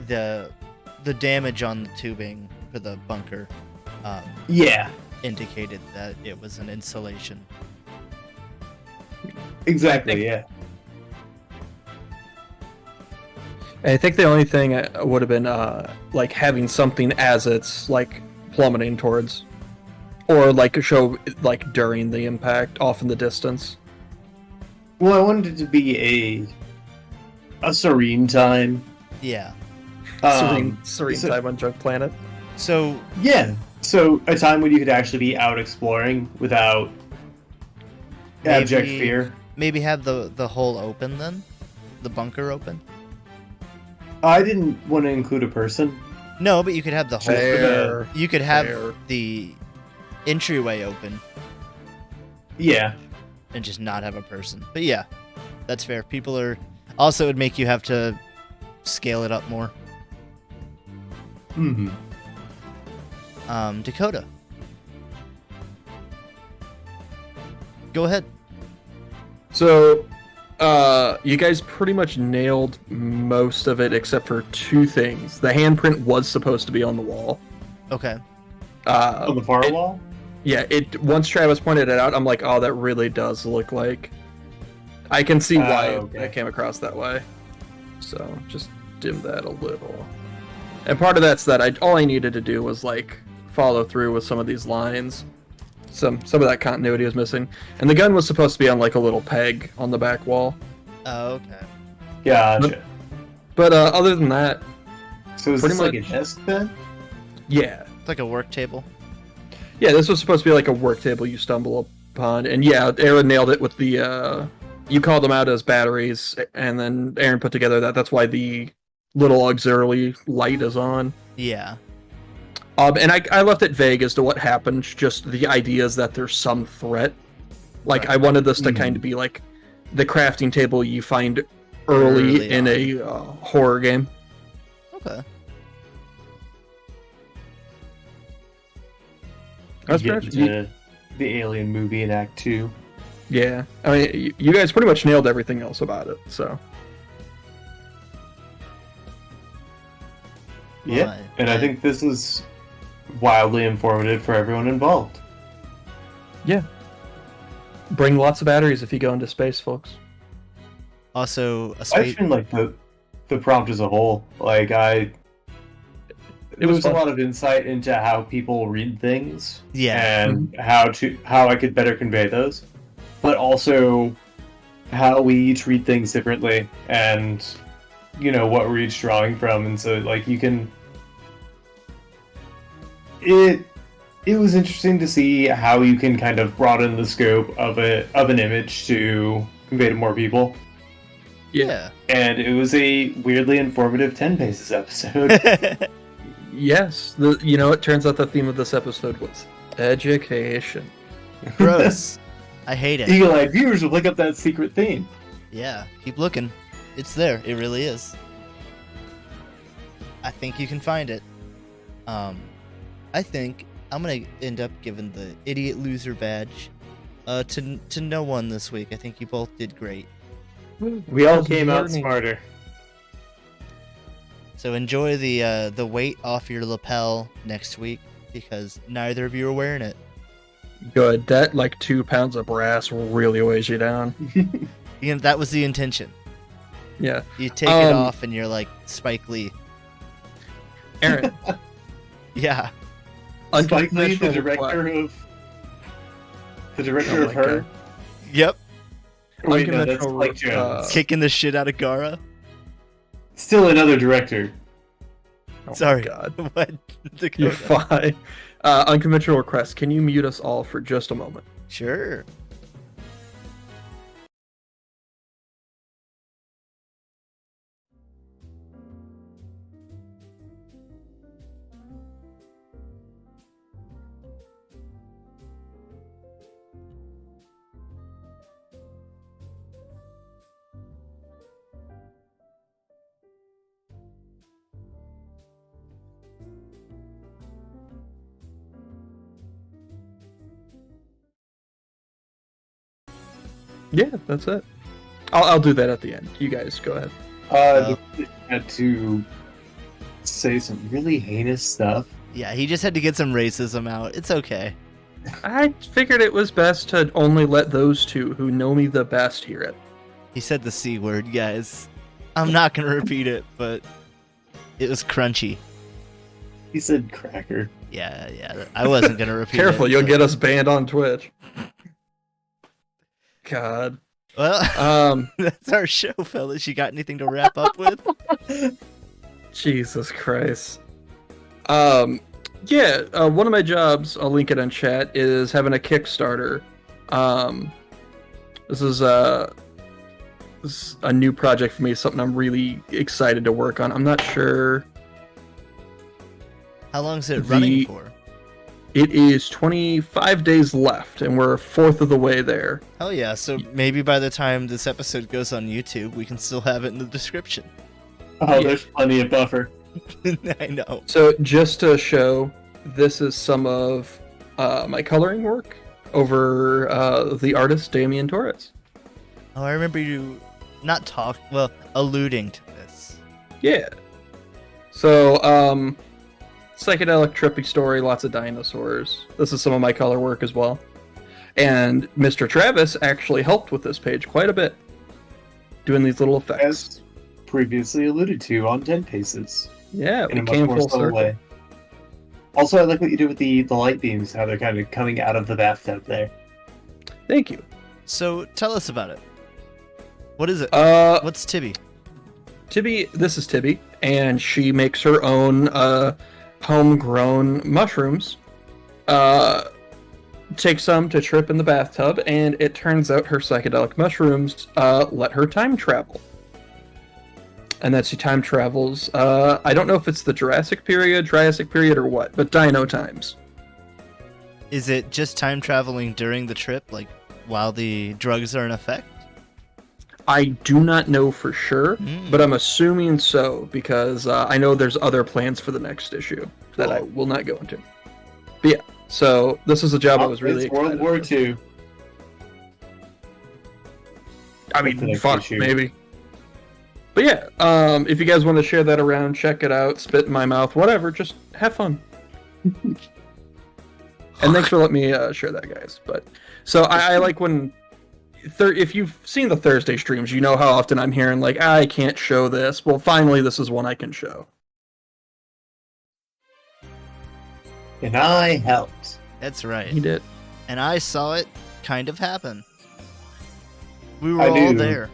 the damage on the tubing for the bunker indicated that it was an insulation. Exactly, yeah. I think the only thing would have been like having something as it's like plummeting towards, or like a show like during the impact off in the distance. Well, I wanted it to be a serene time. Yeah. Serene time on Junk Planet. So yeah, so a time when you could actually be out exploring without abject fear. Maybe have the hole open then, the bunker open. I didn't want to include a person. No, but you could have the hole. Fair. You could have the entryway open. Yeah. And just not have a person. But yeah, that's fair. People are... Also, it would make you have to scale it up more. Mm-hmm. Dakota. Go ahead. So, you guys pretty much nailed most of it except for two things. The handprint was supposed to be on the wall. Okay. On the far wall? Yeah, once Travis pointed it out, I'm like, oh, that really does look like... I can see why it came across that way. So, just dim that a little. And part of that's that all I needed to do was, like, follow through with some of these lines. Some of that continuity was missing. And the gun was supposed to be on, like, a little peg on the back wall. Oh, okay. Gotcha. But other than that... So is this like a desk then? Yeah. It's like a work table? Yeah, this was supposed to be like a work table you stumble upon, and yeah, Aaron nailed it with the. You called them out as batteries, and then Aaron put together that's why the little auxiliary light is on. Yeah. And I left it vague as to what happened. Just the idea is that there's some threat. Like Right. I wanted this to kind of be like the crafting table you find early in on. a horror game. Okay. That's Get pretty much- into the Alien movie in Act 2. Yeah, I mean, you guys pretty much nailed everything else about it. So Yeah, Right. and I think this is wildly informative for everyone involved. yeah, bring lots of batteries if you go into space, folks. Also, a I space. just been like the prompt as a whole. Like It there was was a fun. lot of insight into how people read things Yeah. and how I could better convey those, but also how we each read things differently and what we're each drawing from, and so like you can. It was interesting to see how you can kind of broaden the scope of an image to convey to more people. Yeah. And it was a weirdly informative 10 Paces episode. Yeah. Yes, it turns out the theme of this episode was education. Gross. I hate it. Eagle-eyed viewers will look up that secret theme. Yeah. Keep looking. It's there. It really is. I think you can find it. I think I'm gonna end up giving the idiot loser badge to no one this week. I think you both did great. We all came out Learning. smarter. So enjoy the weight off your lapel next week because neither of you are wearing it. Good. That like 2 pounds of brass really weighs you down. That was the intention. Yeah. You take it off and you're like Spike Lee. Aaron, Yeah. Spike Lee, the unconventional director of Oh my Her. God. Yep. Wait, no, that's Unconventional, Spike Jones. Kicking the shit out of Gara. Still another director. Oh my Sorry. God. What? You're Dakota. fine. Unconventional request. Can you mute us all for just a moment? Sure. Yeah, that's it. I'll do that at the end. You guys go ahead. He had to say some really heinous stuff. Yeah, he just had to get some racism out. It's okay. I figured it was best to only let those two who know me the best hear it. He said the C word, guys. I'm not going to repeat it, but it was crunchy. He said cracker. Yeah. I wasn't going to repeat it. Careful, you'll but- get us banned on Twitch. God. Well, that's our show, fellas. You got anything to wrap up with? Jesus Christ. Yeah, one of my jobs, I'll link it in chat, is having a Kickstarter. This is a new project for me, something I'm really excited to work on. I'm not sure. How long is it running for? It is 25 days left, and we're a fourth of the way there. Hell yeah, so maybe by the time this episode goes on YouTube, we can still have it in the description. Oh, Yeah. there's plenty of buffer. I know. So just to show, this is some of my coloring work over the artist Damian Torres. Oh, I remember you alluding to this. Yeah. So, psychedelic trippy story, lots of dinosaurs. This is some of my color work as well. And Mr. Travis actually helped with this page quite a bit, doing these little effects. As previously alluded to on 10 Paces. Yeah, In we a much came more full subtle circle. way. Also, I like what you did with the light beams, how they're kind of coming out of the bathtub there. Thank you. So tell us about it. What is it? What's Tibby? Tibby, this is Tibby, and she makes her own homegrown mushrooms takes some to trip in the bathtub, and it turns out her psychedelic mushrooms let her time travel. And that she time travels. I don't know if it's the Jurassic period, or what, but dino times. Is it just time traveling during the trip, like while the drugs are in effect? I do not know for sure, but I'm assuming so, because I know there's other plans for the next issue that I will not go into. But yeah, so this is a job I was really excited World War II. I mean, fuck, maybe. But yeah, if you guys want to share that around, check it out, spit in my mouth, whatever, just have fun. And thanks for letting me share that, guys. But so I like when... if you've seen the Thursday streams, you know how often I'm hearing, like, I can't show this. Well, finally, this is one I can show. And I helped. That's right. He did. And I saw it kind of happen. We were all there.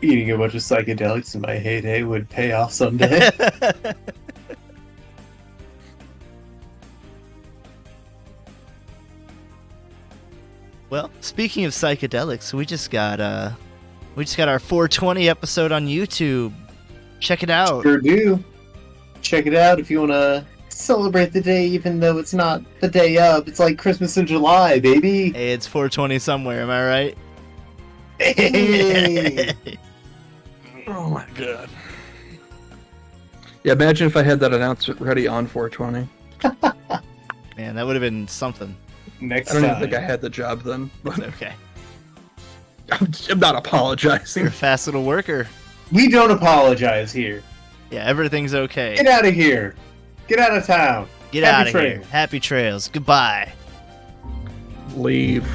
Eating a bunch of psychedelics in my heyday would pay off someday. Well, speaking of psychedelics, we just got our 420 episode on YouTube. Check it out. Sure do. Check it out if you want to celebrate the day, even though it's not the day of. It's like Christmas in July, baby. Hey, it's 420 somewhere. Am I right? Hey. Oh my god. Yeah, imagine if I had that announcement ready on 420. Man, that would have been something. Next I don't time. even think I had the job then. But Okay. I'm not apologizing. You're a fast little worker. We don't apologize here. Yeah, everything's okay. Get out of here. Get out of town. Get Happy out of here. trails. Happy trails. Goodbye. Leave.